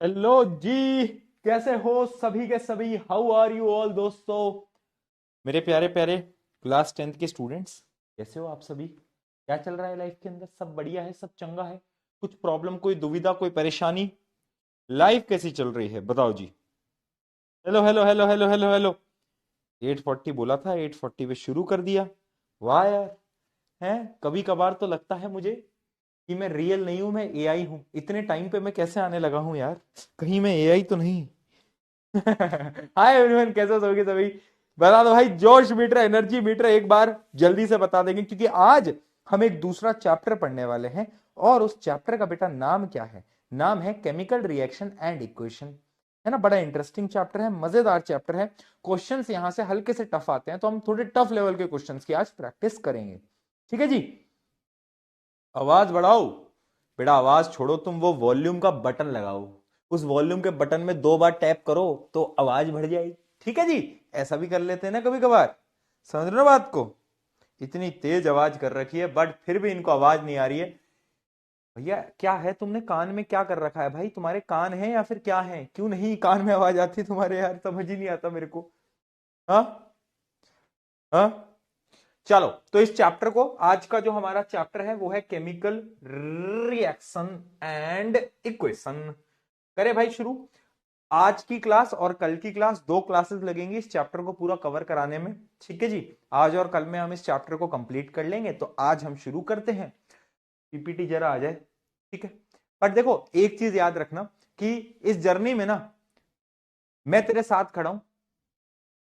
Hello जी। कैसे हो सभी के सभी? हाउ आर यू ऑल दोस्तों, मेरे प्यारे प्यारे क्लास 10th के स्टूडेंट्स। कैसे हो आप सभी? क्या चल रहा है लाइफ के अंदर? सब बढ़िया है? सब चंगा है? कुछ प्रॉब्लम, कोई दुविधा, कोई परेशानी? लाइफ कैसी चल रही है बताओ जी। Hello hello hello hello hello hello. 8:40 बोला था, 8:40 पे शुरू कर दिया। वाह यार। हैं, कभी कभार तो लगता है मुझे कि मैं रियल नहीं हूं, मैं एआई हूं। इतने टाइम पे मैं कैसे आने लगा हूं यार? कहीं मैं एआई तो नहीं? हाय एवरीवन, कैसे हो सभी? बता दो भाई, जोश मीटर, एनर्जी मीटर एक बार जल्दी से बता देंगे, क्योंकि आज हम एक दूसरा चैप्टर पढ़ने वाले हैं। और उस चैप्टर का बेटा नाम क्या है? नाम है केमिकल रिएक्शन एंड इक्वेशन। है ना, बड़ा इंटरेस्टिंग चैप्टर है, मजेदार चैप्टर है। क्वेश्चंस यहां से हल्के से टफ आते हैं, तो हम थोड़े टफ लेवल के क्वेश्चंस की आज प्रैक्टिस करेंगे। ठीक है जी। आवाज बढ़ाओ। बेटा आवाज छोड़ो, तुम वो वॉल्यूम का बटन लगाओ। उस वॉल्यूम के बटन में 2 बार टैप करो तो आवाज बढ़ जाएगी। ठीक है जी। ऐसा भी कर लेते हैं ना कभी कभार। समझ रहे हो बात को? इतनी तेज आवाज कर रखी है बट फिर भी इनको आवाज नहीं आ रही है। भैया क्या है, तुमने कान में क्या कर रखा है भाई? तुम्हारे कान है या फिर क्या है? क्यों नहीं कान में आवाज आती तुम्हारे यार? समझ ही नहीं आता मेरे को। हाँ। हाँ। चलो, तो इस चैप्टर को, आज का जो हमारा चैप्टर है वो है केमिकल रिएक्शन एंड इक्वेशन। करें भाई शुरू। आज की क्लास और कल की क्लास, 2 क्लासेस लगेंगी इस चैप्टर को पूरा कवर कराने में। ठीक है जी। आज और कल में हम इस चैप्टर को कंप्लीट कर लेंगे, तो आज हम शुरू करते हैं। पीपीटी जरा आ जाए। ठीक है। पर देखो, एक चीज याद रखना कि इस जर्नी में ना मैं तेरे साथ खड़ा हूं।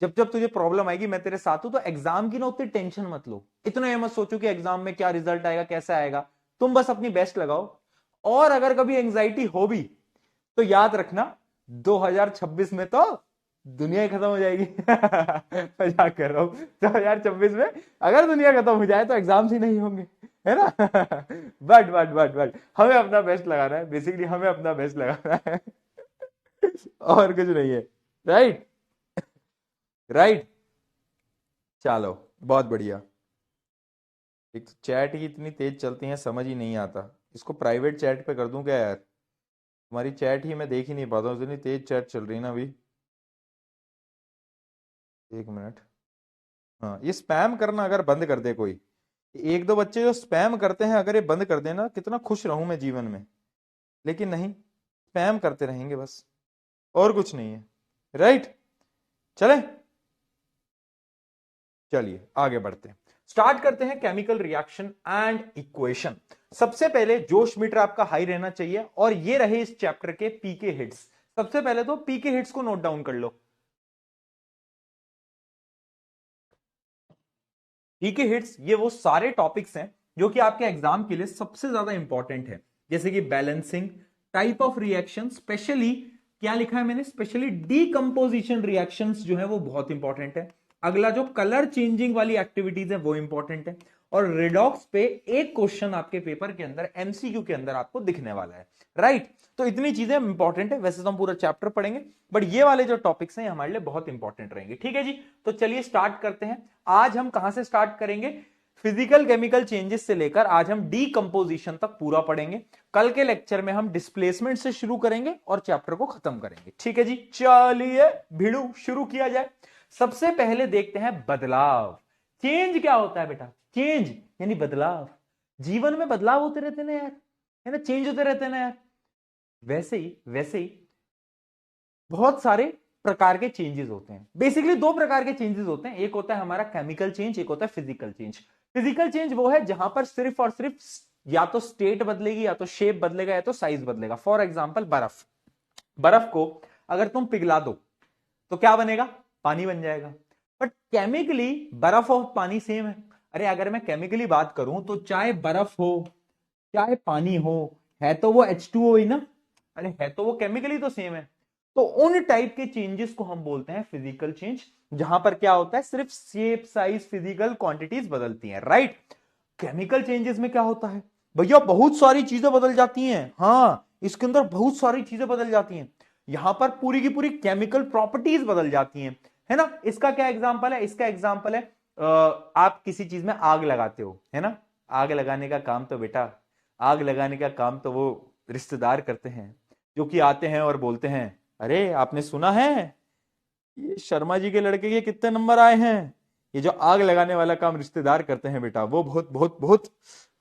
जब जब तुझे प्रॉब्लम आएगी मैं तेरे साथ हूं, तो एग्जाम की ना उतनी टेंशन मत लो। इतना ये मत सोचो कि एग्जाम में क्या रिजल्ट आएगा, कैसा आएगा। तुम बस अपनी बेस्ट लगाओ। और अगर कभी एंजाइटी हो भी तो याद रखना, 2026 में तो दुनिया ही खत्म हो जाएगी। मजाक कर रहा हूं। 2026 में अगर दुनिया खत्म हो जाए तो एग्जाम्स ही नहीं होंगे, है ना? बट हमें अपना बेस्ट लगाना है, बेसिकली हमें अपना बेस्ट लगाना है। और कुछ नहीं है। राइट। राइट। चलो, बहुत बढ़िया। एक तो चैट ही इतनी तेज चलती है, समझ ही नहीं आता। इसको प्राइवेट चैट पे कर दूं क्या यार? तुम्हारी चैट ही मैं देख ही नहीं पाता हूँ, इतनी तेज चैट चल रही है ना अभी। 1 मिनट। हाँ, ये स्पैम करना अगर बंद कर दे कोई। एक दो बच्चे जो स्पैम करते हैं, अगर ये बंद कर देना, कितना खुश रहूं मैं जीवन में। लेकिन नहीं, स्पैम करते रहेंगे बस, और कुछ नहीं है। राइट। चले, चलिए आगे बढ़ते हैं। स्टार्ट करते हैं केमिकल रिएक्शन एंड इक्वेशन। सबसे पहले जोश मीटर आपका हाई रहना चाहिए, और ये रहे इस चैप्टर के पीके हिट्स। सबसे पहले तो पीके हिट्स को नोट डाउन कर लो। पीके हिट्स ये वो सारे टॉपिक्स हैं जो कि आपके एग्जाम के लिए सबसे ज्यादा इंपॉर्टेंट है। जैसे कि balancing, type of reaction, specially क्या लिखा है मैंने, स्पेशली डीकंपोजिशन रिएक्शंस जो है वो बहुत इंपॉर्टेंट है। अगला जो कलर चेंजिंग वाली एक्टिविटीज है वो इंपॉर्टेंट है। और रिडॉक्स पे एक क्वेश्चन आपके पेपर के अंदर, एमसीक्यू के अंदर आपको दिखने वाला है। राइट। तो इतनी चीजें इंपॉर्टेंट है। वैसे तो हम पूरा चैप्टर पढ़ेंगे, बट ये वाले जो टॉपिक्स हैं हमारे लिए बहुत इंपॉर्टेंट रहेंगे। ठीक है जी। तो चलिए स्टार्ट करते हैं। आज हम कहां से स्टार्ट करेंगे? फिजिकल केमिकल चेंजेस से लेकर आज हम डीकंपोजिशन तक पूरा पढ़ेंगे। कल के लेक्चर में हम डिस्प्लेसमेंट से शुरू करेंगे और चैप्टर को खत्म करेंगे। ठीक है जी। चलिए भिड़ू शुरू किया जाए। सबसे पहले देखते हैं बदलाव। चेंज क्या होता है बेटा? चेंज यानी बदलाव। जीवन में बदलाव होते रहते ना यार, है ना? चेंज होते रहते ना यार। वैसे ही बहुत सारे प्रकार के चेंजेस होते हैं। बेसिकली 2 प्रकार के चेंजेस होते हैं, एक होता है हमारा केमिकल चेंज, एक होता है फिजिकल चेंज। फिजिकल चेंज वो है जहां पर सिर्फ और सिर्फ या तो स्टेट बदलेगी, या तो शेप बदलेगा, या तो साइज बदलेगा। फॉर एग्जाम्पल बर्फ। बर्फ को अगर तुम पिघला दो तो क्या बनेगा? पानी बन जाएगा। बट केमिकली बर्फ और पानी सेम है। अरे अगर मैं केमिकली बात करूं तो चाहे बर्फ हो चाहे पानी हो, है तो वो H2O ही ना। अरे है तो वो केमिकली तो सेम है। तो उन टाइप के चेंजेस को हम बोलते हैं फिजिकल चेंज, जहां पर क्या होता है, सिर्फ शेप साइज फिजिकल क्वांटिटीज बदलती हैं। राइट। केमिकल चेंजेस में क्या होता है भैया? बहुत सारी चीजें बदल जाती हैं। हाँ, इसके अंदर बहुत सारी चीजें बदल जाती हैं। यहां पर पूरी की पूरी केमिकल प्रॉपर्टीज बदल जाती हैं, है ना? इसका क्या एग्जांपल है? इसका एग्जांपल है आप किसी चीज में आग लगाते हो, है ना? आग लगाने का काम तो बेटा, आग लगाने का काम तो वो रिश्तेदार करते हैं जो कि आते हैं और बोलते हैं, अरे आपने सुना है ये शर्मा जी के लड़के के कितने नंबर आए हैं। ये जो आग लगाने वाला काम रिश्तेदार करते हैं बेटा, वो बहुत बहुत बहुत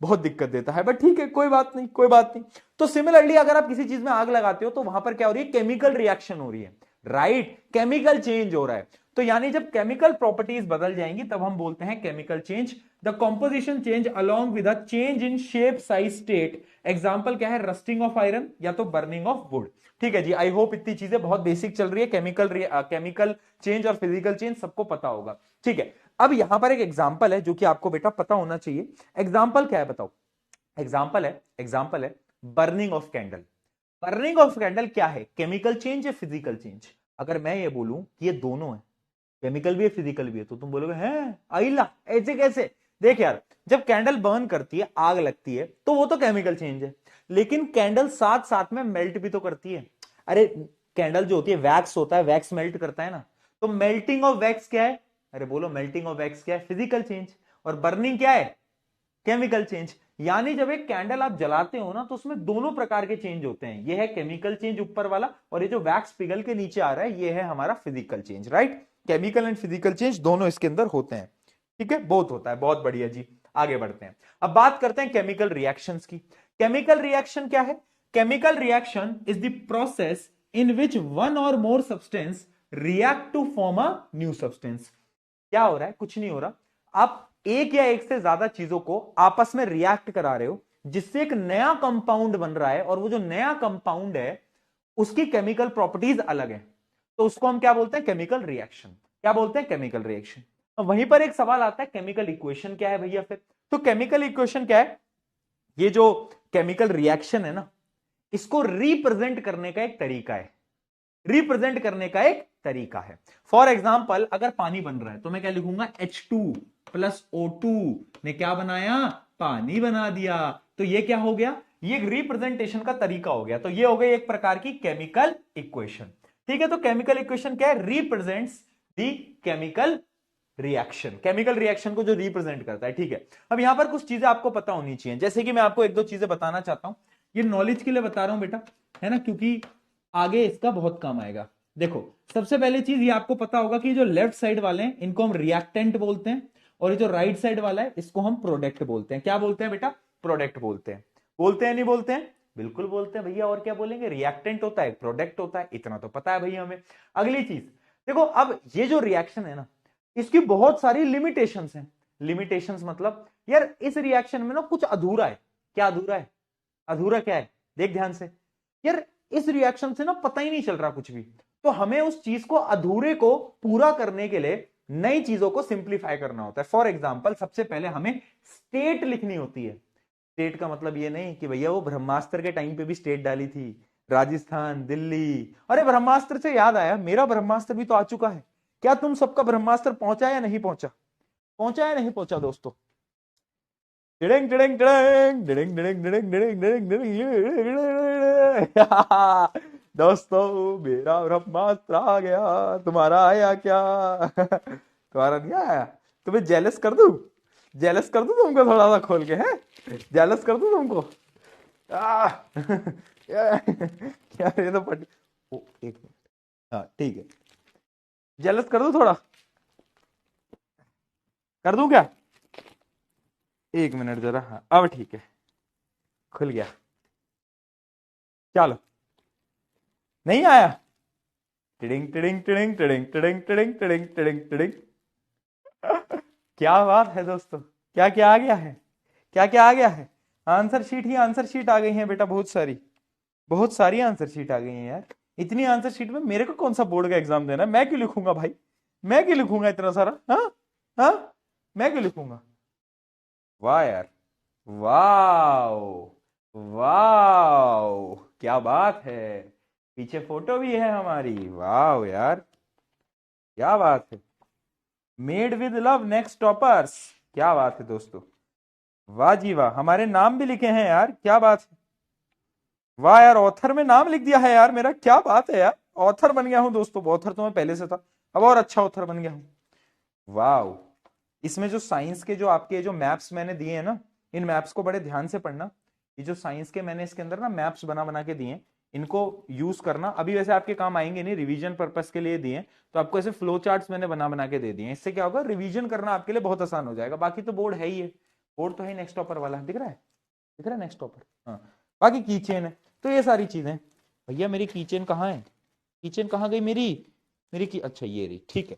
बहुत दिक्कत देता है, बट ठीक है, कोई बात नहीं, कोई बात नहीं। तो सिमिलरली अगर आप किसी चीज में आग लगाते हो तो वहां पर क्या हो रही है, केमिकल रिएक्शन हो रही है, राइट, केमिकल चेंज हो रहा है। तो यानी जब केमिकल प्रॉपर्टीज बदल जाएंगी तब हम बोलते हैं chemical change. The composition change along with a change in shape size state. Example क्या है, रस्टिंग ऑफ आयरन या तो बर्निंग ऑफ वुड। ठीक है जी, आई होप इतनी चीजें बहुत बेसिक चल रही है, केमिकल चेंज और फिजिकल चेंज सबको पता होगा। ठीक है, अब यहां पर एक एग्जांपल है जो कि आपको बेटा पता होना चाहिए। एग्जांपल क्या है बताओ, एग्जांपल है burning of candle. Burning of candle क्या है, केमिकल चेंज या फिजिकल चेंज? अगर मैं ये बोलूं कि ये दोनों है, केमिकल भी है फिजिकल भी है, तो तुम बोलोगे हैं आइला ऐसे कैसे? देख यार, जब कैंडल बर्न करती है, आग लगती है, तो वो तो केमिकल चेंज है, लेकिन कैंडल साथ साथ में मेल्ट भी तो करती है। अरे कैंडल जो होती है, वैक्स होता है, वैक्स मेल्ट करता है ना, तो मेल्टिंग ऑफ वैक्स क्या है? अरे बोलो, मेल्टिंग ऑफ वैक्स क्या है? Physical change. और बर्निंग क्या है? Chemical change. यानी जब एक कैंडल आप जलाते हो ना, तो उसमें दोनों प्रकार के चेंज होते हैं। ये है केमिकल चेंज ऊपर वाला, और ये जो वैक्स पिघल के नीचे आ रहा है, ये है हमारा physical change, right. Chemical and physical change दोनों इसके अंदर होते हैं। ठीक है, बहुत होता है, बहुत बढ़िया जी। आगे बढ़ते हैं, अब बात करते हैं केमिकल रिएक्शंस की। केमिकल रिएक्शन क्या है? Chemical reaction is the process in which one or more substance react to form a new substance. क्या हो रहा है? कुछ नहीं हो रहा, आप एक या एक से ज्यादा चीजों को आपस में रिएक्ट करा रहे हो, जिससे एक नया कंपाउंड बन रहा है, और वो जो नया कंपाउंड है उसकी केमिकल प्रॉपर्टीज अलग है, तो उसको हम क्या बोलते हैं? Chemical reaction. क्या बोलते हैं? Chemical reaction. वहीं पर एक सवाल आता है, केमिकल इक्वेशन क्या है भैया फिर? तो केमिकल इक्वेशन क्या है? ये जो केमिकल रिएक्शन है ना, इसको रिप्रेजेंट करने का एक तरीका है, रिप्रेजेंट करने का एक तरीका है। फॉर एग्जाम्पल, अगर पानी बन रहा है तो मैं क्या लिखूंगा? H2 प्लस O2 ने क्या बनाया? पानी बना दिया। तो ये क्या हो गया? ये एक रिप्रेजेंटेशन का तरीका हो गया। तो ये हो गई एक प्रकार की केमिकल इक्वेशन। ठीक है, तो केमिकल इक्वेशन क्या है? Represents the chemical reaction, chemical reaction को जो रिप्रेजेंट करता है। ठीक है, अब यहां पर कुछ चीजें आपको पता होनी चाहिए, जैसे कि मैं आपको एक दो चीजें बताना चाहता हूं। ये नॉलेज के लिए बता रहा हूं बेटा, है ना, क्योंकि आगे इसका बहुत काम आएगा। देखो, सबसे पहली चीज ये आपको पता होगा कि जो लेफ्ट साइड वाले हैं इनको हम रिएक्टेंट बोलते हैं, और ये जो राइट साइड वाला है इसको हम प्रोडक्ट बोलते हैं। क्या बोलते हैं बेटा? प्रोडक्ट बोलते हैं। बोलते हैं नहीं बोलते हैं? बिल्कुल बोलते हैं भैया, और क्या बोलेंगे? रिएक्टेंट होता है, प्रोडक्ट होता है, इतना तो पता है भैया हमें। अगली चीज देखो, अब ये जो रिएक्शन है ना, इसकी बहुत सारी लिमिटेशंस हैं। लिमिटेशंस मतलब यार इस रिएक्शन में ना कुछ अधूरा है। क्या अधूरा है? अधूरा क्या है? देख ध्यान से यार, इस रिएक्शन से ना पता ही नहीं चल रहा कुछ भी, तो हमें उस चीज को, अधूरे को पूरा करने के लिए नई चीजों को सिंप्लीफाई करना होता है। फॉर एग्जाम्पल, सबसे पहले हमें स्टेट लिखनी होती है। स्टेट का मतलब ये नहीं कि भैया वो ब्रह्मास्त्र के टाइम पे भी स्टेट डाली थी, राजस्थान, दिल्ली। अरे ब्रह्मास्त्र से याद आया, मेरा ब्रह्मास्त्र भी तो आ चुका है। क्या तुम सबका ब्रह्मास्त्र पहुंचा या नहीं पहुंचा? पहुंचा या नहीं पहुंचा दोस्तों? डिडिंग डिडिंग डिडिंग डिडिंग डिडिंग डिडिंग डिडिंग डिडिंग डिडिंग। दोस्तों, मेरा ब्रह्मास्त्र आ गया, तुम्हारा आया क्या? तुम्हारा नहीं आया? तुम्हें जेलस कर दूं? जेलस कर दूं तुमको थोड़ा सा खोल के? है जेलस कर दूं तुमको? यार ये तो एक मिनट, हाँ ठीक है, जेलस कर दूं थोड़ा? कर दूं क्या? एक मिनट जरा, हाँ अब ठीक है, खुल गया। चलो, नहीं आया? Tiding tiding tiding tiding tiding tiding tiding tiding tiding. क्या बात है दोस्तों, क्या क्या आ गया है? क्या क्या आ गया है? आंसर शीट ही आंसर शीट आ गई है बेटा, बहुत सारी, बहुत सारी आंसर शीट आ गई है यार। इतनी आंसर शीट में मेरे को कौन सा बोर्ड का एग्जाम देना है? मैं क्यों लिखूंगा भाई? मैं क्यों लिखूंगा इतना सारा? हाँ हाँ, मैं क्यों लिखूंगा? वाह यार, वाह, वाह, क्या बात है। पीछे फोटो भी है हमारी, वाह यार, क्या बात है। Made with love, next toppers, क्या बात है दोस्तों। वाह जी वाह, हमारे नाम भी लिखे हैं यार, क्या बात है। वाह यार, ऑथर में नाम लिख दिया है यार मेरा, क्या बात है यार। ऑथर बन गया हूं दोस्तों, ऑथर तो मैं पहले से था, अब और अच्छा ऑथर बन गया हूं। वाह, इसमें जो साइंस के जो आपके जो मैप्स मैंने दिए हैं ना, इन मैप्स को बड़े ध्यान से पढ़ना। ये जो साइंस के मैंने इसके अंदर ना मैप्स बना बना के दिए हैं, इनको यूज करना। अभी वैसे आपके काम आएंगे नहीं, रिवीजन पर्पस के लिए दिए, तो आपको ऐसे फ्लो चार्ट्स मैंने बना बना के दे दिए। इससे क्या होगा, रिवीजन करना आपके लिए बहुत आसान हो जाएगा। बाकी तो बोर्ड है ही है, बोर्ड तो है नेक्स्ट टॉपर वाला, दिख रहा है, दिख रहा है नेक्स्ट टॉपर। हाँ, बाकी कीचेन है, तो ये सारी चीजें। भैया मेरी कीचेन कहाँ है, कीचेन कहाँ गई मेरी, मेरी की, अच्छा ये रही, ठीक है।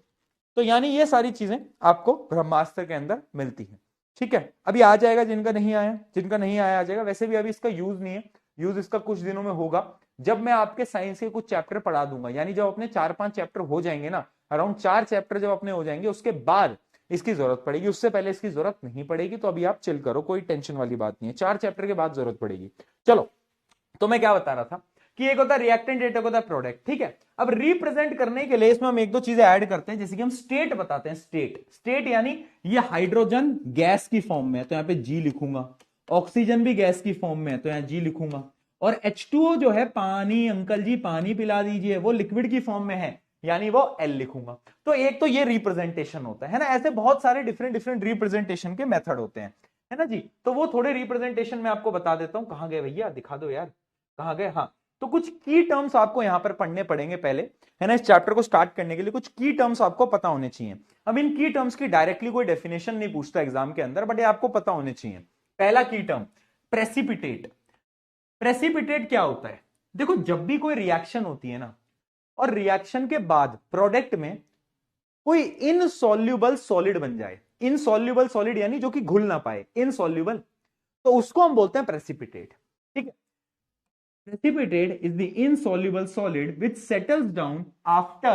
तो यानी ये सारी चीजें आपको ब्रह्मास्त्र के अंदर मिलती हैं, ठीक है। अभी आ जाएगा, जिनका नहीं आया, जिनका नहीं आया आ जाएगा। वैसे भी अभी इसका यूज नहीं है, यूज इसका कुछ दिनों में होगा, जब मैं आपके साइंस के कुछ चैप्टर पढ़ा दूंगा। यानी जब अपने 4-5 चैप्टर हो जाएंगे ना, अराउंड 4 चैप्टर जब अपने हो जाएंगे, उसके बाद इसकी जरूरत पड़ेगी, उससे पहले इसकी जरूरत नहीं पड़ेगी। तो अभी आप चिल करो, कोई टेंशन वाली बात नहीं है, 4 चैप्टर के बाद जरूरत पड़ेगी। चलो, तो मैं क्या बता रहा था कि एक होता है रिएक्टेंट, एक होता है प्रोडक्ट, ठीक है। अब रिप्रेजेंट करने के लिए इसमें हम एक दो चीजें ऐड करते हैं, जैसे कि हम स्टेट बताते हैं। स्टेट, स्टेट यानी ये हाइड्रोजन गैस की फॉर्म में है तो यहां पे जी लिखूंगा, ऑक्सीजन भी गैस की फॉर्म में है तो यहां जी लिखूंगा, और H2O जो है पानी, अंकल जी पानी पिला दीजिए, वो लिक्विड की फॉर्म में है, यानी वो L लिखूंगा। तो एक तो ये रिप्रेजेंटेशन होता है ना, ऐसे बहुत सारे डिफरेंट डिफरेंट रिप्रेजेंटेशन के मेथड होते हैं, है ना जी। तो वो थोड़े रिप्रेजेंटेशन में आपको बता देता हूं। कहां गए भैया, दिखा दो यार, कहां गए। हाँ, तो कुछ की टर्म्स आपको यहां पर पढ़ने पड़ेंगे पहले, है ना। इस चैप्टर को स्टार्ट करने के लिए कुछ की टर्म्स आपको पता होने चाहिए। अब इन की टर्म्स की डायरेक्टली कोई डेफिनेशन नहीं पूछता एग्जाम के अंदर, बट ये आपको पता होने चाहिए। पहला की टर्म प्रेसिपिटेट। प्रेसिपिटेट क्या होता है, देखो जब भी कोई रिएक्शन होती है ना, और रिएक्शन के बाद प्रोडक्ट में कोई इनसॉल्युबल सॉलिड बन जाए, इनसॉल्युबल सॉलिड यानी जो कि घुल ना पाए, इनसॉल्युबल, तो उसको हम बोलते हैं प्रेसिपिटेट, ठीक है। Precipitate is the insoluble solid which settles down after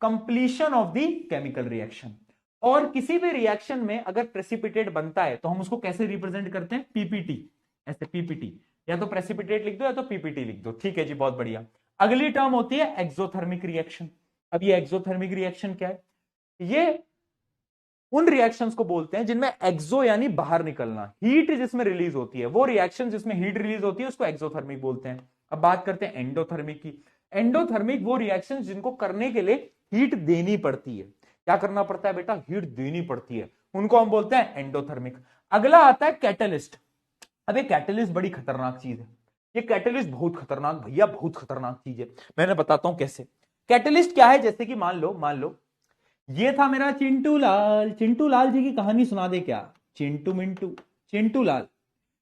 completion of the chemical reaction। और किसी भी रिएक्शन में अगर प्रेसिपिटेट बनता है तो हम उसको कैसे रिप्रेजेंट करते हैं, पीपीटी, ऐसे पीपीटी, या तो प्रेसिपिटेट लिख दो या तो पीपीटी लिख दो, ठीक है जी, बहुत बढ़िया। अगली टर्म होती है एक्सोथर्मिक रिएक्शन। अब ये एक्सोथर्मिक रिएक्शन क्या है, ये उन रिएक्शंस को बोलते हैं जिनमें एक्सो यानी बाहर निकलना, हीट जिसमें रिलीज होती है, वो रिएक्शन जिसमें हीट रिलीज होती है उसको एक्सोथर्मिक बोलते हैं। अब बात करते हैं एंडोथर्मिक की। एंडोथर्मिक वो रिएक्शन जिनको करने के लिए हीट देनी पड़ती है। क्या करना पड़ता है बेटा, हीट देनी पड़ती है, उनको हम बोलते हैं एंडोथर्मिक। अगला आता है कैटलिस्ट। अब ये कैटलिस्ट बड़ी खतरनाक चीज है, ये कैटलिस्ट बहुत खतरनाक भैया, बहुत खतरनाक चीज है। मैंने बताता हूं कैसे। कैटलिस्ट क्या है, जैसे कि मान लो ये था मेरा चिंटू लाल, चिंटू लाल जी की कहानी सुना दे क्या, चिंटू मिंटू, चिंटू लाल,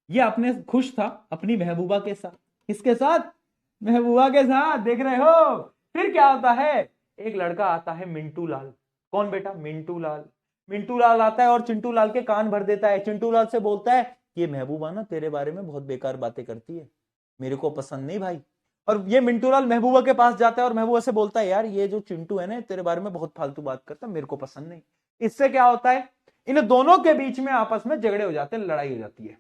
ये अपने खुश था अपनी महबूबा के साथ, किसके साथ, महबूबा के साथ, देख रहे हो। फिर क्या होता है, एक लड़का आता है मिंटू लाल, कौन बेटा, मिंटू लाल। मिंटू लाल आता है और चिंटू लाल के कान भर देता है, चिंटू लाल से बोलता है ये महबूबा ना तेरे बारे में बहुत बेकार बातें करती है, मेरे को पसंद नहीं भाई। और ये मिंटू लाल महबूबा के पास जाता है और महबूबा से बोलता है यार ये जो चिंटू है ना तेरे बारे में बहुत फालतू बात करता है, मेरे को पसंद नहीं। इससे क्या होता है, इन दोनों के बीच में आपस में झगड़े हो जाते हैं, लड़ाई हो जाती है।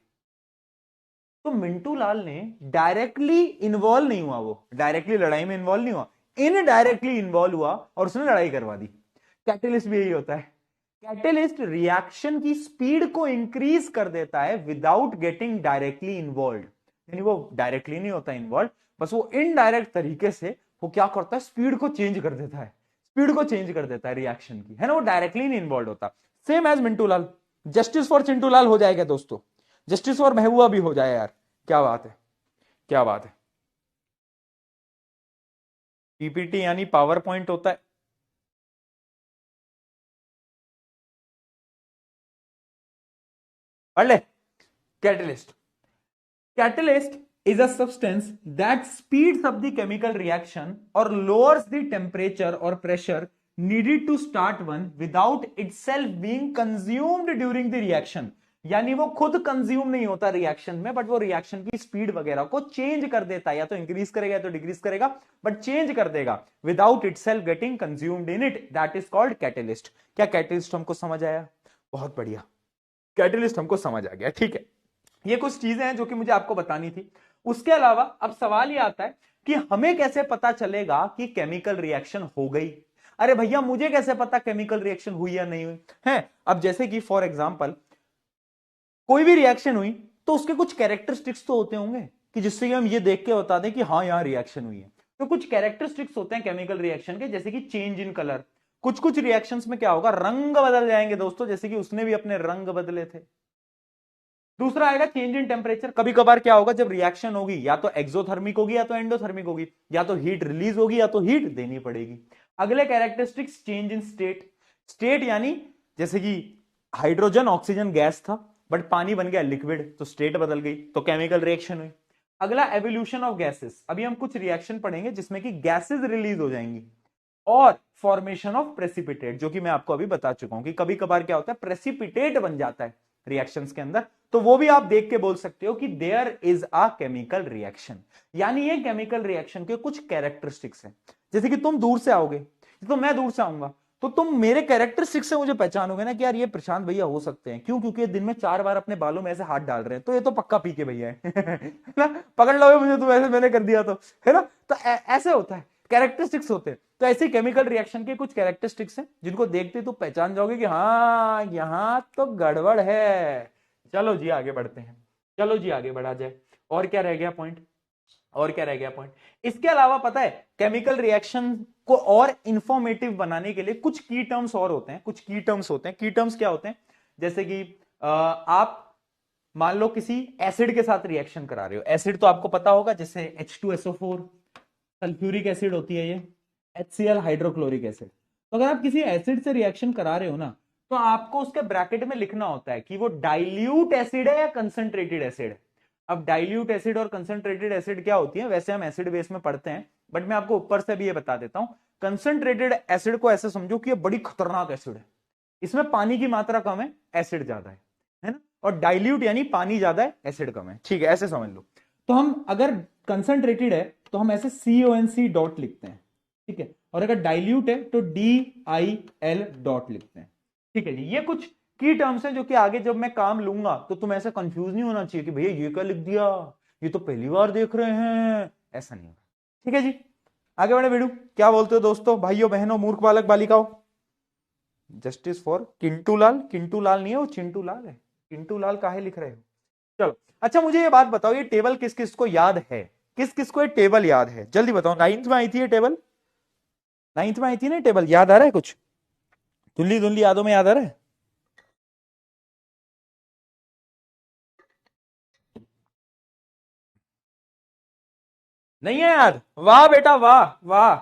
तो मिंटू लाल ने डायरेक्टली इन्वॉल्व नहीं हुआ, वो डायरेक्टली लड़ाई में इन्वॉल्व नहीं हुआ, इनडायरेक्टली इन्वॉल्व हुआ और उसने लड़ाई करवा दी। कैटलिस्ट भी यही होता है, कैटलिस्ट रिएक्शन की स्पीड को इंक्रीज कर देता है विदाउट गेटिंग डायरेक्टली इन्वॉल्व, यानी वो डायरेक्टली नहीं होता इन्वॉल्व, बस वो इनडायरेक्ट तरीके से वो क्या करता है, स्पीड को चेंज कर देता है, स्पीड को चेंज कर देता है रिएक्शन की, है ना, वो डायरेक्टली नहीं इन्वॉल्व होता। Same as Mintu Lal. Justice for Chintu Lal हो जाएगा दोस्तों, जस्टिस फॉर महबूबा भी हो जाए यार, क्या बात है, क्या बात है। पीपीटी यानी पावर पॉइंट होता है, पढ़ ले। Catalyst, catalyst is a substance that speeds up the chemical reaction or lowers the temperature or pressure needed to start one without itself being consumed during the reaction। यानी वो खुद consume नहीं होता reaction में, बट वो reaction की speed वगैरह को चेंज कर देता है, या तो इंक्रीज करेगा या तो डिक्रीज करेगा, बट चेंज कर देगा without itself getting consumed in it, that is called catalyst. क्या कैटलिस्ट हमको समझ आया, बहुत बढ़िया, कैटलिस्ट हमको समझ आ गया, ठीक है। ये कुछ चीजें हैं जो कि मुझे आपको बतानी थी। उसके अलावा अब सवाल ये आता है कि हमें कैसे पता चलेगा कि केमिकल रिएक्शन हो गई। अरे भैया मुझे कैसे पता केमिकल रिएक्शन हुई या नहीं हुई है। अब जैसे कि फॉर एग्जांपल कोई भी रिएक्शन हुई तो उसके कुछ कैरेक्टरिस्टिक्स तो होते होंगे कि जिससे कि हम ये देख के बता दें कि हाँ यहां रिएक्शन हुई है। तो कुछ कैरेक्टरिस्टिक्स होते हैं केमिकल रिएक्शन के, जैसे कि चेंज इन कलर। कुछ कुछ रिएक्शंस में क्या होगा, रंग बदल जाएंगे दोस्तों, जैसे कि उसने भी अपने रंग बदले थे। दूसरा आएगा चेंज इन टेम्परेचर। कभी कभार क्या होगा, जब रिएक्शन होगी या तो एक्सोथर्मिक होगी या तो एंडोथर्मिक होगी, या तो हीट रिलीज होगी या तो हीट देनी पड़ेगी। अगले characteristics change in state. State यानी जैसे कि हाइड्रोजन ऑक्सीजन गैस था बट पानी बन गया लिक्विड, तो स्टेट बदल गई, तो केमिकल रिएक्शन हुई। अगला एवोल्यूशन ऑफ गैसेस। अभी हम कुछ रिएक्शन पढ़ेंगे जिसमें कि गैसेस रिलीज हो जाएंगी। और फॉर्मेशन ऑफ प्रेसिपिटेट, जो कि मैं आपको अभी बता चुका हूं कि कभी कभार क्या होता है, प्रेसिपिटेट बन जाता है रिएक्शंस के अंदर, तो वो भी आप देख के बोल सकते हो कि there is a chemical reaction. यानी ये केमिकल रिएक्शन के कुछ कैरेक्टरिस्टिक्स हैं। जैसे कि तुम दूर से आओगे, तो मैं दूर से आऊंगा, तो तुम मेरे कैरेक्टरिस्टिक्स से मुझे पहचानोगे ना कि यार ये प्रशांत भैया हो सकते हैं। क्यों? क्योंकि दिन में 4 बार अपने बालों में ऐसे हाथ डाल रहे हैं, तो ये तो पक्का पी के भैया है ना, पकड़ लोगे मुझे, तुम ऐसे मैंने कर दिया तो, है ना। तो ऐसे होता है, कैरेक्टरिस्टिक्स होते हैं। तो ऐसे केमिकल रिएक्शन के कुछ कैरेक्टरिस्टिक्स हैं जिनको देखते तो पहचान जाओगे कि हाँ यहां तो गड़बड़ है। चलो जी आगे बढ़ते हैं, चलो जी आगे बढ़ा जाए। और क्या रह गया पॉइंट, और क्या रह गया पॉइंट? इसके अलावा पता है केमिकल रिएक्शन को और इंफॉर्मेटिव बनाने के लिए कुछ की टर्म्स और होते हैं, कुछ की टर्म्स होते हैं। की टर्म्स क्या होते हैं? जैसे कि आप मान लो किसी एसिड के साथ रिएक्शन करा रहे हो। एसिड तो आपको पता होगा, जैसे H2SO4, सल्फ्यूरिक एसिड होती है ये, HCl हाइड्रोक्लोरिक एसिड। तो अगर आप किसी एसिड से रिएक्शन करा रहे हो ना, तो आपको उसके ब्रैकेट में लिखना होता है कि वो डाइल्यूट एसिड है या कंसंट्रेटेड एसिड है। अब डाइल्यूट एसिड और कंसंट्रेटेड एसिड क्या होती है, वैसे हम एसिड बेस में पढ़ते हैं, बट मैं आपको ऊपर से भी ये बता देता हूं। कंसंट्रेटेड एसिड को ऐसे समझो कि ये बड़ी खतरनाक एसिड है, इसमें पानी की मात्रा कम है, एसिड ज्यादा है ना। और डाइल्यूट यानी पानी ज्यादा है, एसिड कम है, ठीक है, ऐसे समझ लो। तो हम अगर कंसंट्रेटेड है तो हम ऐसे CONC डॉट लिखते हैं, ठीक है। और अगर डाइल्यूट है तो DIL डॉट लिखते हैं, ठीक है जी। ये कुछ की टर्म्स हैं जो कि आगे जब मैं काम लूंगा तो तुम ऐसे कंफ्यूज नहीं होना चाहिए कि भैया ये क्या लिख दिया, ये तो पहली बार देख रहे हैं, ऐसा नहीं होगा, ठीक है जी। आगे बढ़े बेड़ू, क्या बोलते हो दोस्तों, भाइयों बहनों, मूर्ख बालक बालिकाओं? जस्टिस फॉर किंटू लाल। किंटू लाल नहीं है वो, चिंटू लाल है। किंटू लाल काहे लिख रहे हो? चलो अच्छा, मुझे ये बात बताओ, ये टेबल किस किस को याद है? किस किस को ये टेबल याद है? जल्दी बताओ। 9th में आई थी ये टेबल, 9th में आई थी ना टेबल, याद आ रहा है कुछ? धुंधली धुंधली यादों में याद आ रहा है? नहीं है याद? वाह बेटा वाह वाह।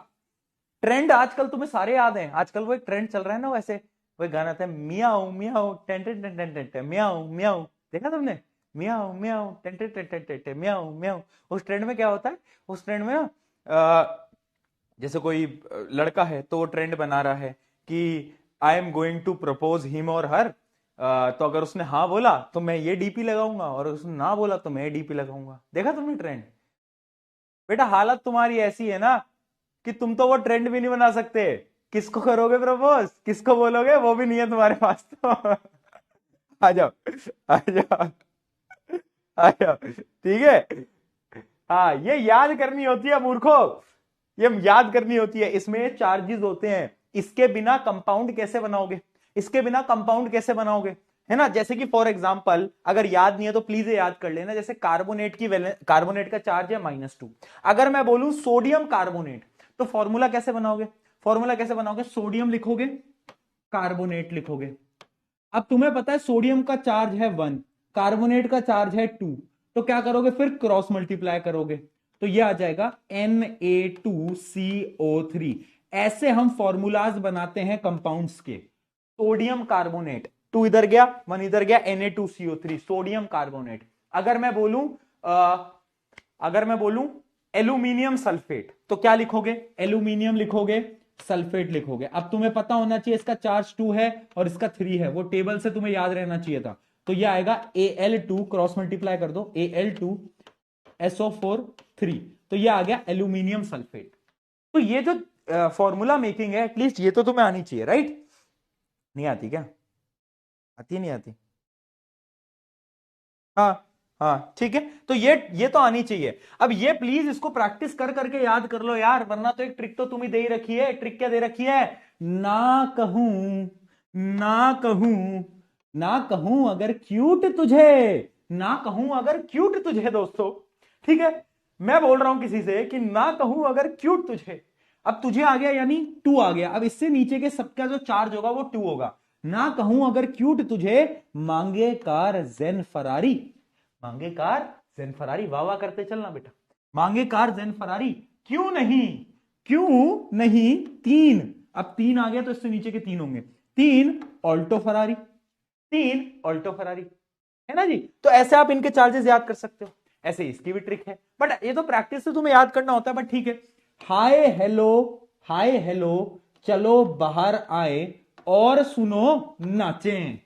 ट्रेंड आजकल तुम्हें सारे याद हैं। आजकल वो एक ट्रेंड चल रहा है ना, वैसे वो एक गाना था, meow meow ten ten ten ten ten meow meow, देखा तुमने? Meow meow ten ten ten ten ten meow meow. उस ट्रेंड में क्या होता है, उस ट्रेंड में ना जैसे कोई लड़का है तो वो ट्रेंड बना रहा है कि I am going to propose him और हर, तो अगर उसने हाँ बोला तो मैं ये डीपी लगाऊंगा, और उसने ना बोला तो मैं डीपी लगाऊंगा। देखा तुमने ट्रेंड? बेटा हालत तुम्हारी ऐसी है ना कि तुम तो वो ट्रेंड भी नहीं बना सकते। किसको करोगे प्रपोज, किसको बोलोगे, वो भी नहीं है तुम्हारे पास तो आ जाओ, आ जाओ, आ जाओ, ठीक है। हाँ ये याद करनी होती है मूर्खो, ये याद करनी होती है। इसमें चार्जेस होते हैं, इसके बिना कंपाउंड कैसे बनाओगे, इसके बिना कंपाउंड कैसे बनाओगे, है ना। जैसे कि फॉर एग्जांपल अगर याद नहीं है तो प्लीज याद कर लेना। जैसे कार्बोनेट की कार्बोनेट का चार्ज है -2। अगर मैं बोलूं सोडियम कार्बोनेट, तो फॉर्मूला कैसे बनाओगे? फॉर्मूला कैसे बनाओगे? सोडियम लिखोगे, कार्बोनेट लिखोगे। अब तुम्हें पता है सोडियम का चार्ज है 1, कार्बोनेट का चार्ज है 2, तो क्या करोगे फिर? क्रॉस मल्टीप्लाई करोगे, तो ये आ जाएगा Na2CO3। ऐसे हम फॉर्मूलाज बनाते हैं कंपाउंड्स के। सोडियम कार्बोनेट, 2 इधर गया 1 इधर गया, Na2CO3 सोडियम कार्बोनेट। अगर मैं बोलूं अगर मैं बोलूं एल्यूमिनियम सल्फेट, तो क्या लिखोगे? एल्यूमिनियम लिखोगे, सल्फेट लिखोगे। अब तुम्हें पता होना चाहिए इसका चार्ज 2 है और इसका 3 है, वो टेबल से तुम्हें याद रहना चाहिए था। तो ये आएगा Al2, क्रॉस मल्टीप्लाई कर दो, Al2SO4 3, तो ये आ गया एल्यूमिनियम सल्फेट। तो ये जो फॉर्मूला मेकिंग है, एटलीस्ट ये तो तुम्हें आनी चाहिए, राइट? नहीं आती क्या? आती नहीं आती? हाँ हाँ ठीक है, तो ये तो आनी चाहिए। अब ये प्लीज इसको प्रैक्टिस कर करके याद कर लो यार, वरना तो एक ट्रिक तो तुम ही दे ही रखी है। ट्रिक क्या दे रखी है? ना कहूं, ना कहूं, ना कहूं अगर क्यूट तुझे, ना कहूं अगर क्यूट तुझे दोस्तों, ठीक है। मैं बोल रहा हूं किसी से कि ना कहूं अगर क्यूट तुझे, अब तुझे आ गया यानी 2 आ गया। अब इससे नीचे के सबका जो चार्ज होगा वो 2 होगा। ना कहूं अगर क्यूट तुझे, मांगे कार जेन फरारी। मांगे कार जेन फरारी, वाह वाह करते चलना बेटा। मांगे कार जेन फरारी, क्यों नहीं, क्यों नहीं तीन, अब तीन आ गया तो इससे नीचे के तीन होंगे, तीन ऑल्टो फरारी, तीन ऑल्टो फरारी, है ना जी। तो ऐसे आप इनके चार्जेस याद कर सकते हो, ऐसे इसकी भी ट्रिक है, बट ये तो प्रैक्टिस से तुम्हें याद करना होता है, बट ठीक है। हाय हेलो, हाय हेलो, चलो बाहर आए और सुनो नाचें,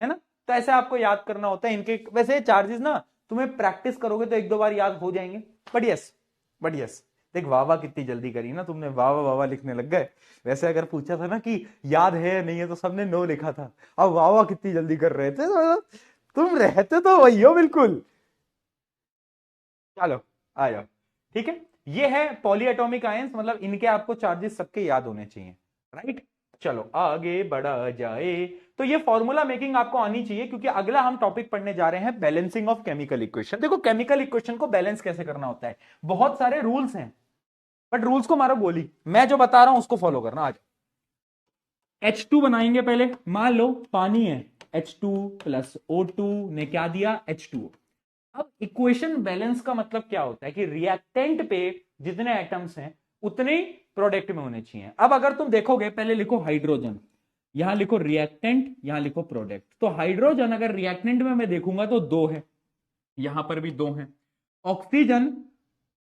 है ना। तो ऐसे आपको याद करना होता है इनके। वैसे चार्जेस ना तुम्हें प्रैक्टिस करोगे तो एक दो बार याद हो जाएंगे, बट यस, बट यस। देख वाह वाह कितनी जल्दी करी ना तुमने, वाह वाह वाह वाह लिखने लग गए। वैसे अगर पूछा था ना कि याद है या नहीं है तो सबने नो लिखा था, अब वाह वाह कितनी जल्दी कर रहे थे, तो तुम रहते तो वही हो बिल्कुल। चलो आ जाओ, ठीक है। ये है पॉली एटॉमिक आयंस, मतलब इनके आपको चार्जेस सबके याद होने चाहिए, राइट। चलो आगे बढ़ा जाए, तो ये फॉर्मूला मेकिंग आपको आनी चाहिए, क्योंकि अगला हम टॉपिक पढ़ने जा रहे हैं बैलेंसिंग ऑफ केमिकल इक्वेशन। देखो केमिकल इक्वेशन को बैलेंस कैसे करना होता है, बहुत सारे रूल्स हैं, बट रूल्स को मारो गोली, मैं जो बता रहा हूं उसको फॉलो करना। आज H2 बनाएंगे पहले, मान लो पानी है, H2 प्लस O2 ने क्या दिया, H2O। अब इक्वेशन बैलेंस का मतलब क्या होता है कि रिएक्टेंट पे जितने एटम्स हैं उतने प्रोडक्ट में होने चाहिए। अब अगर तुम देखोगे, पहले लिखो हाइड्रोजन, यहां लिखो रिएक्टेंट, यहां लिखो प्रोडक्ट। तो हाइड्रोजन अगर रिएक्टेंट में मैं देखूंगा तो दो है, यहां पर भी दो है। ऑक्सीजन,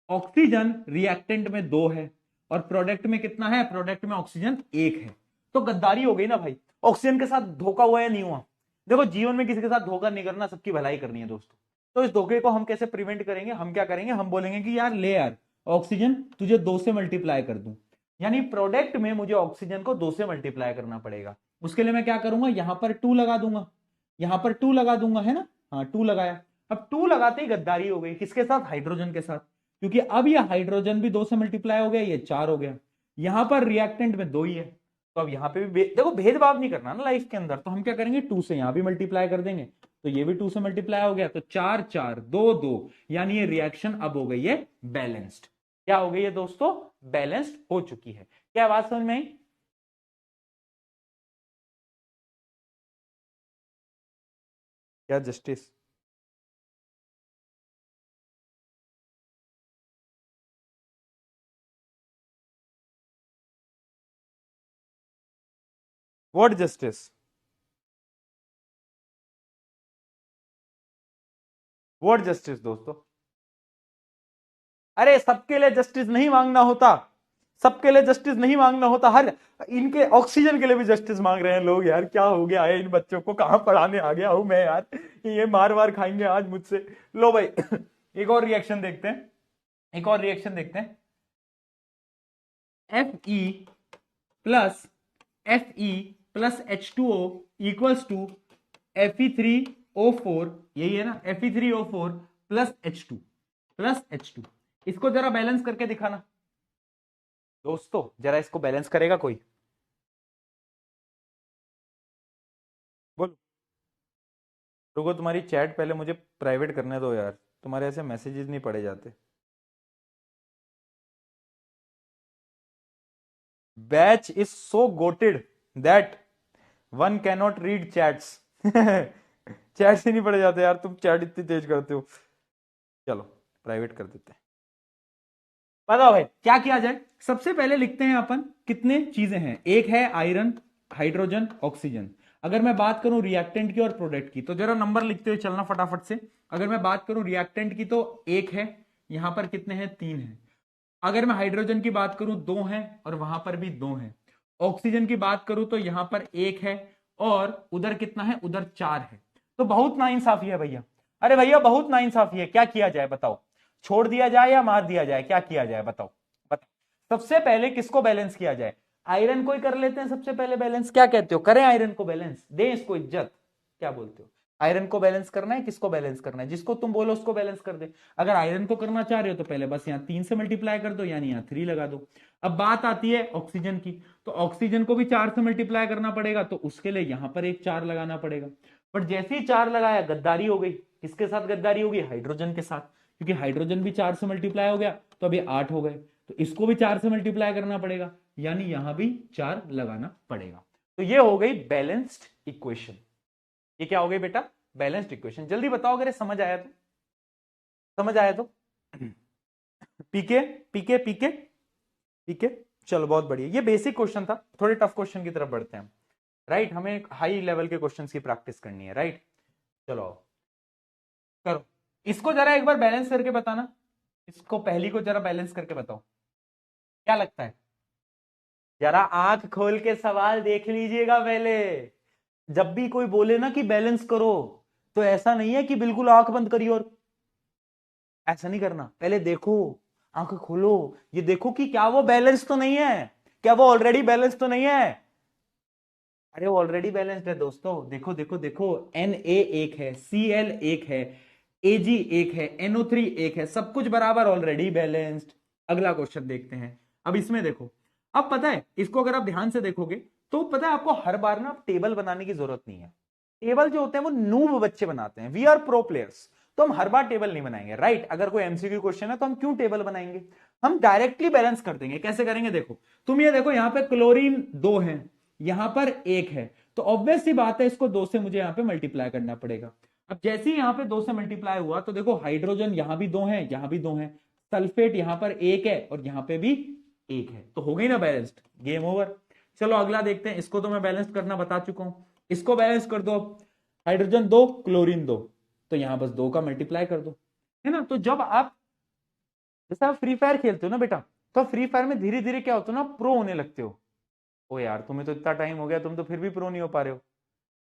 ऑक्सीजन रिएक्टेंट में दो है, और प्रोडक्ट में कितना है, प्रोडक्ट में ऑक्सीजन एक है। तो गद्दारी हो गई ना भाई, ऑक्सीजन के साथ धोखा हुआ या नहीं हुआ। देखो जीवन में किसी के साथ धोखा नहीं करना, सबकी भलाई करनी है दोस्तों। तो इस धोखे को हम कैसे प्रिवेंट करेंगे, हम क्या करेंगे, हम बोलेंगे कि यार ले यार ऑक्सीजन तुझे दो से मल्टीप्लाई कर दूं, यानी प्रोडक्ट में मुझे ऑक्सीजन को दो से मल्टीप्लाई करना पड़ेगा। उसके लिए मैं क्या करूंगा, यहां पर टू लगा दूंगा, यहां पर टू लगा दूंगा, है ना। हाँ टू लगाया, अब टू लगाते ही गद्दारी हो गई, किसके साथ, हाइड्रोजन के साथ, क्योंकि अब ये हाइड्रोजन भी दो से मल्टीप्लाई हो गया, ये चार हो गया। यहां पर रिएक्टेंट में दो ही है, तो अब यहां पे भी देखो भेदभाव नहीं करना ना लाइफ के अंदर, तो हम क्या करेंगे, टू से यहां भी मल्टीप्लाई कर देंगे, तो ये भी टू से मल्टीप्लाई हो गया, तो चार चार दो दो, यानी ये रिएक्शन अब हो गई है बैलेंस्ड। क्या हो गई है दोस्तों, बैलेंस्ड हो चुकी है। क्या बात समझ में आई। क्या justice, what justice, what justice दोस्तों। अरे सबके लिए जस्टिस नहीं मांगना होता, सबके लिए जस्टिस नहीं मांगना होता, हर इनके ऑक्सीजन के लिए भी जस्टिस मांग रहे हैं लोग। यार क्या हो गया है इन बच्चों को, कहां पढ़ाने आ गया हूं मैं यार, ये मार मार खाएंगे आज मुझसे। लो भाई एक और रिएक्शन देखते हैं, एक और रिएक्शन देखते हैं। Fe plus Fe plus H2O equals to Fe3O4, यही है ना, Fe3O4 plus H2, plus H2। इसको जरा बैलेंस करके दिखाना दोस्तों, जरा इसको बैलेंस करेगा कोई, बोलो। रुको तुम्हारी चैट पहले मुझे प्राइवेट करने दो यार, तुम्हारे ऐसे मैसेजेस नहीं पढ़े जाते। Batch is so GOATed that one cannot read chats chat से नहीं पढ़े जाते यार, तुम चैट इतनी तेज करते हो। चलो प्राइवेट कर देते हैं। बताओ भाई क्या किया जाए, सबसे पहले लिखते हैं अपन कितने चीजें हैं, एक है आयरन, हाइड्रोजन, ऑक्सीजन। अगर मैं बात करूं रिएक्टेंट की और प्रोडक्ट की, तो जरा नंबर लिखते हुए चलना फटाफट से। अगर मैं बात करूं रिएक्टेंट की तो एक है, यहां पर कितने हैं, तीन है। अगर मैं हाइड्रोजन की बात करूं दो हैं, और वहां पर भी दो हैं। ऑक्सीजन की बात करूं तो यहां पर एक है, और उधर कितना है, उधर चार है। तो बहुत नाइंसाफी है भैया, अरे भैया बहुत नाइंसाफी है, क्या किया जाए बताओ, छोड़ दिया जाए या मार दिया जाए, क्या किया जाए बताओ, बताओ सबसे पहले किसको बैलेंस किया जाए। आयरन को ही कर लेते हैं सबसे पहले बैलेंस, क्या कहते हो, करें आयरन को बैलेंस, दें इसको इज्जत, क्या बोलते हो। आयरन को बैलेंस करना है, किसको बैलेंस करना है, जिसको तुम बोलो उसको बैलेंस कर दे। अगर आयरन को करना चाह रहे हो तो पहले बस यहाँ तीन से मल्टीप्लाई कर दो, यानी यहाँ थ्री लगा दो। अब बात आती है ऑक्सीजन की, तो ऑक्सीजन को भी चार से मल्टीप्लाई करना पड़ेगा, तो उसके लिए यहां पर एक चार लगाना पड़ेगा। बट जैसे ही चार लगाया गद्दारी हो गई, किसके साथ गद्दारी होगी, हाइड्रोजन के साथ, क्योंकि हाइड्रोजन भी चार से मल्टीप्लाई हो गया, तो अभी आठ हो गए, तो इसको भी चार से मल्टीप्लाई करना पड़ेगा, यानी यहां भी चार लगाना पड़ेगा। तो ये हो गई बैलेंस्ड इक्वेशन। ये क्या हो गई बेटा? Balanced equation. जल्दी बताओ अगर ये समझ आया तो, समझ आया तो। पीके पीके पीके पीके, चलो बहुत बढ़िया। ये बेसिक क्वेश्चन था, थोड़े टफ क्वेश्चन की तरफ बढ़ते हैं। राइट, हमें एक हाई लेवल के क्वेश्चन की प्रैक्टिस करनी है। राइट, चलो करो। इसको जरा एक बार बैलेंस करके बताना, इसको पहली को जरा बैलेंस करके बताओ, क्या लगता है? जरा आंख खोल के सवाल देख लीजिएगा पहले। जब भी कोई बोले ना कि बैलेंस करो, तो ऐसा नहीं है कि बिल्कुल आंख बंद करिए और ऐसा नहीं करना। पहले देखो, आंख खोलो, ये देखो कि क्या वो बैलेंस तो नहीं है, क्या वो ऑलरेडी बैलेंस तो नहीं है। अरे वो ऑलरेडी बैलेंस्ड है दोस्तों। देखो देखो देखो, Na एक है, Cl एक है, Ag एक है, NO3 एक है, सब कुछ बराबर, ऑलरेडी बैलेंस्ड। अगला क्वेश्चन देखते हैं। अब इसमें देखो, अब पता है इसको अगर आप ध्यान से देखोगे तो पता है आपको हर बार ना टेबल बनाने की जरूरत नहीं है। टेबल जो होते हैं वो नूब बच्चे बनाते हैं, वी आर प्रो प्लेयर्स। तो हम हर बार टेबल नहीं बनाएंगे। राइट, अगर कोई एमसीक्यू क्वेश्चन है तो हम क्यों टेबल बनाएंगे, हम डायरेक्टली बैलेंस कर देंगे। कैसे करेंगे? देखो, तुम ये देखो, यहां पे क्लोरीन 2 है, यहां पर 1 है, तो ऑब्वियस सी बात है इसको 2 से मुझे यहां पे मल्टीप्लाई करना पड़ेगा। अब जैसे ही यहां पे 2 से मल्टीप्लाई हुआ तो देखो हाइड्रोजन यहां भी 2 है, यहां भी 2 है, सल्फेट यहां पर 1 है और यहां पे भी 1 है, तो हो गई ना बैलेंस्ड, गेम ओवर। चलो अगला देखते हैं। इसको तो मैं बैलेंस करना बता चुका हूं, इसको बैलेंस कर दो। अब हाइड्रोजन 2 क्लोरीन 2, तो यहां बस 2 का मल्टीप्लाई कर दो, है ना। तो जब आप, जैसे आप फ्री फायर खेलते हो ना बेटा, तो फ्री फायर में धीरे धीरे क्या होता है ना, प्रो होने लगते हो। ओ यार, तुम्हें तो इतना टाइम हो गया, तुम तो फिर भी प्रो नहीं हो पा रहे हो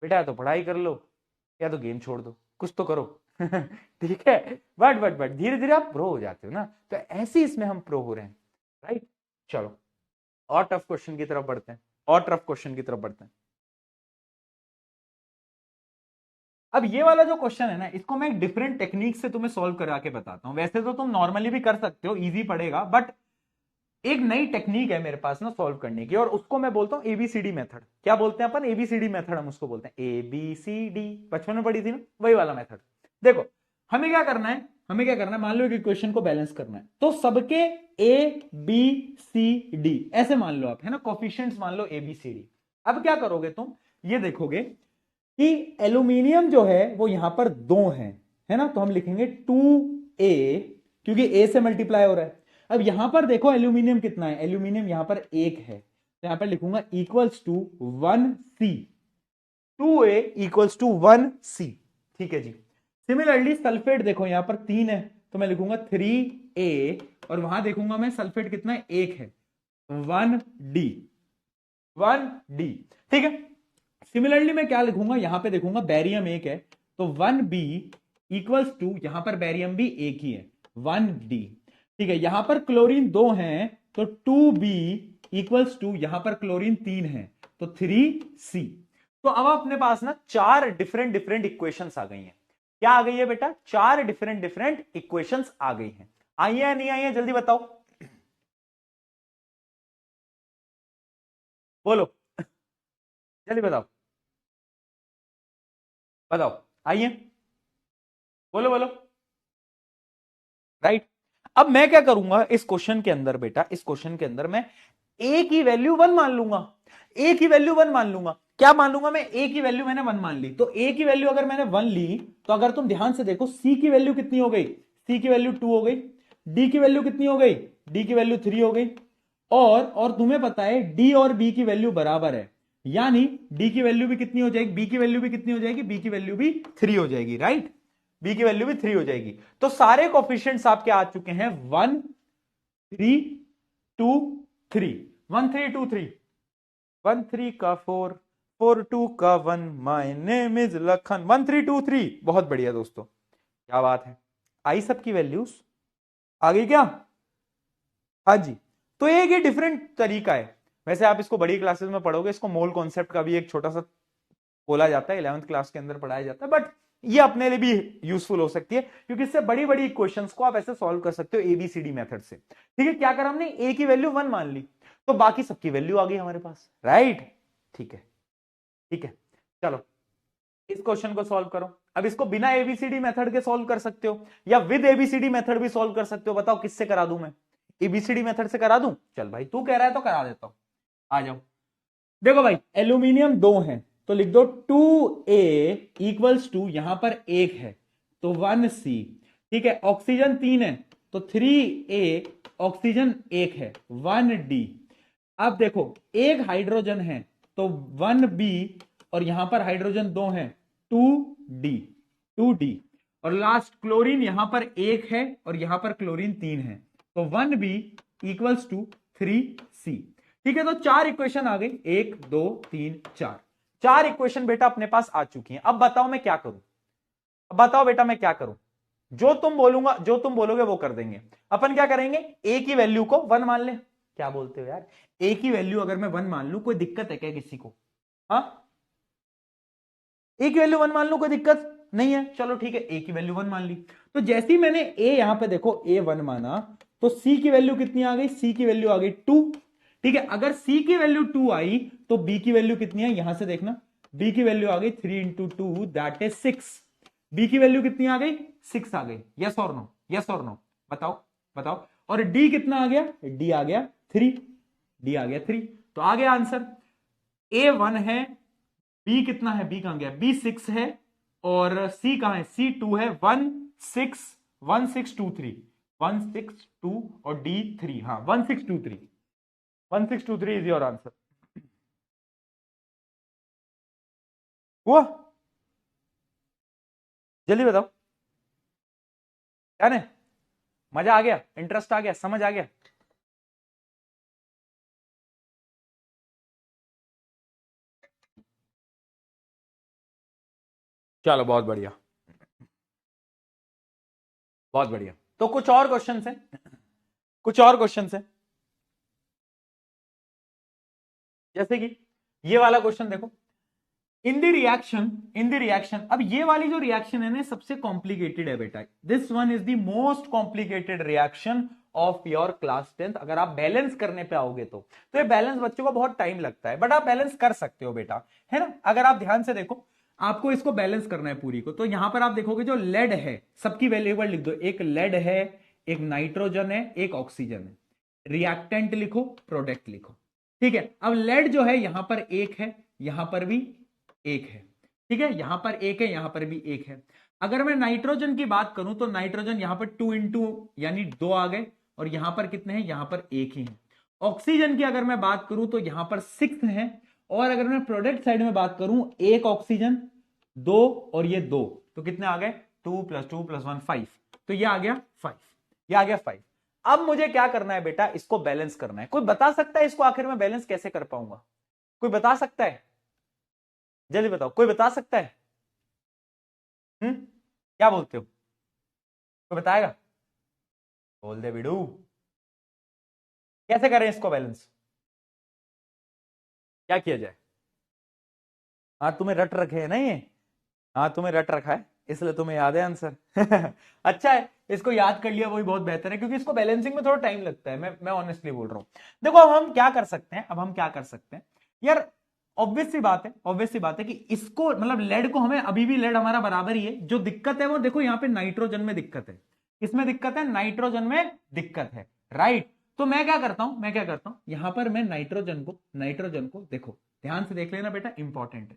बेटा, या तो पढ़ाई कर लो या तो गेम छोड़ दो, कुछ तो करो। ठीक है, बट धीरे धीरे आप प्रो हो जाते हो ना, तो ऐसे इसमें हम प्रो हो रहे हैं। राइट, चलो और टफ क्वेश्चन की तरफ बढ़ते हैं, और टफ क्वेश्चन की तरफ बढ़ते हैं। अब ये वाला जो क्वेश्चन है ना, इसको मैं एक डिफरेंट टेक्निक से तुम्हें सॉल्व करा के बताता हूं। वैसे तो तुम नॉर्मली भी कर सकते हो, इजी पड़ेगा, बट एक नई टेक्निक है मेरे पास ना सॉल्व करने की, और उसको मैं बोलता हूं एबीसीडी मेथड। क्या बोलते हैं अपन? एबीसीडी मेथड हम उसको बोलते हैं। एबीसीडी बचपन में पढ़ी थी ना, वही वाला मेथड। देखो, हमें क्या करना है, हमें क्या करना है, मान लो कि इक्वेशन को बैलेंस करना है, तो सबके ए बी सी डी ऐसे मान लो आप, है ना, कोफिशिएंट्स मान लो ए बी सी डी। अब क्या करोगे तुम, ये देखोगे कि एल्यूमिनियम जो है वो यहां पर 2 है ना, तो हम लिखेंगे 2a, क्योंकि a से मल्टीप्लाई हो रहा है। अब यहां पर देखो एल्यूमिनियम कितना है, एल्यूमिनियम यहां पर 1 है, तो यहां पर लिखूंगा equals to 1c, 2a equals to 1c। ठीक है जी। सिमिलरली सल्फेट देखो यहां पर 3 है, तो मैं लिखूंगा 3a, और वहां देखूंगा मैं सल्फेट कितना है, 1 है, 1d, 1d। ठीक है। सिमिलरली मैं क्या लिखूंगा, यहां पे देखूंगा बैरियम 1 है, तो 1b इक्वल्स टू, यहां पर बैरियम भी 1 ही है, 1d। ठीक है, यहां पर क्लोरीन 2 है, तो 2b इक्वल्स टू, यहां पर क्लोरीन 3 है, तो 3c। तो अब अपने पास ना 4 डिफरेंट डिफरेंट इक्वेशंस आ गई हैं। क्या आ गई है बेटा? 4 डिफरेंट डिफरेंट इक्वेशंस आ गई हैं। आई है नहीं आई है, जल्दी बताओ, बोलो, जल्दी बताओ, बताओ, आइए, बोलो बोलो। राइट, अब मैं क्या करूंगा इस क्वेश्चन के अंदर बेटा, इस क्वेश्चन के अंदर मैं ए की वैल्यू 1 मान लूंगा, ए की वैल्यू 1 मान लूंगा। क्या मान लूंगा मैं? ए की वैल्यू मैंने 1 मान ली, तो ए की वैल्यू अगर मैंने 1 ली, तो अगर तुम ध्यान से देखो सी की वैल्यू कितनी हो गई, सी की वैल्यू 2 हो गई, डी की वैल्यू कितनी हो गई, डी की वैल्यू 3 हो गई, और तुम्हें पता है डी और बी की वैल्यू बराबर है, यानी डी की वैल्यू भी कितनी हो जाएगी, बी की वैल्यू भी कितनी हो जाएगी, बी की वैल्यू भी 3 हो जाएगी। राइट, बी की वैल्यू भी 3 हो जाएगी। तो सारे कोफिशिएंट्स आपके आ चुके हैं 1 3 2 3, 1 3 2 3, 1 3 का 4, 4 2 का 1, माय नेम इज लखन, 1 3 2 3। बहुत बढ़िया दोस्तों, क्या बात है, आई सबकी वैल्यूज आ गई क्या? हाँ जी। तो एक ये डिफरेंट तरीका है। वैसे आप इसको बड़ी क्लासेस में पढ़ोगे, इसको मोल कॉन्सेप्ट का भी एक छोटा सा बोला जाता है, 11th क्लास के अंदर पढ़ाया जाता है, बट ये अपने लिए भी यूजफुल हो सकती है, क्योंकि इससे बड़ी बड़ी इक्वेशंस को आप ऐसे सॉल्व कर सकते हो एबीसीडी मेथड से। ठीक है, क्या करा हमने, ए की वैल्यू 1 मान ली, तो बाकी सबकी वैल्यू आ गई हमारे पास। राइट, ठीक है, ठीक है। चलो इस क्वेश्चन को सॉल्व करो। अब इसको बिना एबीसीडी मेथड के सॉल्व कर सकते हो, या विद एबीसीडी मेथड भी सॉल्व कर सकते हो। बताओ किससे करा दूं मैं? एबीसीडी मेथड से करा दूं? चल भाई तू कह रहा है तो करा देता हूं, आ जाओ। देखो भाई एल्यूमिनियम 2 है तो लिख दो 2A इक्वल्स टू, यहां पर 1 है तो 1C। ठीक है, ऑक्सीजन 3 है तो 3A, ऑक्सीजन 1 है 1D। अब देखो एक हाइड्रोजन है तो 1B, और यहां पर हाइड्रोजन 2 है 2D, 2D। और लास्ट क्लोरीन यहां पर 1 है और यहां पर क्लोरीन 3 है तो 1B इक्वल्स टू 3C। ठीक है, तो 4 इक्वेशन आ गई, 1 2 3 4, 4 इक्वेशन बेटा अपने पास आ चुकी हैं। अब बताओ मैं क्या करूं, अब बताओ बेटा मैं क्या करूं। जो तुम बोलोगे वो कर देंगे। अपन क्या करेंगे, ए की वैल्यू को 1 मान ले। क्या बोलते हो यार, ए की वैल्यू अगर मैं 1 मान लूं कोई दिक्कत है क्या किसी को? हाँ, ए की वैल्यू 1 मान लूं कोई दिक्कत नहीं है, चलो ठीक है ए की वैल्यू 1 मान ली। तो जैसे ही मैंने ए यहां पे देखो ए 1 माना तो सी की वैल्यू कितनी आ गई, सी की वैल्यू आ गई 2। ठीक है, अगर सी की वैल्यू 2 आई तो बी की वैल्यू कितनी है, यहां से देखना बी की वैल्यू आ गई 3 इंटू 2 दैट इज 6। बी की वैल्यू कितनी आ गई, 6 आ गई। यस और नो, यस और नो, बताओ बताओ। और डी कितना आ गया, डी आ गया 3, डी आ गया 3। तो आ गया आंसर, ए 1 है, बी कितना है, बी कहां गया, बी 6 है, और सी कहां है, सी 2 है। 1 6 1 6 2 3, 1 6 2 और डी 3, हाँ 1 6 2 3, 1 6 2 3 इज योर आंसर। हुआ, जल्दी बताओ, क्या है, मजा आ गया, इंटरेस्ट आ गया, समझ आ गया? चलो बहुत बढ़िया, बहुत बढ़िया। तो कुछ और क्वेश्चन है, कुछ और क्वेश्चन है, जैसे कि ये वाला क्वेश्चन देखो, इन द रिएक्शन। अब ये वाली जो रिएक्शन है ना सबसे कॉम्प्लिकेटेड है बेटा, this one is the most complicated reaction of your class 10th। अगर आप बैलेंस करने पे आओगे तो ये बैलेंस बच्चों को बहुत टाइम लगता है, बट आप बैलेंस कर सकते हो बेटा, है ना। अगर आप ध्यान से देखो, आपको इसको बैलेंस करना है पूरी को, तो यहां पर आप देखोगे जो लेड है सबकी वैल्यूएबल लिख दो, एक लेड है, एक नाइट्रोजन है, एक ऑक्सीजन है। रिएक्टेंट लिखो, प्रोडक्ट लिखो। ठीक है, अब लेड जो है यहां पर एक है, यहां पर भी एक है। ठीक है, यहां पर एक है, यहां पर भी एक है। अगर मैं नाइट्रोजन की बात करूं तो नाइट्रोजन यहां पर 2 इंटू यानी 2 आ गए, और यहां पर कितने हैं, यहां पर एक ही है। ऑक्सीजन की अगर मैं बात करूं तो यहां पर 6 है, और अगर मैं प्रोडक्ट साइड में बात करूं, एक ऑक्सीजन, दो, और ये दो, तो कितने आ गए, 2 + 2 + 1 5, तो ये आ गया 5, ये आ गया 5। अब मुझे क्या करना है बेटा, इसको बैलेंस करना है। कोई बता सकता है इसको आखिर में बैलेंस कैसे कर पाऊंगा? कोई बता सकता है, जल्दी बताओ, कोई बता सकता है? क्या बोलते हो, कोई बताएगा? बोल दे बिडू, कैसे करें इसको बैलेंस, क्या किया जाए? हाँ तुम्हें रट रखे है ना ये, हाँ तुम्हें रट रखा है इसलिए तुम्हें याद है आंसर। अच्छा है, इसको याद कर लिया वही बहुत बेहतर है, क्योंकि इसको बैलेंसिंग में थोड़ा टाइम लगता है, मैं ऑनेस्टली बोल रहा हूं। देखो अब हम क्या कर सकते हैं, अब हम क्या कर सकते हैं यार, ऑब्वियस सी बात है, ऑब्वियस सी बात है कि इसको मतलब लेड को हमें, अभी भी लेड हमारा बराबर ही है। जो दिक्कत है वो देखो यहाँ पे नाइट्रोजन में दिक्कत है, किसमें दिक्कत है, नाइट्रोजन में दिक्कत है, राइट। तो मैं क्या करता हूं, मैं क्या करता हूं, यहां पर मैं नाइट्रोजन को देखो ध्यान से देख लेना बेटा, इंपॉर्टेंट है।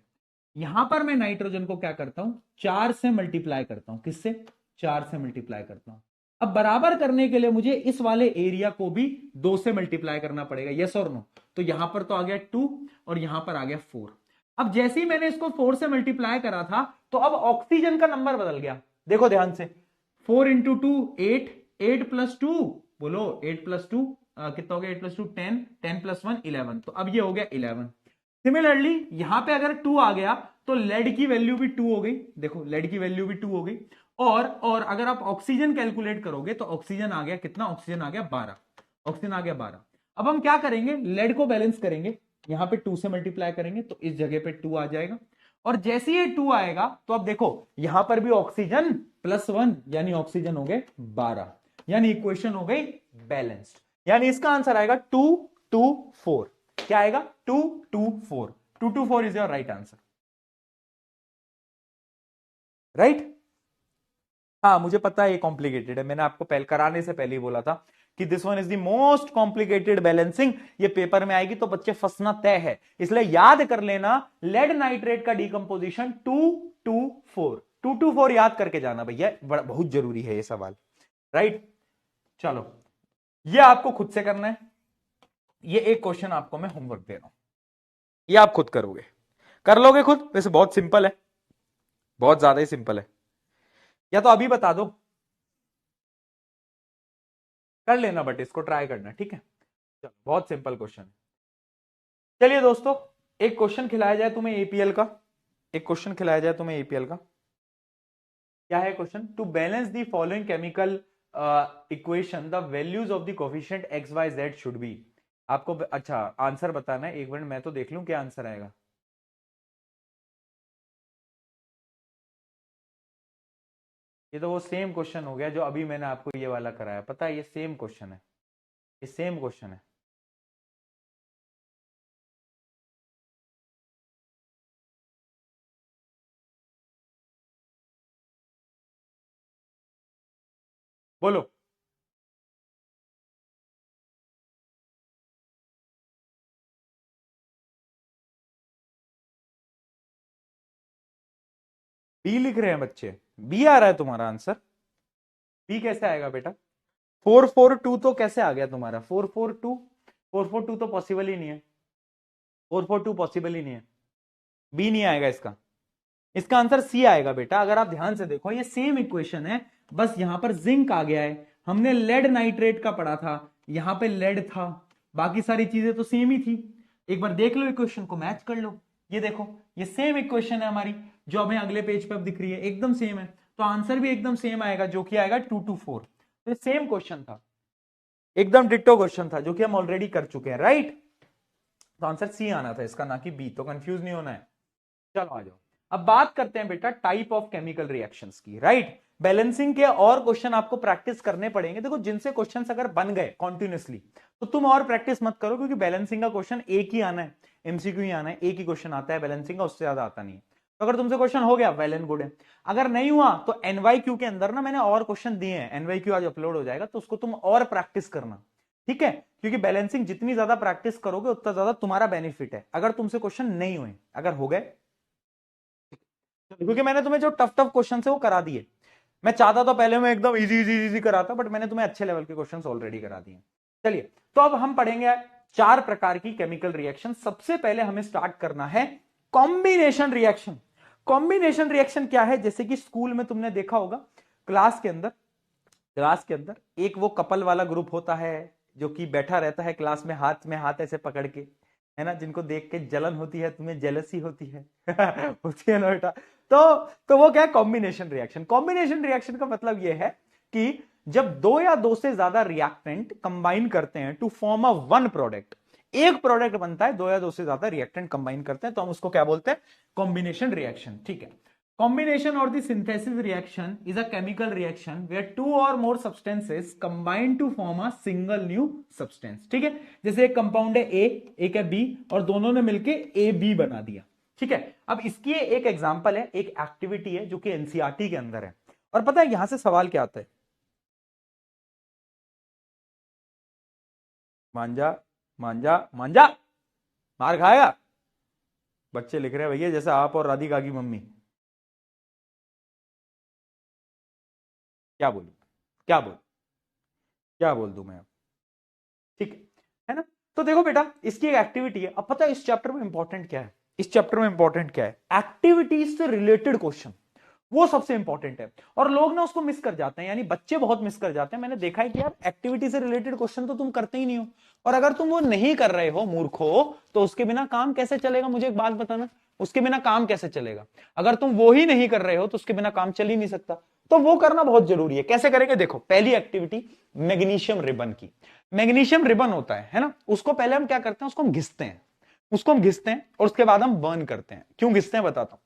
यहां पर मैं नाइट्रोजन को क्या करता हूं, 4 से मल्टीप्लाई करता हूं, किससे, 4 से मल्टीप्लाई करता हूं। अब बराबर करने के लिए मुझे इस वाले एरिया को भी 2 से मल्टीप्लाई करना पड़ेगा, यस और नो। तो यहां पर तो आ गया 2, और यहां पर आ गया 4। अब जैसे ही मैंने इसको 4 से मल्टीप्लाई करा था, तो अब ऑक्सीजन का नंबर बदल गया, देखो ध्यान से। 4 इंटू 2 8, 8 + 2, बोलो 8 + 2 कितना हो गया, 8 + 2 10, 10 + 1 11, तो अब ये हो गया 11। सिमिलरली यहां पे अगर 2 आ गया तो लेड की वैल्यू भी 2 हो गई, देखो लेड की वैल्यू भी 2 हो गई। और अगर आप ऑक्सीजन कैलकुलेट करोगे तो ऑक्सीजन आ गया कितना, ऑक्सीजन आ गया 12, ऑक्सीजन आ गया 12। अब हम क्या करेंगे, लेड को बैलेंस करेंगे, यहां पे 2 से मल्टीप्लाई करेंगे तो इस जगह पे 2 आ जाएगा। और जैसे ये 2 आएगा तो अब देखो यहां पर भी ऑक्सीजन +1 यानी ऑक्सीजन हो गए 12, यानी इक्वेशन हो गई बैलेंस्ड। यानी इसका आंसर आएगा 2 2 4। क्या आएगा, 2 2 4, 2 2 4 is your right answer, right. हाँ मुझे पता है ये कॉम्प्लिकेटेड है, मैंने आपको पहले कराने से पहले ही बोला था कि this one is the most complicated balancing, ये पेपर में आएगी तो बच्चे फंसना तय है। इसलिए याद कर लेना लेड नाइट्रेट का डिकम्पोजिशन 224, 224 याद करके जाना भैया, बहुत जरूरी है ये सवाल, राइट। चलो ये आपको खुद से करना है, ये एक क्वेश्चन आपको मैं होमवर्क दे रहा हूं, ये आप खुद करोगे, कर लोगे खुद, वैसे बहुत सिंपल है, बहुत ज्यादा ही सिंपल है, या तो अभी बता दो, कर लेना, बट इसको ट्राई करना, ठीक है। चलो बहुत सिंपल क्वेश्चन है। चलिए दोस्तों, एक क्वेश्चन खिलाया जाए तुम्हें एपीएल का, एक क्वेश्चन खिलाया जाए तुम्हें एपीएल का। क्या है question? To balance the following chemical equation the values of the coefficient x Y z should be. आपको अच्छा आंसर बताना है, एक मिनट मैं तो देख लूं क्या आंसर आएगा। ये तो वो सेम क्वेश्चन हो गया जो अभी मैंने आपको ये वाला कराया, पता है, ये सेम क्वेश्चन है, ये सेम क्वेश्चन है। बोलो। बी लिख रहे हैं बच्चे, बी आ रहा है तुम्हारा आंसर, बी कैसे आएगा बेटा? 442 तो कैसे आ गया तुम्हारा? 442, 442 तो पॉसिबल ही नहीं है, 442 पॉसिबल ही नहीं है, बी नहीं आएगा इसका, इसका आंसर सी आएगा बेटा। अगर आप ध्यान से देखो ये सेम इक्वेशन है, बस यहां पर जिंक आ गया है, हमने लेड नाइट्रेट का पढ़ा था, यहां पे लेड था, बाकी सारी चीजें तो सेम ही थी। एक बार देख लो इक्वेशन को, मैच कर लो, ये देखो ये सेम इक्वेशन है हमारी जो हमें अगले पेज पे अब दिख रही है, एकदम सेम है, तो आंसर भी एकदम सेम आएगा जो कि आएगा 224। तो सेम क्वेश्चन था, एकदम डिट्टो क्वेश्चन था जो कि हम ऑलरेडी कर चुके हैं, राइट। तो आंसर सी आना था इसका, ना कि बी, तो कंफ्यूज नहीं होना है। चलो आ जाओ, अब बात करते हैं बेटा टाइप ऑफ केमिकल रिएक्शंस की, राइट। बैलेंसिंग के और क्वेश्चन आपको प्रैक्टिस करने पड़ेंगे। देखो जिनसे क्वेश्चंस अगर बन गए कॉन्टिन्यूसली तो तुम और प्रैक्टिस मत करो, क्योंकि बैलेंसिंग का क्वेश्चन एक ही आना है, एमसीक्यू ही आना है, एक ही क्वेश्चन आता है बैलेंसिंग का, उससे ज्यादा आता नहीं है। तो अगर तुमसे क्वेश्चन हो गया वेल एंड गुड है, अगर नहीं हुआ तो एनवाईक्यू के अंदर ना मैंने और क्वेश्चन दिए हैं, एनवाईक्यू आज अपलोड हो जाएगा, तो उसको तुम और प्रैक्टिस करना, ठीक है। क्योंकि बैलेंसिंग जितनी ज्यादा प्रैक्टिस करोगे उतना ज्यादा तुम्हारा बेनिफिट है। अगर तुमसे क्वेश्चन नहीं हुए, अगर हो गए, क्योंकि मैंने तुम्हें जो टफ टफ क्वेश्चन है वो करा दिए, मैं चाहता तो पहले मैं एकदम इजी इजी इजी कराता, बट मैंने तुम्हें अच्छे लेवल के क्वेश्चंस ऑलरेडी करा दिए। चलिए तो अब हम पढ़ेंगे 4 प्रकार की केमिकल रिएक्शन। सबसे पहले हमें स्टार्ट करना है कॉम्बिनेशन रिएक्शन। कॉम्बिनेशन रिएक्शन क्या है? जैसे कि स्कूल में तुमने देखा होगा, क्लास के अंदर एक वो कपल वाला ग्रुप होता है जो कि बैठा रहता है क्लास में हाथ ऐसे पकड़ के, है ना, जिनको देख के जलन होती है, तुम्हें जेलसी होती है होती है ना बेटा। तो वो क्या है? Combination reaction. कॉम्बिनेशन रिएक्शन का मतलब यह है कि जब 2 या 2 से ज्यादा रिएक्टेंट कंबाइन करते हैं to form a one product, एक प्रोडक्ट बनता है, 2 या 2 से ज्यादा रिएक्टेंट कंबाइन करते हैं, तो हम उसको क्या बोलते हैं? कॉम्बिनेशन रिएक्शन, ठीक है। Combination or the synthesis reaction is a chemical reaction where 2 or more substances combine to form a single new substance, ठीक है। जैसे एक कंपाउंड है A, एक है B, और दोनों ने मिलके AB बना दिया, ठीक है। अब इसकी एक एग्जांपल है, एक एक्टिविटी है जो कि एनसीईआरटी के अंदर है, और पता है यहां से सवाल क्या आता है? मांझा मांझा मांझा, मार खाएगा। बच्चे लिख रहे हैं भैया जैसे आप और राधिका की मम्मी। क्या बोलूं, क्या बोल क्या बोल दूं मैं अब, ठीक है ना। तो देखो बेटा इसकी एक एक्टिविटी है। अब पता है इस चैप्टर में इंपॉर्टेंट क्या है? इस चैप्टर में इंपॉर्टेंट क्या है? एक्टिविटीज से रिलेटेड क्वेश्चन, वो सबसे इंपॉर्टेंट है। और लोग ना उसको मिस कर जाते हैं, यानी बच्चे बहुत मिस कर जाते हैं। मैंने देखा है कि यार एक्टिविटी से रिलेटेड क्वेश्चन तो तुम करते ही नहीं हो, और अगर तुम वो नहीं कर रहे हो मूर्खो, तो उसके बिना काम कैसे चलेगा? मुझे एक बात बताना, उसके बिना काम कैसे चलेगा? अगर तुम वो ही नहीं कर रहे हो तो उसके बिना काम चल ही नहीं सकता। तो वो करना बहुत जरूरी है। कैसे करेंगे? देखो पहली एक्टिविटी मैग्नीशियम रिबन की। मैग्नीशियम रिबन होता है ना, उसको पहले हम क्या करते हैं? उसको हम घिसते हैं, उसको हम घिसते हैं और उसके बाद हम बर्न करते हैं। क्यों घिसते हैं बताता हूं,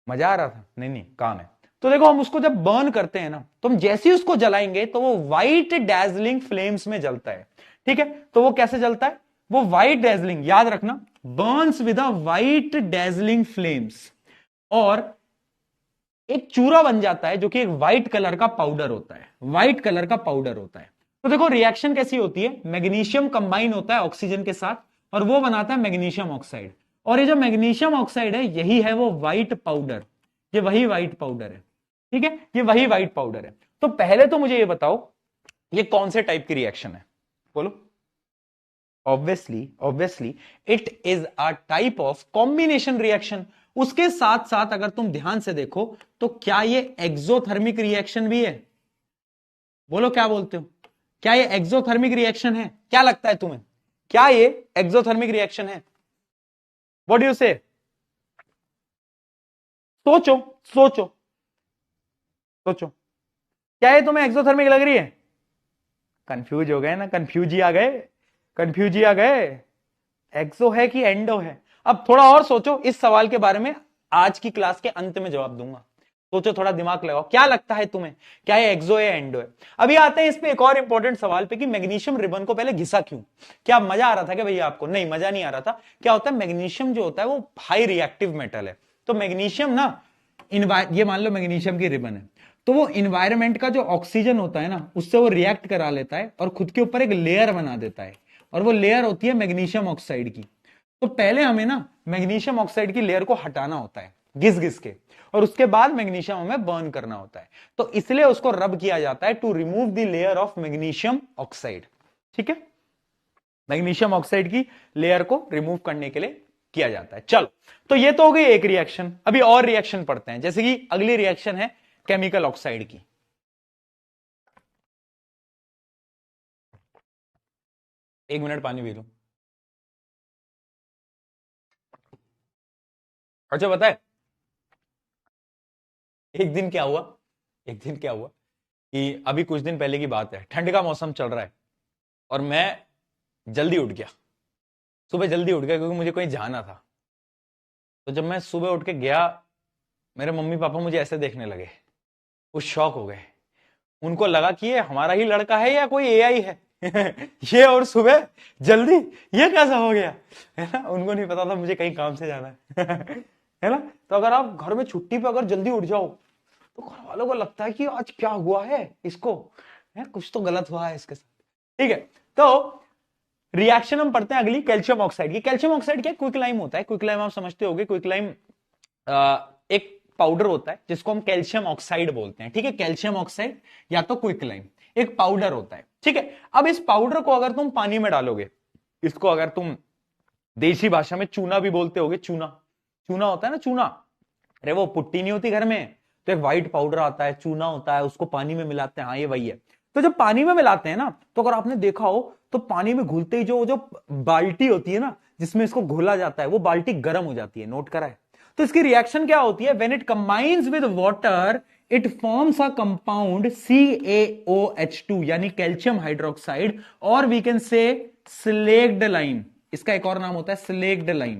मजा आ रहा था? नहीं नहीं, काम है। तो देखो हम उसको जब बर्न करते हैं ना, तो हम जैसे ही उसको जलाएंगे तो वो व्हाइट डैजलिंग फ्लेम्स में जलता है, ठीक है। तो वो कैसे जलता है? वो व्हाइट डैजलिंग, याद रखना, Burns with a white dazzling flames, और एक चूरा बन जाता है जो कि एक व्हाइट कलर का पाउडर होता है, व्हाइट कलर का पाउडर होता है। तो देखो रिएक्शन कैसी होती है, मैग्नीशियम कंबाइन होता है ऑक्सीजन के साथ और वो बनाता है मैग्नीशियम ऑक्साइड। और ये जो मैग्नीशियम ऑक्साइड है यही है वो व्हाइट पाउडर, ये वही व्हाइट पाउडर है, ठीक है, ये वही व्हाइट पाउडर है। तो पहले तो मुझे ये बताओ ये कौन से टाइप की रिएक्शन है, बोलो। Obviously it is a type of combination reaction. उसके साथ साथ अगर तुम ध्यान से देखो तो क्या ये एक्सोथर्मिक रिएक्शन भी है, बोलो क्या बोलते हो, क्या ये एक्सोथर्मिक रिएक्शन है, क्या लगता है तुम्हें, क्या ये एक्सोथर्मिक रिएक्शन है, व्हाट डू यू से, सोचो सोचो सोचो, क्या ये तुम्हें एक्सोथर्मिक लग रही है, कंफ्यूज हो गए ना, कंफ्यूज ही आ गए, कंफ्यूज ही आ गए, एक्सो है कि एंडो है। अब थोड़ा और सोचो इस सवाल के बारे में, आज की क्लास के अंत में जवाब दूंगा, सोचो थोड़ा दिमाग लगाओ, क्या लगता है तुम्हें, क्या ये एक्सो है एंडो है। अभी आते हैं इस पे एक और इंपॉर्टेंट सवाल पे कि मैग्नीशियम रिबन को पहले घिसा क्यों, क्या मजा आ रहा था क्या भैया आपको, नहीं मजा नहीं आ रहा था। क्या होता है मैग्नीशियम जो होता है वो हाई रिएक्टिव मेटल है, तो मैग्नीशियम ना ये मान लो मैग्नीशियम की रिबन है, तो वो इन्वायरमेंट का जो ऑक्सीजन होता है ना उससे वो रिएक्ट करा लेता है और खुद के ऊपर एक लेयर बना देता है, और वो लेयर होती है मैग्नीशियम ऑक्साइड की। तो पहले हमें ना मैग्नीशियम ऑक्साइड की लेयर को हटाना होता है घिस घिस के, और उसके बाद मैग्नीशियम हमें बर्न करना होता है, तो इसलिए उसको रब किया जाता है to remove the layer of magnesium oxide, ठीक है, मैग्नीशियम ऑक्साइड की लेयर को रिमूव करने के लिए किया जाता है। चलो, तो ये तो हो गई एक रिएक्शन, अभी और रिएक्शन पढ़ते हैं, जैसे कि अगली रिएक्शन है केमिकल ऑक्साइड की। एक मिनट पानी पी लो। अच्छा बताए एक दिन क्या हुआ, एक दिन क्या हुआ कि अभी कुछ दिन पहले की बात है, ठंड का मौसम चल रहा है और मैं जल्दी उठ गया, सुबह जल्दी उठ गया क्योंकि मुझे कहीं जाना था। तो जब मैं सुबह उठ के गया, मेरे मम्मी पापा मुझे ऐसे देखने लगे, वो शॉक हो गए, उनको लगा कि ये हमारा ही लड़का है या कोई एआई है ये और सुबह जल्दी, ये कैसा हो गया, है ना, उनको नहीं पता था मुझे कहीं काम से जाना है है ना। तो अगर आप घर में छुट्टी पे अगर जल्दी उठ जाओ तो घर वालों को लगता है कि आज क्या हुआ है इसको, है कुछ तो गलत हुआ है इसके साथ, ठीक है। तो रिएक्शन हम पढ़ते हैं अगली कैल्शियम ऑक्साइड की। कैल्शियम ऑक्साइड क्या, क्विक लाइम होता है, क्विक लाइम आप समझते होगे, क्विक लाइम एक पाउडर होता है जिसको हम कैल्शियम ऑक्साइड बोलते हैं, ठीक है, कैल्शियम ऑक्साइड या तो क्विक लाइम एक पाउडर होता है, ठीक है। अब इस पाउडर को अगर तुम पानी में डालोगे, इसको अगर तुम देसी भाषा में चूना भी बोलते होगे, चूना, चूना होता है ना, चूना, अरे वो पुट्टी नहीं होती घर में, तो एक व्हाइट पाउडर आता है, चूना होता है, उसको पानी में मिलाते हैं, हाँ ये वही है। तो जब पानी में मिलाते हैं ना, तो अगर आपने देखा हो तो पानी में घुलते ही जो जो बाल्टी होती है ना जिसमें इसको घोला जाता है, वो बाल्टी गर्म हो जाती है, नोट करा है। तो इसकी रिएक्शन क्या होती है, when it combines with water it forms a compound CaOH2 यानी कैल्शियम हाइड्रोक्साइड, और we can say slaked lime, इसका एक और नाम होता है slaked lime,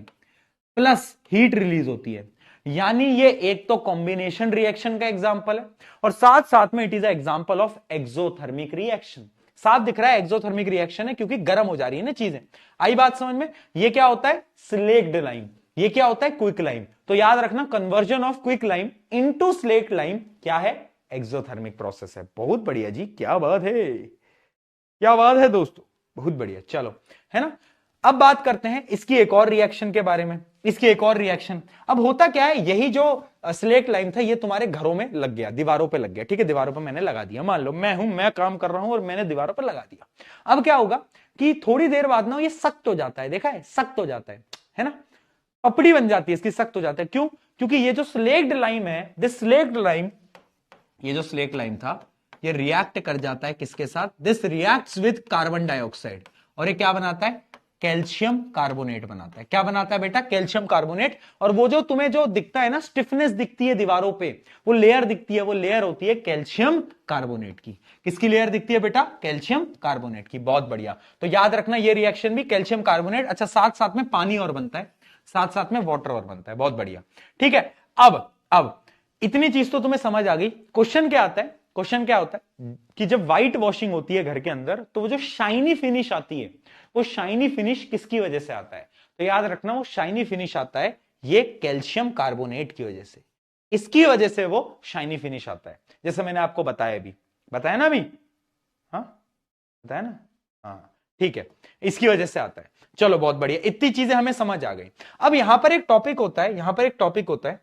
plus heat release होती है। यानी ये एक तो कॉम्बिनेशन रिएक्शन का एग्जांपल है और साथ साथ में it is example of exothermic reaction. साफ दिख रहा है एक्सोथर्मिक रिएक्शन है क्योंकि गर्म हो जा रही है ना चीजें। आई बात समझ में, ये क्या होता है स्लेक्ड लाइम, ये क्या होता है क्विक लाइम। तो याद रखना conversion of quick lime into slaked lime क्या है, एक्सोथर्मिक प्रोसेस है। बहुत बढ़िया जी, क्या बात है, क्या बात है दोस्तों, बहुत बढ़िया। चलो, है ना, अब बात करते हैं इसकी एक और रिएक्शन के बारे में, इसकी एक और रिएक्शन। अब होता क्या है, यही जो स्लेक्ट लाइम था ये तुम्हारे घरों में लग गया, दीवारों पे लग गया, ठीक है, दीवारों पे मैंने लगा दिया, मान लो मैं काम कर रहा हूं और मैंने दीवारों पर लगा दिया। अब क्या होगा कि थोड़ी देर बाद ना ये सख्त हो जाता है, देखा है, सख्त हो जाता है ना, पपड़ी बन जाती है इसकी, सख्त हो जाता है। क्यों, क्योंकि ये जो स्लेक्ड लाइम है, दिस स्लेक्ड लाइम, ये जो स्लेक्ट लाइम था ये रिएक्ट कर जाता है किसके साथ, this reacts with carbon dioxide, और ये क्या बनाता है, कैल्शियम कार्बोनेट बनाता है। क्या बनाता है बेटा, कैल्शियम कार्बोनेट। और वो जो तुम्हें जो दिखता है ना, स्टिफनेस दिखती है दीवारों पे, वो लेयर दिखती है, वो लेयर होती है कैल्शियम कार्बोनेट की। किसकी लेयर दिखती है बेटा, कैल्शियम कार्बोनेट की। बहुत बढ़िया, तो याद रखना ये रिएक्शन भी कैल्शियम कार्बोनेट, अच्छा साथ साथ में पानी और बनता है, साथ साथ में वाटर और बनता है। बहुत बढ़िया, ठीक है। अब इतनी चीज तो तुम्हें समझ आ गई। क्वेश्चन क्या आता है, क्वेश्चन क्या होता है कि जब व्हाइट वॉशिंग होती है घर के अंदर तो वो जो शाइनी फिनिश आती है, वो शाइनी फिनिश किसकी वजह से आता है, तो याद रखना वो शाइनी फिनिश आता है ये कैल्शियम कार्बोनेट की वजह से, इसकी वजह से वो शाइनी फिनिश आता है, जैसे मैंने आपको बताया अभी, बताया ना अभी, हाँ होता है ना, हाँ ठीक है, इसकी वजह से आता है। चलो बहुत बढ़िया, इतनी चीजें हमें समझ आ गई। अब यहां पर एक टॉपिक होता है, यहां पर एक टॉपिक होता है,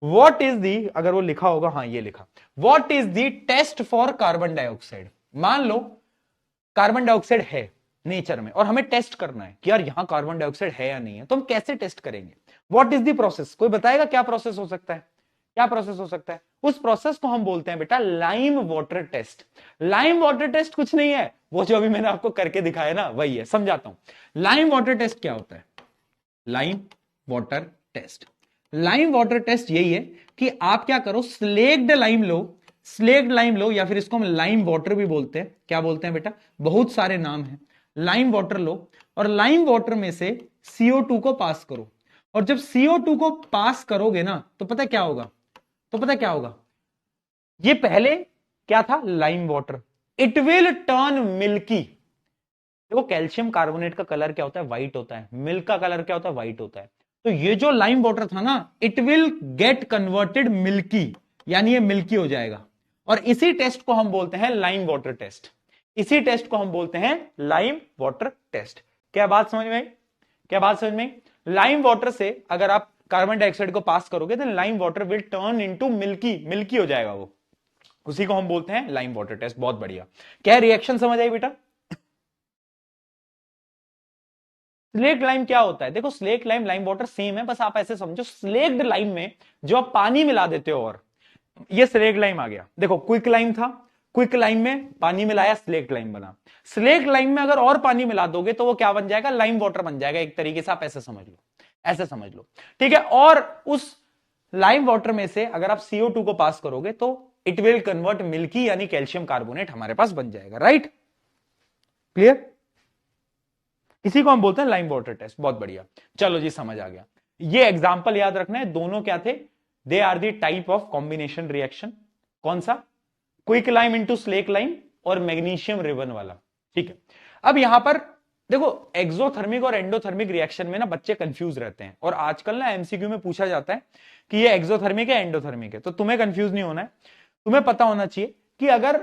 व्हाट इज दी, अगर वो लिखा होगा, हाँ ये लिखा, what is the test for carbon dioxide. मान लो कार्बन डाइऑक्साइड है नेचर में और हमें टेस्ट करना है कि यार यहां कार्बन डाइऑक्साइड है या नहीं है, तो हम कैसे टेस्ट करेंगे? What is the process? कोई बताएगा क्या प्रोसेस हो सकता है? क्या प्रोसेस हो सकता है? उस प्रोसेस को हम बोलते हैं बेटा lime water test. Lime water test कुछ नहीं है, वो जो अभी मैंने आपको करके दिखाया ना वही है, समझाता हूं। लाइम वाटर टेस्ट क्या होता है? Lime water test, lime water test यही है कि आप क्या करो, स्लेक्ड लाइम लो, स्लेक्ड लाइम लो, या फिर इसको हम लाइम वाटर भी बोलते हैं। क्या बोलते हैं बेटा? बहुत सारे नाम हैं। लाइम वाटर लो और लाइम वाटर में से CO2 को पास करो, और जब CO2 को पास करोगे ना तो पता क्या होगा? तो पता क्या होगा? ये पहले क्या था? Lime water, it will turn milky. देखो कैल्शियम कार्बोनेट का कलर क्या होता है? व्हाइट होता है। मिल्क का कलर क्या होता है? व्हाइट होता है। तो ये जो लाइम वाटर था ना, it will get converted milky, यानी ये मिल्की हो जाएगा। और इसी टेस्ट को हम बोलते हैं लाइम वाटर टेस्ट। इसी टेस्ट को हम बोलते हैं लाइम वाटर टेस्ट। क्या बात समझ में आई? क्या बात समझ में आई? लाइम वाटर से अगर आप कार्बन डाइऑक्साइड को पास करोगे तो lime water will turn into milky, milky हो जाएगा वो। उसी को हम बोलते हैं लाइम वाटर टेस्ट। बहुत बढ़िया। क्या रिएक्शन समझ आई बेटा? स्लेक्ड लाइम क्या होता है? देखो slaked lime lime water same है, बस आप ऐसे समझो, स्लेक्ड लाइम में जो आप पानी मिला देते हो, और ये स्लेक्ड लाइम आ गया। देखो क्विक लाइम था, क्विक लाइम में पानी मिलाया, स्लेक्ड लाइम बना। स्लेक्ड लाइम में अगर और पानी मिला दोगे तो वो क्या बन जाएगा? लाइम वाटर बन जाएगा। एक तरीके से आप ऐसे समझ लो, ऐसे समझ लो, ठीक है। और उस लाइम वाटर में से अगर आप CO2 को पास करोगे तो इट विल कन्वर्ट मिल्की, यानी कैल्शियम कार्बोनेट हमारे पास बन जाएगा। राइट? क्लियर? इसी को हम बोलते हैं लाइम वाटर टेस्ट। बहुत बढ़िया, चलो जी समझ आ गया। ये एग्जांपल याद रखना है, दोनों क्या थे? They are the type of combination reaction. कौन सा? Quick lime into slake lime और मैग्नीशियम रिबन वाला। ठीक है। अब यहां पर देखो एक्सोथर्मिक और एंडोथर्मिक रिएक्शन में ना बच्चे कंफ्यूज रहते हैं, और आजकल ना MCQ में पूछा जाता है कि ये एक्सोथर्मिक है एंडोथर्मिक है। तो तुम्हें कंफ्यूज नहीं होना है, तुम्हें पता होना चाहिए कि अगर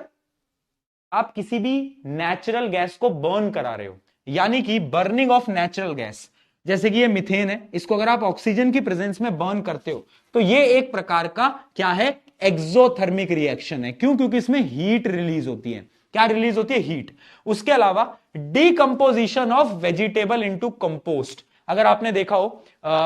आप किसी भी नेचुरल गैस को बर्न करा रहे हो, यानी कि बर्निंग ऑफ नेचुरल गैस, जैसे कि ये मीथेन है, इसको अगर आप ऑक्सीजन की प्रेजेंस में बर्न करते हो तो ये एक प्रकार का क्या है? एक्सोथर्मिक रिएक्शन है। क्यों? क्योंकि इसमें हीट रिलीज होती है। क्या रिलीज होती है? हीट। उसके अलावा decomposition of vegetable into compost. अगर आपने देखा हो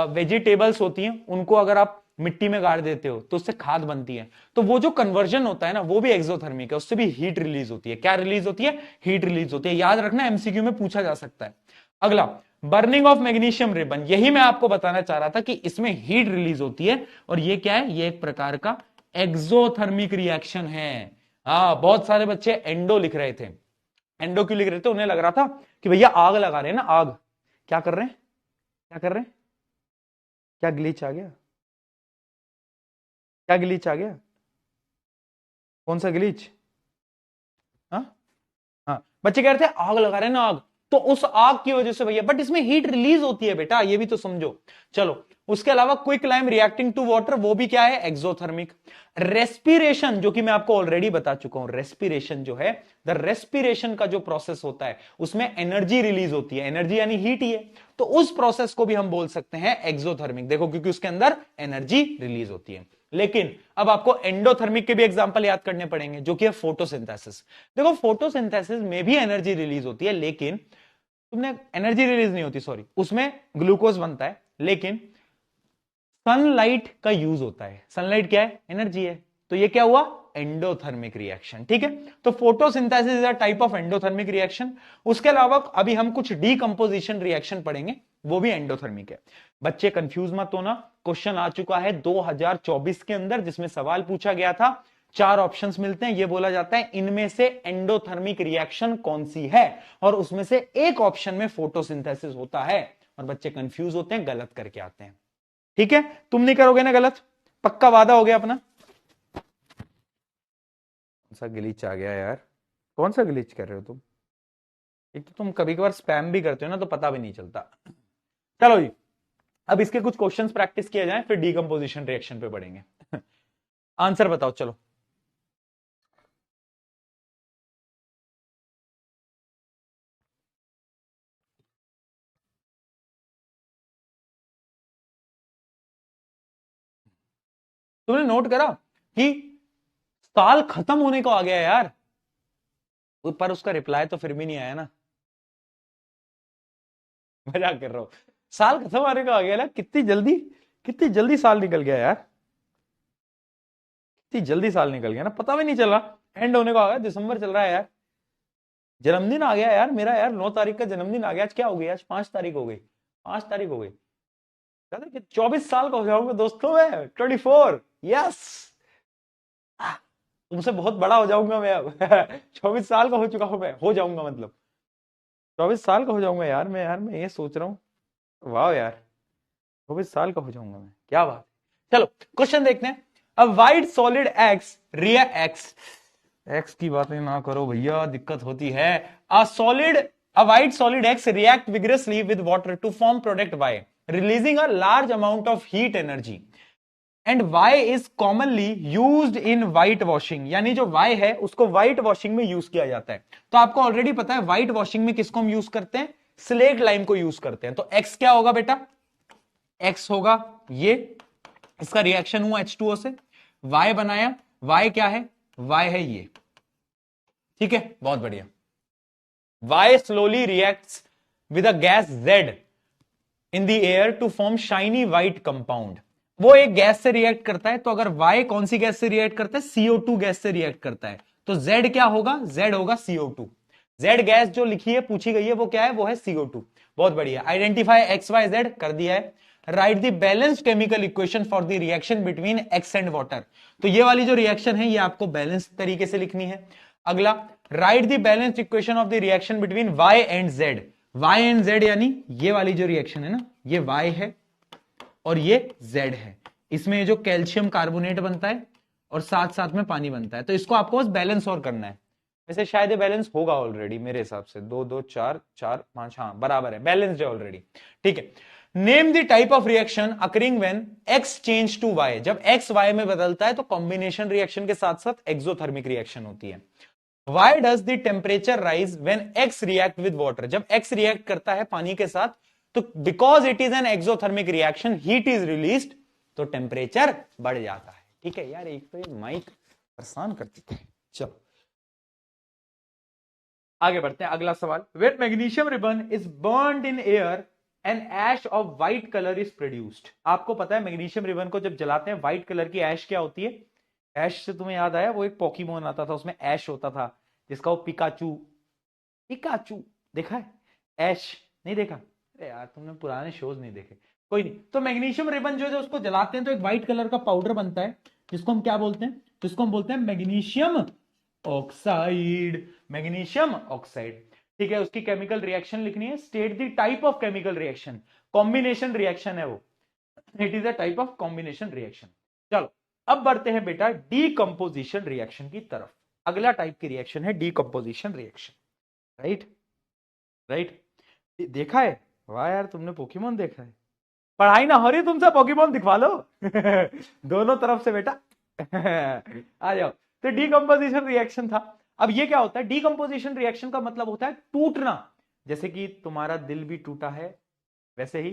वेजिटेबल्स होती हैं, उनको अगर आप मिट्टी में गाड़ देते हो तो उससे खाद बनती है, तो वो जो कन्वर्जन होता है ना वो भी एक्सोथर्मिक है, उससे भी हीट रिलीज होती है। क्या रिलीज होती है? हीट रिलीज होती है। याद रखना, MCQ में पूछा जा सकता है। अगला बर्निंग ऑफ मैग्नीशियम रिबन, यही मैं आपको बताना चाह रहा था कि इसमें हीट रिलीज होती है, और ये क्या है? ये एक प्रकार का एक्सोथर्मिक रिएक्शन है। हाँ, बहुत सारे बच्चे एंडो लिख रहे थे। एंडो क्यों लिख रहे थे? उन्हें लग रहा था कि भैया आग लगा रहे हैं ना, आग। क्या कर रहे हैं? क्या कर रहे हैं? क्या ग्लिच आ गया? क्या ग्लिच आ गया? कौन सा ग्लिच? हाँ हाँ, बच्चे कह रहे थे आग लगा रहे हैं ना, आग। तो उस आग की वजह से भैया, बट इसमें हीट रिलीज होती है बेटा, ये भी तो समझो। चलो, उसके अलावा quick lime reacting to water, वो भी क्या है? एक्सोथर्मिक। रेस्पिरेशन, जो कि मैं आपको ऑलरेडी बता चुका हूं, रेस्पिरेशन जो है, द रेस्पिरेशन का जो प्रोसेस होता है उसमें एनर्जी रिलीज होती है। एनर्जी यानी हीट ही है, तो उस प्रोसेस को भी हम बोल सकते हैं एक्सोथर्मिक। देखो क्योंकि उसके अंदर एनर्जी रिलीज होती है। लेकिन अब आपको एंडोथर्मिक के भी एग्जांपल याद करने पड़ेंगे, जो कि है फोटोसिंथेसिस। देखो फोटोसिंथेसिस में भी एनर्जी रिलीज होती है, लेकिन तुमने एनर्जी रिलीज नहीं होती, सॉरी, उसमें ग्लूकोज बनता है, लेकिन सनलाइट का यूज होता है। सनलाइट क्या है? एनर्जी है। तो ये क्या हुआ? Endothermic reaction. ठीक है, तो photosynthesis is a type of endothermic reaction. उसके अलावा अभी हम कुछ डीकंपोजिशन रिएक्शन पढ़ेंगे, वो भी एंडोथर्मिक है। बच्चे कंफ्यूज मत होना, क्वेश्चन आ चुका है 2024 के अंदर, जिसमें सवाल पूछा गया था, 4 ऑप्शंस मिलते हैं, ये बोला जाता है इनमें से एंडोथर्मिक रिएक्शन कौन सी है, और उसमें से एक ऑप्शन में फोटोसिंथेसिस होता है, और बच्चे कंफ्यूज होते हैं, गलत करके आते हैं। ठीक है, तुम नहीं करोगे ना गलत? पक्का वादा हो गया अपना? कौन सा ग्लिच आ गया यार? कौन सा ग्लिच कर रहे हो तुम? एक तो तुम कभी कभार स्पैम भी करते हो ना, तो पता भी नहीं चलता। चलो जी, अब इसके कुछ क्वेश्चंस प्रैक्टिस किए जाएं, फिर डीकंपोजिशन रिएक्शन पे बढ़ेंगे। आंसर बताओ चलो। तुमने नोट करा कि साल खत्म होने को आ गया यार, पर उसका रिप्लाई तो फिर भी नहीं आया ना। मजाक कर रहा हूं, साल खत्म होने को आ गया ना, कितनी जल्दी साल निकल गया यार, कितनी जल्दी साल निकल गया ना, पता भी नहीं चला। एंड होने को आ गया, दिसंबर चल रहा है यार, जन्मदिन आ गया यार मेरा, यार 9 तारीख का जन्मदिन आ गया। आज क्या हो गई, आज 5 तारीख हो गई, 5 तारीख हो गई। 24 साल का हो जाऊंगा दोस्तों मैं, 24, यस, तुमसे बहुत बड़ा हो जाऊंगा मैं अब। 24 साल का हो चुका हूं मैं, हो जाऊंगा मतलब 24 साल का हो जाऊंगा यार मैं, ये सोच रहा हूँ, वाह यार 24 साल का हो जाऊंगा मैं, क्या बात। चलो क्वेश्चन देखते हैं। अ वाइट सॉलिड एक्स रिया एक्स, एक्स की बातें ना करो भैया, दिक्कत होती है। A white solid X react vigorously with water to form product Y, releasing a large amount of heat energy, and Y is commonly used in white washing, यानी जो वाई है उसको व्हाइट वॉशिंग में यूज किया जाता है। तो आपको ऑलरेडी पता है व्हाइट वॉशिंग में किसको हम यूज करते हैं, स्लेट लाइम को यूज करते हैं। तो एक्स क्या होगा बेटा, एक्स होगा ये, इसका रिएक्शन हुआ H2O से, वाई बनाया, वाई क्या है, वाई है ये, ठीक है, बहुत बढ़िया। Y slowly reacts with a gas Z in the air to form shiny white compound, वो एक गैस से रिएक्ट करता है। तो अगर वाई कौन सी गैस से रिएक्ट करता है, CO2 गैस से रिएक्ट करता है, तो Z क्या होगा, Z होगा CO2। Z गैस जो लिखी है, पूछी गई है, वो क्या है, वो है CO2। बहुत बढ़िया, आइडेंटिफाई XYZ कर दिया है। Right the balanced chemical equation for the reaction between x and water, तो ये वाली जो रिएक्शन है ये आपको बैलेंस तरीके से लिखनी है। अगला, write the balanced equation of the reaction between Y and Z, Y and Z यानी ये वाली जो रिएक्शन है ना, ये वाई है और ये जेड है, इसमें जो कैल्शियम कार्बोनेट बनता है और साथ साथ में पानी बनता है, तो इसको आपको बस बैलेंस और करना है। वैसे शायद ये बैलेंस होगा ऑलरेडी मेरे हिसाब से, 2 2 4 4 5, हाँ बराबर है, बैलेंस्ड है ऑलरेडी, ठीक है। Name the type of reaction occurring when X change to Y, जब एक्स वाई में बदलता है तो कॉम्बिनेशन रिएक्शन के साथ साथ एक्सोथर्मिक रिएक्शन होती है। Why does the temperature rise when x react with water, जब एक्स रिएक्ट करता है पानी के साथ, तो because it is an exothermic reaction, heat is released, तो टेम्परेचर बढ़ जाता है, ठीक है यार, एक तो ये माइक परेशान करती थी। चलो आगे बढ़ते हैं, अगला सवाल, when magnesium ribbon is burned in air an ash of white colour is produced, आपको पता है मैग्नीशियम रिबन को जब जलाते हैं व्हाइट कलर की ऐश क्या होती है। ऐश से तुम्हें याद आया, वो एक पोकेमोन आता था उसमें ऐश होता था, जिसका वो पिकाचू, पिकाचू देखा है, ऐश नहीं देखा, अरे यार तुमने पुराने शोज नहीं देखे, कोई नहीं। तो मैग्नीशियम रिबन जो है उसको जलाते हैं तो एक व्हाइट कलर का पाउडर बनता है, जिसको हम क्या बोलते हैं, जिसको हम बोलते हैं मैग्नीशियम ऑक्साइड, मैग्नीशियम ऑक्साइड, ठीक है। उसकी केमिकल रिएक्शन लिखनी है, state the type of chemical reaction, combination reaction है वो, it is a type of combination reaction. चलो अब बढ़ते हैं बेटा डीकंपोजिशन रिएक्शन की तरफ, अगला टाइप की रिएक्शन है डीकंपोजिशन रिएक्शन, राइट राइट, देखा है, वाह यार तुमने पोकेमोन देखा है, पढ़ाई ना हो रही तुमसे, पोकेमोन दिखवा लो। दोनों तरफ से बेटा। आ जाओ, तो डीकंपोजिशन रिएक्शन था। अब ये क्या होता है, डीकंपोजिशन रिएक्शन का मतलब होता है टूटना, जैसे कि तुम्हारा दिल भी टूटा है, वैसे ही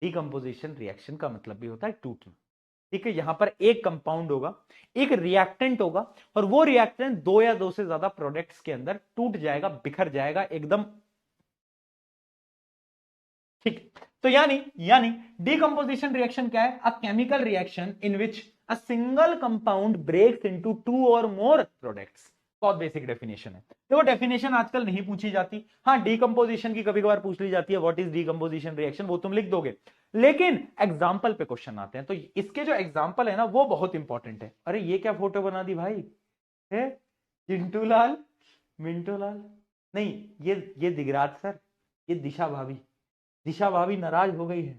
डीकंपोजिशन रिएक्शन का मतलब भी होता है टूटना, ठीक है। यहां पर एक कंपाउंड होगा, एक रिएक्टेंट होगा, और वो रिएक्टेंट 2 या 2 से ज्यादा प्रोडक्ट्स के अंदर टूट जाएगा, बिखर जाएगा एकदम, ठीक। तो यानी डीकंपोजिशन रिएक्शन क्या है, a chemical reaction in which a single compound breaks into 2 और मोर प्रोडक्ट्स, बहुत बेसिक डेफिनेशन है। देखो डेफिनेशन आजकल नहीं पूछी जाती, हाँ डीकंपोजिशन की कभी कभार पूछ ली जाती है, व्हाट इज डीकंपोजिशन रिएक्शन, वो तुम लिख दोगे, लेकिन एग्जाम्पल पे क्वेश्चन आते हैं, तो इसके जो एग्जाम्पल है ना वो बहुत इंपॉर्टेंट है। अरे ये क्या फोटो बना दी भाई, है चिंटू लाल, मिंटू लाल, नहीं ये दिगराज सर, ये दिशा भाभी, दिशा भाभी नाराज हो गई है,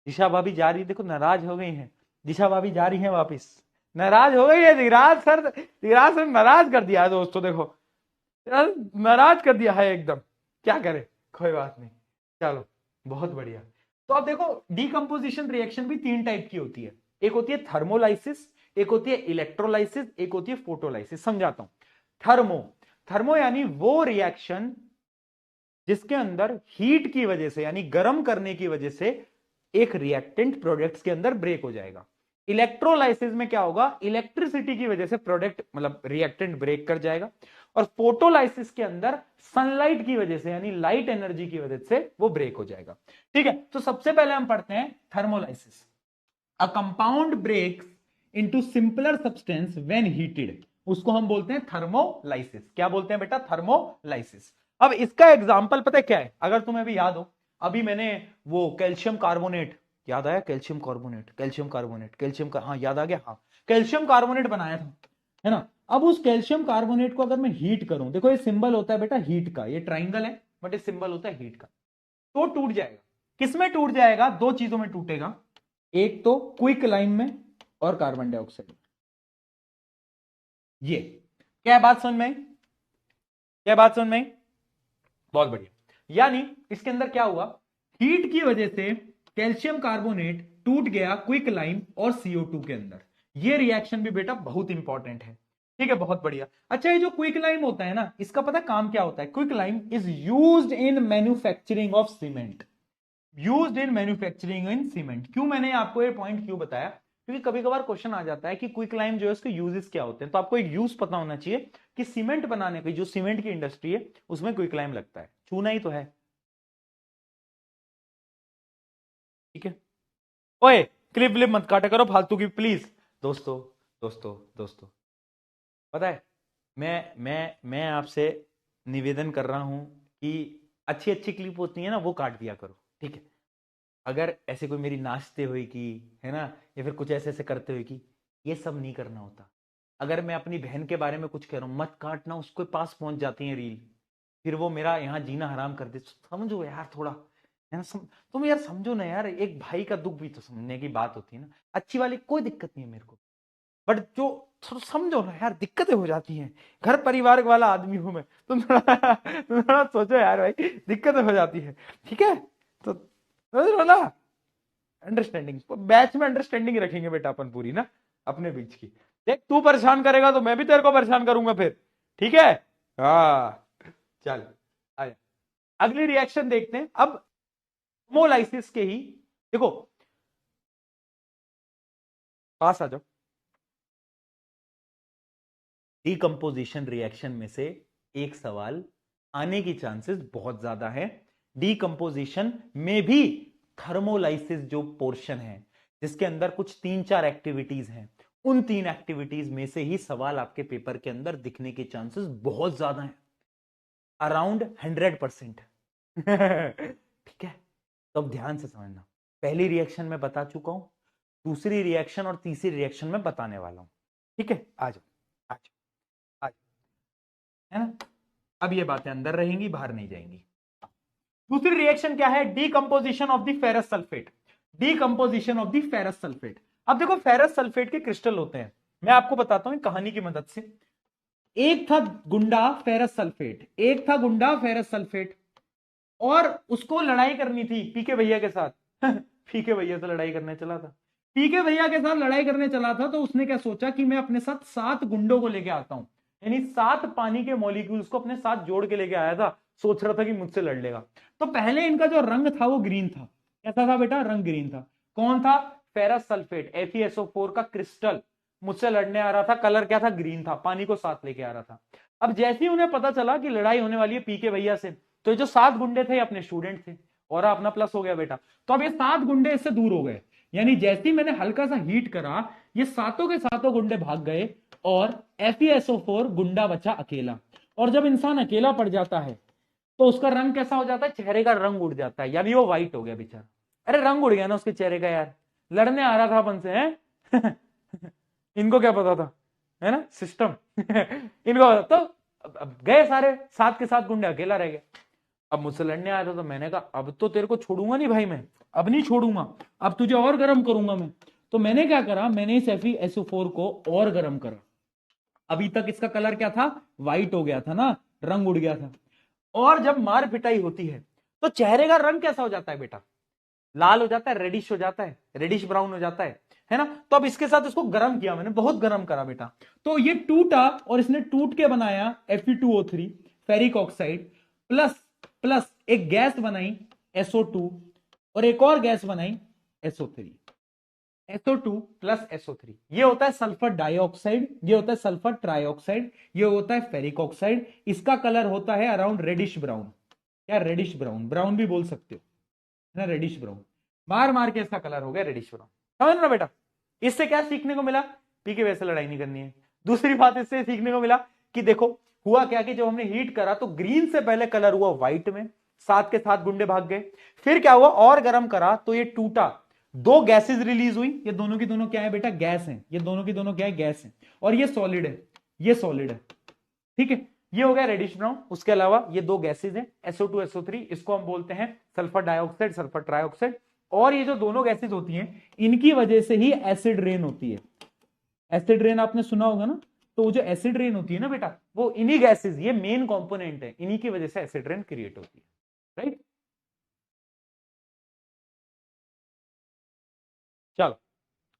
दिशा भाभी जा रही, देखो नाराज हो गई है, दिशा भाभी जा रही है वापस, नाराज हो गई है, दिगराज सर नाराज कर दिया है दोस्तों, देखो नाराज कर दिया है एकदम, क्या करे, कोई बात नहीं, चलो बहुत बढ़िया। तो अब देखो डीकंपोजिशन रिएक्शन भी 3 टाइप की होती है, एक होती है थर्मोलाइसिस, एक होती है इलेक्ट्रोलाइसिस, एक होती है फोटोलाइसिस। समझाता हूं, थर्मो यानी वो रिएक्शन जिसके अंदर हीट की वजह से, यानी गर्म करने की वजह से एक रिएक्टेंट प्रोडक्ट्स के अंदर ब्रेक हो जाएगा, इलेक्ट्रोलाइसिस में क्या होगा, इलेक्ट्रिसिटी की वजह से प्रोडक्ट मतलब रिएक्टेंट ब्रेक कर जाएगा, और फोटोलाइसिस के अंदर सनलाइट की वजह से यानी लाइट एनर्जी की वजह से वो ब्रेक हो जाएगा। ठीक है, तो सबसे पहले हम पढ़ते हैं thermolysis. A compound breaks into simpler substance when heated, उसको हम बोलते हैं थर्मोलाइसिस। क्या बोलते हैं बेटा, थर्मोलाइसिस। अब इसका एग्जांपल पता है क्या है, अगर तुम्हें भी याद हो, अभी मैंने वो कैल्शियम कार्बोनेट, याद आया, कैल्शियम कार्बोनेट, कैल्शियम कार्बोनेट, हाँ याद आ गया, हाँ कैल्शियम कार्बोनेट बनाया था, है ना। अब उस कैल्शियम कार्बोनेट को अगर मैं हीट करूं, देखो ये सिंबल होता है बेटा हीट का, ये ट्राइंगल है बट ये सिंबल होता है हीट का, तो टूट जाएगा। किसमें टूट जाएगा, दो चीजों में टूटेगा, एक तो क्विक लाइम में और कार्बन डाइऑक्साइड में। ये क्या बात समझ में आई, क्या बात समझ में आई, बहुत बढ़िया। यानी इसके अंदर क्या हुआ, हीट की वजह से कैल्शियम कार्बोनेट टूट गया क्विक लाइम और CO2 के अंदर। ये रिएक्शन भी बेटा बहुत इंपॉर्टेंट है। ठीक है, बहुत बढ़िया। अच्छा, ये जो क्विक लाइम होता है ना, इसका पता काम क्या होता है, quick lime is used in manufacturing of cement, used in manufacturing in cement. क्यों मैंने आपको ये पॉइंट क्यों बताया, क्योंकि कभी कभार क्वेश्चन आ जाता है कि क्विक लाइम जो है उसके यूजेस क्या होते हैं, तो आपको एक यूज पता होना चाहिए कि सीमेंट बनाने की जो सीमेंट की इंडस्ट्री है उसमें क्विक लाइम लगता है, छूना ही तो है। ठीक है, ओए क्लिप व्लिप मत काटा करो फालतू की प्लीज। दोस्तों दोस्तों दोस्तों, पता है मैं आपसे निवेदन कर रहा हूं कि अच्छी अच्छी क्लिप होती है ना वो काट दिया करो, ठीक है। अगर ऐसे कोई मेरी नाचते हुए की, है ना, या फिर कुछ ऐसे ऐसे करते हुए की, ये सब नहीं करना होता। अगर मैं अपनी बहन के बारे में कुछ कह रहा हूं, मत काटना, उसके पास पहुंच जाती है रील, फिर वो मेरा यहाँ जीना हराम कर दे। समझो यार थोड़ा, है ना, तुम यार समझो ना यार, एक भाई का दुख भी तो समझने की बात होती है ना। अच्छी वाली कोई दिक्कत नहीं है मेरे को, बट जो थोड़ा समझो ना यार, दिक्कतें हो जाती हैं, घर परिवार वाला आदमी हूं मैं, तुम थोड़ा तुम थोड़ा सोचो यार भाई, दिक्कतें हो जाती है, ठीक है। तो समझ लो ना, अंडरस्टैंडिंग बैच में अंडरस्टैंडिंग रखेंगे बेटा अपन पूरी ना अपने बीच की। देख तू परेशान करेगा तो मैं भी तेरे को परेशान करूंगा फिर, ठीक है। हाँ चल, आया अगली रिएक्शन देखते हैं अब, मोलाइसिस के ही, देखो पास आ जाओ। डीकंपोजिशन रिएक्शन में से एक सवाल आने की चांसेस बहुत ज्यादा है। डीकंपोजिशन में भी थर्मोलाइसिस जो पोर्शन है, जिसके अंदर कुछ 3-4 एक्टिविटीज हैं, उन 3 एक्टिविटीज में से ही सवाल आपके पेपर के अंदर दिखने के चांसेस बहुत ज्यादा हैं, अराउंड 100%। ठीक है, तो अब ध्यान से समझना, पहली रिएक्शन में बता चुका हूं, दूसरी रिएक्शन और तीसरी रिएक्शन में बताने वाला हूं। ठीक है, आ जाओ आ जाओ आ जाओ, है ना। अब ये बातें अंदर रहेंगी, बाहर नहीं जाएंगी। दूसरी रिएक्शन क्या है, decomposition of the ferrous sulphate, decomposition of the ferrous sulphate. अब देखो फेरस सल्फेट के क्रिस्टल होते हैं, मैं आपको बताता हूं कहानी की मदद से। एक था गुंडा फेरस सल्फेट, एक था गुंडा फेरस सल्फेट, और उसको लड़ाई करनी थी पीके भैया के साथ। पीके भैया से लड़ाई करने चला था, पीके भैया के साथ लड़ाई करने चला था, तो उसने क्या सोचा कि मैं अपने साथ 7 गुंडों को लेके आता हूं, यानी 7 पानी के मॉलिक्यूल्स को अपने साथ जोड़ के लेके आया था, सोच रहा था कि मुझसे लड़ लेगा। तो पहले इनका जो रंग था वो ग्रीन था, कैसा था बेटा, रंग ग्रीन था। कौन था, फेरस सल्फेट FeSO4 का क्रिस्टल मुझसे लड़ने आ रहा था, कलर क्या था, ग्रीन था, पानी को साथ लेके आ रहा था। अब जैसे ही उन्हें पता चला कि लड़ाई होने वाली है पीके भैया से, तो ये जो 7 गुंडे थे अपने स्टूडेंट थे, और अपना प्लस हो गया बेटा। तो अब ये 7 गुंडे इससे दूर हो गए, यानी जैसे ही मैंने हल्का सा हीट करा, ये सातों के सातों गुंडे भाग गए, और FeSO4 गुंडा बचा अकेला। और जब इंसान अकेला पड़ जाता है तो उसका रंग कैसा हो जाता है, चेहरे का रंग उड़ जाता है, यानी वो व्हाइट हो गया बेचारा। अरे रंग उड़ गया ना उसके चेहरे का यार, लड़ने आ रहा था अपन से, है। इनको क्या पता था, है ना सिस्टम। इनको तो अब गए सारे 7 के 7 गुंडे, अकेला रह गया। अब मुझसे लड़ने आया था, तो मैंने कहा अब तो तेरे को छोड़ूंगा नहीं भाई, मैं अब नहीं छोड़ूंगा, अब तुझे और गर्म करूंगा मैं। तो मैंने क्या करा, मैंने इस FeSO4 को और गर्म करा। अभी तक इसका कलर क्या था, व्हाइट हो गया था ना, रंग उड़ गया था। और जब मार पिटाई होती है तो चेहरे का रंग कैसा हो जाता है बेटा, लाल हो जाता है, रेडिश हो जाता है, रेडिश ब्राउन हो जाता है ना। तो अब इसके साथ इसको गर्म किया मैंने, बहुत गर्म करा बेटा, तो ये टूटा, और इसने टूट के बनाया Fe2O3 ferric oxide, plus plus एक गैस बनाई SO2, और एक और गैस बनाई SO3। SO2 प्लस SO3, ये होता है सल्फर डाइऑक्साइड, ये होता है सल्फर ट्राइऑक्साइड, ये होता है फेरिक ऑक्साइड। इसका कलर होता है अराउंड रेडिश ब्राउन, क्या रेडिश ब्राउन, ब्राउन भी बोल सकते हो ना, रेडिश ब्राउन। मार मार के इसका कलर हो गया रेडिश ब्राउन। समझ ना बेटा, इससे क्या सीखने को मिला, पी के वैसे लड़ाई नहीं करनी है। दूसरी बात इससे सीखने को मिला कि देखो हुआ क्या कि जब हमने हीट करा तो ग्रीन से पहले कलर हुआ व्हाइट में, साथ के साथ गुंडे भाग गए। फिर क्या हुआ, और गर्म करा तो ये टूटा, दो गैसेस रिलीज हुई, ये दोनों की दोनों क्या है बेटा, गैस है, ये दोनों की दोनों क्या है, गैस है, और ये सॉलिड है, ये सॉलिड है। ठीक है, ये हो गया रेडिश ब्राउन। उसके अलावा ये दो गैसेज हैं SO2 SO3, इसको हम बोलते हैं सल्फर डाइऑक्साइड सल्फर ट्राइऑक्साइड। और ये जो दोनों गैसेज होती हैं इनकी वजह से ही एसिड रेन होती है। एसिड रेन आपने सुना होगा ना, तो वो जो एसिड रेन होती है ना बेटा, वो इन्हीं गैसेज, ये मेन कंपोनेंट है, इन्हीं की वजह से एसिड रेन क्रिएट होती है। राइट, चलो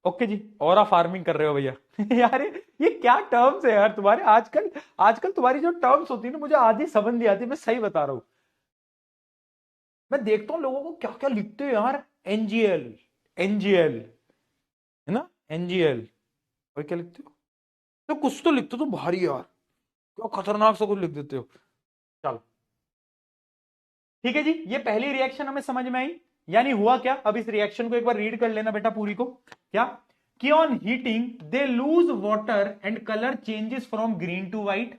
ओके जी। और आप फार्मिंग कर रहे हो भैया यार ये क्या टर्म्स है यार तुम्हारे आजकल, आजकल तुम्हारी जो टर्म्स होती है ना मुझे आधी समझ नहीं आती, मैं सही बता रहा हूं। मैं देखता हूँ लोगों को क्या क्या लिखते हैं यार, एनजीएल, एनजीएल है ना, एनजीएल, और क्या लिखते हो, तो कुछ तो लिखते हो तुम भारी यार, क्या खतरनाक सा कुछ लिख देते हो। चलो ठीक है जी, ये पहली रिएक्शन हमें समझ में आई। यानी हुआ क्या, अब इस रिएक्शन को एक बार रीड कर लेना बेटा पूरी को। क्या कि on heating they lose water and colour changes from green to white.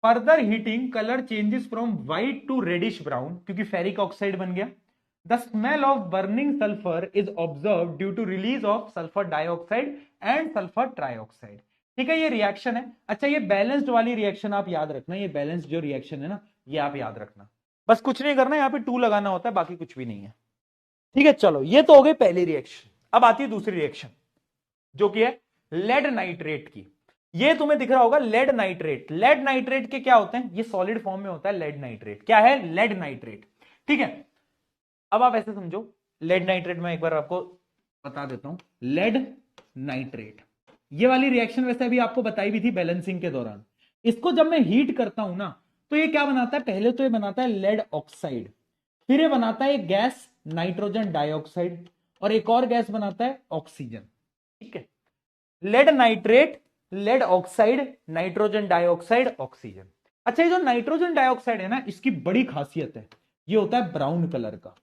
Further heating colour changes from white to reddish brown, क्योंकि फेरिक ऑक्साइड बन गया। The smell of burning sulphur is observe due to release of sulphur dioxide and sulphur trioxide. ठीक है, ये reaction है। अच्छा, ये balanced वाली रिएक्शन आप याद रखना, ये बैलेंस्ड जो रिएक्शन है ना, ये आप याद रखना। बस कुछ नहीं करना, यहां पे टू लगाना होता है, बाकी कुछ भी नहीं है। ठीक है, चलो ये तो हो गई पहली रिएक्शन। अब आती है दूसरी रिएक्शन, जो कि है लेड नाइट्रेट की। ये तुम्हें दिख रहा होगा लेड नाइट्रेट। लेड नाइट्रेट के क्या होते हैं, ये सॉलिड फॉर्म में होता है लेड नाइट्रेट। क्या है, लेड नाइट्रेट। ठीक है, अब आप ऐसे समझो, लेड नाइट्रेट में एक बार आपको बता देता हूं। लेड नाइट्रेट, ये वाली रिएक्शन वैसे अभी आपको बताई भी थी बैलेंसिंग के दौरान। इसको जब मैं हीट करता हूं ना, तो ये क्या बनाता है, पहले तो ये बनाता है लेड ऑक्साइड, फिर ये बनाता है एक गैस नाइट्रोजन डाइऑक्साइड, और एक और गैस बनाता है ऑक्सीजन। ठीक है, lead nitrate, lead oxide, nitrogen dioxide, oxygen. अच्छा, ये जो नाइट्रोजन डाइऑक्साइड है ना, इसकी बड़ी खासियत है, ये होता है ब्राउन कलर का,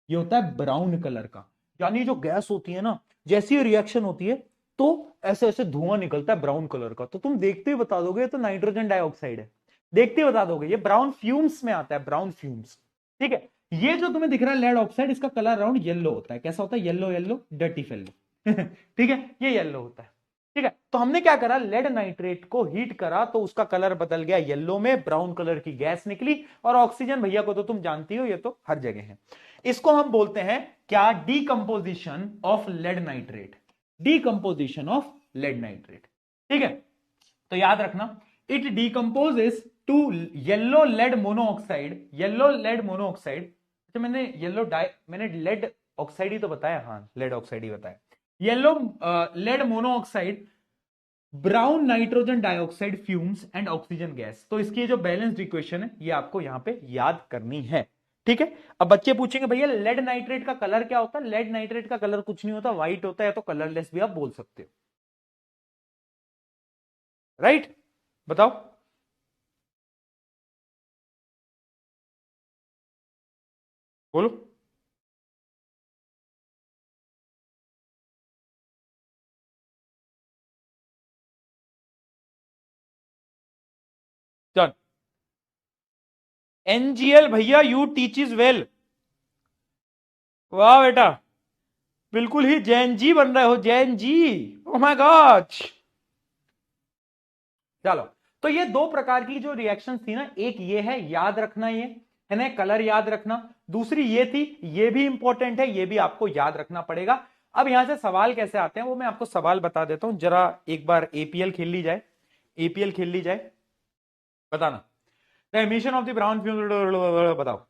ये होता है ब्राउन कलर का। यानी जो गैस होती है ना, जैसी रिएक्शन होती है तो ऐसे ऐसे धुआं निकलता है ब्राउन कलर का, तो तुम देखते ही बता दोगे ये तो नाइट्रोजन डाइऑक्साइड है, देखते ही बता दोगे, ये ब्राउन फ्यूम्स में आता है, ब्राउन फ्यूम्स। ठीक है, ये जो तुम्हें दिख रहा है लेड ऑक्साइड, इसका कलर राउंड येलो होता है। कैसा होता है, येलो येलो, डर्टी फेलो ठीक है, ये येलो होता है। ठीक है, तो हमने क्या करा, लेड नाइट्रेट को हीट करा तो उसका कलर बदल गया येलो में, ब्राउन कलर की गैस निकली। और ऑक्सीजन भैया को तो तुम जानती हो, ये तो हर जगह है। इसको हम बोलते हैं क्या, decomposition of lead nitrate, decomposition of lead nitrate. ठीक है, तो याद रखना, it decomposes to yellow lead monoxide, yellow lead monoxide. अच्छा, मैंने येलो डाई, मैंने लेड ऑक्साइड ही तो बताया, हाँ लेड ऑक्साइड ही बताया। Yellow lead monoxide, brown nitrogen dioxide fumes and oxygen gas. तो इसकी जो बैलेंस्ड इक्वेशन है ये आपको यहां पे याद करनी है। ठीक है, अब बच्चे पूछेंगे भैया लेड नाइट्रेट का कलर क्या होता है, लेड नाइट्रेट का कलर कुछ नहीं होता, व्हाइट होता है, तो कलरलेस भी आप बोल सकते हो। राइट, बताओ। बोलो। चल, एनजीएल भैया, यू टीच इज वेल, वाह बेटा, बिल्कुल ही जैन जी बन रहे हो, Jain ji, oh my God. चलो, तो ये दो प्रकार की जो रिएक्शन थी ना, एक ये है, याद रखना ये है ना, कलर याद रखना। दूसरी ये थी, ये भी इंपॉर्टेंट है, ये भी आपको याद रखना पड़ेगा। अब यहां से सवाल कैसे आते हैं वो मैं आपको सवाल बता देता हूं, जरा एक बार एपीएल खेल ली जाए, एपीएल खेल ली जाए। बताना, the emission of the brown fume, बताओ।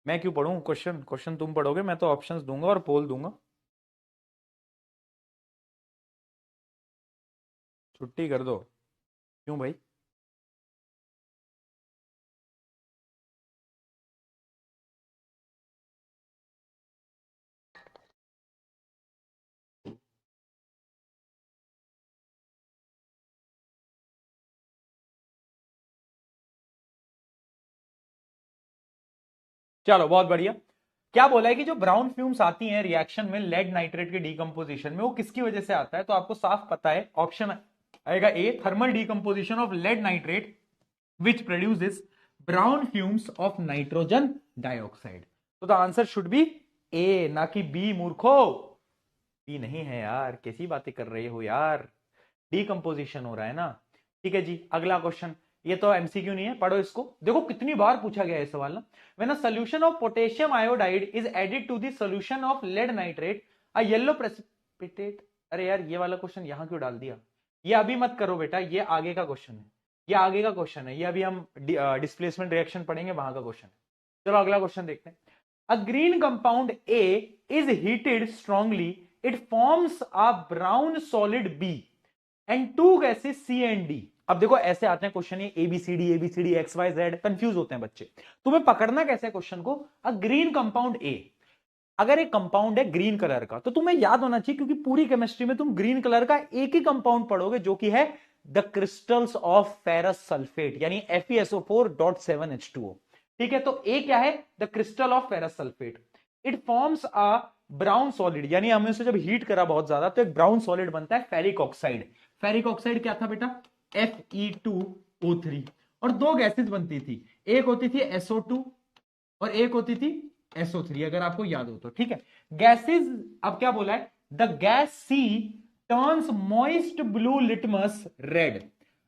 मैं क्यों पढ़ूं क्वेश्चन, क्वेश्चन तुम पढ़ोगे, मैं तो ऑप्शंस दूंगा और पोल दूंगा। छुट्टी कर दो, क्यों भाई। चलो बहुत बढ़िया। क्या बोला है कि जो ब्राउन फ्यूम्स आती हैं रिएक्शन में लेड नाइट्रेट के डीकंपोजिशन में, वो किसकी वजह से आता है? तो आपको साफ पता है, ऑप्शन आएगा A, thermal decomposition of lead nitrate which produces brown fumes of nitrogen dioxide. तो the answer should be A, ना कि बी मूर्खो। बी नहीं है यार, कैसी बातें कर रहे हो यार, डीकंपोजिशन हो रहा है ना। ठीक है जी, अगला क्वेश्चन, ये तो एमसीक्यू नहीं है, पढ़ो इसको। देखो कितनी बार पूछा गया है सवाल ना। When a solution of potassium iodide is added to the solution of lead nitrate a yellow precipitate. अरे यार ये वाला क्वेश्चन यहां क्यों डाल दिया? ये अभी मत करो बेटा, ये आगे का क्वेश्चन है, ये आगे का क्वेश्चन है, ये अभी हम डिस्प्लेसमेंट रिएक्शन पढ़ेंगे, वहां का क्वेश्चन है। चलो अगला क्वेश्चन देखते हैं। A green compound A is heated strongly, it forms a brown solid B and two gases C and D. अब देखो ऐसे आते हैं क्वेश्चन, ये A B C D X Y Z, confuse होते हैं बच्चे। तुम्हें पकड़ना कैसे क्वेश्चन को? अ ग्रीन कंपाउंड ए, अगर एक कंपाउंड है ग्रीन कलर का, तो तुम्हें याद होना चाहिए, क्योंकि पूरी केमिस्ट्री में तुम ग्रीन कलर का एक ही कंपाउंड पढ़ोगे, जो कि है the crystals of ferrous sulphate, यानी FeSO4.7H2O। ठीक है, तो ए क्या है? The crystal of ferrous sulphate. It forms a brown solid, यानी हमने उसे जब हीट करा बहुत ज्यादा तो एक ब्राउन सॉलिड बनता है, फेरिक ऑक्साइड। फेरिक ऑक्साइड क्या था बेटा? Fe2O3। और दो गैसेस बनती थी, एक होती थी SO2 और एक होती थी SO3, अगर आपको याद हो तो। ठीक है, गैसेस, अब क्या बोला है? The gas C turns moist blue litmus red.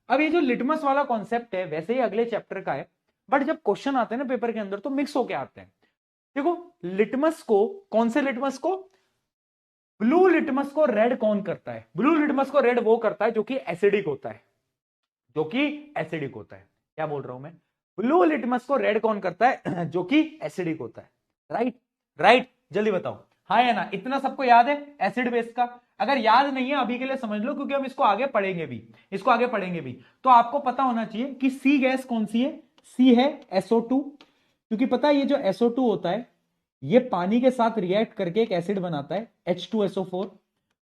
अब ये जो लिटमस वाला कॉन्सेप्ट है वैसे ही अगले चैप्टर का है, बट जब क्वेश्चन आते हैं ना पेपर के अंदर तो मिक्स होके आते हैं। देखो लिटमस को, कौन से लिटमस को? ब्लू लिटमस को रेड कौन करता है? ब्लू लिटमस को रेड वो करता है जो कि एसिडिक होता है, जो कि एसिडिक होता है। क्या बोल रहा हूं मैं? ब्लू लिटमस को रेड कौन करता है? जो कि एसिडिक होता है। राइट राइट, जल्दी बताओ, हाँ या ना? इतना सबको याद है एसिड बेस का? अगर याद नहीं है अभी के लिए समझ लो, क्योंकि हम इसको आगे पढ़ेंगे भी, इसको आगे पढ़ेंगे भी। तो आपको पता होना चाहिए कि सी गैस कौन सी है? सी है SO2, क्योंकि पता है ये जो SO2 होता है ये पानी के साथ रिएक्ट करके एक एसिड बनाता है H2SO4,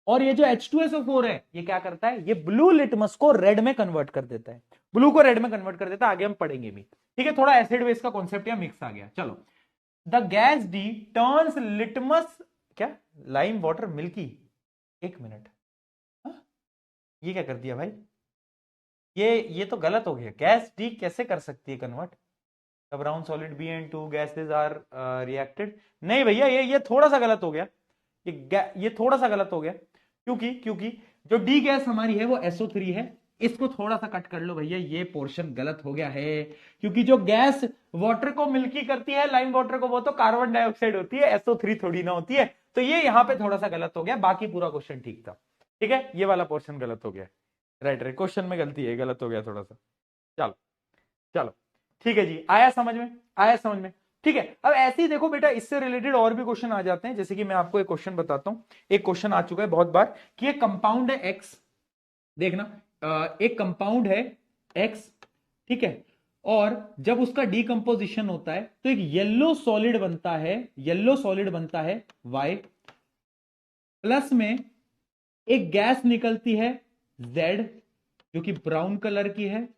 और ये जो H2SO4 है ये क्या करता है? ये ब्लू लिटमस को रेड में कन्वर्ट कर देता है, ब्लू को रेड में कन्वर्ट कर देता है, आगे हम पढ़ेंगे भी। ठीक है, थोड़ा एसिड बेस का कॉन्सेप्ट या मिक्स आ गया। चलो, the gas D turns litmus, क्या लाइम वाटर मिल्की, एक मिनट, हाँ? ये क्या कर दिया भाई? ये तो गलत हो गया। गैस डी कैसे कर सकती है convert? The brown solid B and two gases are reacted. नहीं भैया, ये थोड़ा सा गलत हो गया, ये थोड़ा सा गलत हो गया। क्योंकि जो डी गैस हमारी है वो SO3 है। इसको थोड़ा सा कट कर लो भैया, ये पोर्शन गलत हो गया है, क्योंकि जो गैस वाटर को मिल्की करती है, लाइम वाटर को, वो तो कार्बन डाइऑक्साइड होती है, SO3 थोड़ी ना होती है। तो ये यहां पे थोड़ा सा गलत हो गया, बाकी पूरा क्वेश्चन ठीक था। ठीक है, ये वाला पोर्शन गलत हो गया। राइट राइट, क्वेश्चन में गलती है, गलत हो गया थोड़ा सा। चलो चलो, ठीक है जी, आया समझ में, आया समझ में। ठीक है, अब ऐसे ही देखो बेटा, इससे रिलेटेड और भी क्वेश्चन आ जाते हैं। जैसे कि मैं आपको एक क्वेश्चन बताता हूं, एक क्वेश्चन आ चुका है बहुत बार कि एक कंपाउंड है एक्स, देखना, एक कंपाउंड है एक्स, ठीक है, और जब उसका डीकंपोजिशन होता है तो एक येलो सॉलिड बनता है, येलो सॉलिड बनता है वाई, प्लस में एक गैस निकलती है जेड जो कि ब्राउन कलर की है,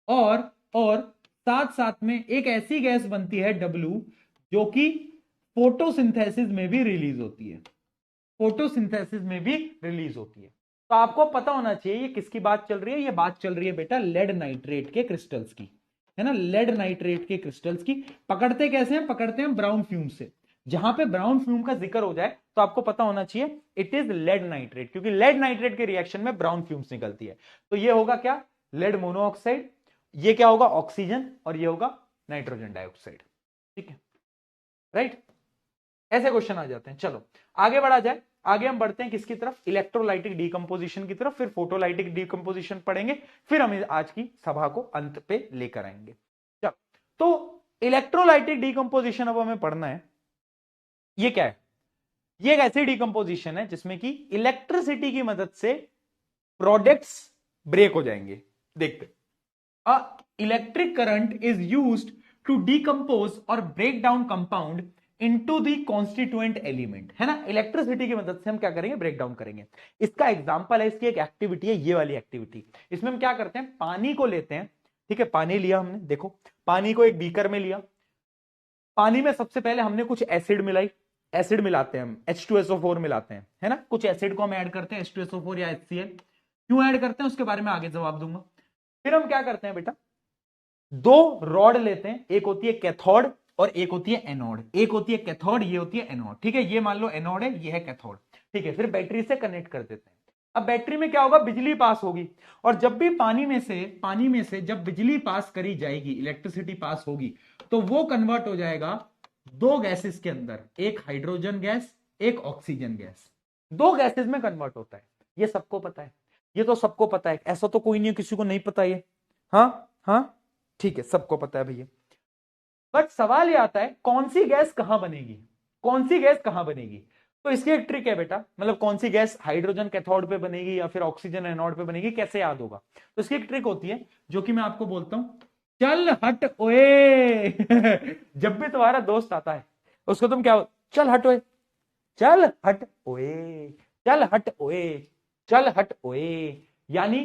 और साथ साथ में एक ऐसी गैस बनती है डब्ल्यू जो कि फोटोसिंथेसिस में भी रिलीज होती है, फोटोसिंथेसिस में भी रिलीज होती है। तो आपको पता होना चाहिए ये किसकी बात चल रही है? ये बात चल रही है बेटा लेड नाइट्रेट के क्रिस्टल्स की, है ना, लेड नाइट्रेट के क्रिस्टल्स की। पकड़ते कैसे हैं? पकड़ते हैं ब्राउन फ्यूम से। जहां पे ब्राउन फ्यूम का जिक्र हो जाए तो आपको पता होना चाहिए इट इज लेड नाइट्रेट, क्योंकि लेड नाइट्रेट के रिएक्शन में ब्राउन फ्यूम्स निकलती है। तो ये होगा क्या? लेड मोनोऑक्साइड, ये क्या होगा? ऑक्सीजन, और ये होगा नाइट्रोजन डाइऑक्साइड। ठीक है, राइट, ऐसे क्वेश्चन आ जाते हैं। चलो आगे बढ़ा जाए, आगे हम बढ़ते हैं किसकी तरफ? इलेक्ट्रोलाइटिक डीकंपोजिशन की तरफ, फिर फोटोलाइटिक डीकंपोजिशन पढ़ेंगे, फिर हम आज की सभा को अंत पे लेकर आएंगे। चलो, तो इलेक्ट्रोलाइटिक डीकंपोजिशन अब हमें पढ़ना है। ये क्या है? ये एक ऐसी डीकंपोजिशन है जिसमें कि इलेक्ट्रिसिटी की मदद से प्रोडक्ट्स ब्रेक हो जाएंगे। देखते, a electric current is used to decompose or break down compound into the constituent element, है ना। इलेक्ट्रिसिटी की मदद से हम क्या करेंगे? ब्रेक डाउन करेंगे। इसका एग्जांपल है, इसकी एक एक्टिविटी है ये वाली एक्टिविटी। इसमें हम क्या करते हैं? पानी को लेते हैं, ठीक है, पानी लिया हमने, देखो पानी को एक बीकर में लिया, पानी में सबसे पहले हमने कुछ एसिड मिलाई, एसिड मिलाते हैं हम, H2SO4 मिलाते हैं, है ना, कुछ एसिड को हम ऐड करते हैं, H2SO4 या HCl। क्यों ऐड करते हैं उसके बारे में आगे जवाब दूंगा। फिर हम क्या करते हैं बेटा, दो रॉड लेते हैं, एक होती है कैथोड और एक होती है एनोड। एक होती है कैथोड, ये होती है एनोड, ठीक है, ये मान लो एनोड है, ये है कैथोड, ठीक है। फिर बैटरी से कनेक्ट कर देते हैं। अब बैटरी में क्या होगा, बिजली पास होगी, और जब भी पानी में से जब बिजली पास करी जाएगी, इलेक्ट्रिसिटी पास होगी, तो वो कन्वर्ट हो जाएगा दो गैसेस के अंदर, एक हाइड्रोजन गैस, एक ऑक्सीजन गैस, दो गैसेस में कन्वर्ट होता है। ये सबको पता है, ये तो सबको पता है, ऐसा तो कोई नहीं है किसी को नहीं पता ये। हाँ हाँ ठीक है, सबको पता है भैया। बट सवाल ये आता है कौन सी गैस कहां बनेगी, कौन सी गैस कहां बनेगी। तो इसकी एक ट्रिक है बेटा, मतलब कौन सी गैस हाइड्रोजन कैथोड पे बनेगी या फिर ऑक्सीजन एनोड पे बनेगी, कैसे याद होगा। तो इसकी एक ट्रिक होती है जो कि मैं आपको बोलता हूं, चल हट ओए जब भी तुम्हारा दोस्त आता है उसको तुम क्या, चल हट ओए, चल हट ओए, चल हट ओए, चल हट ओए। यानी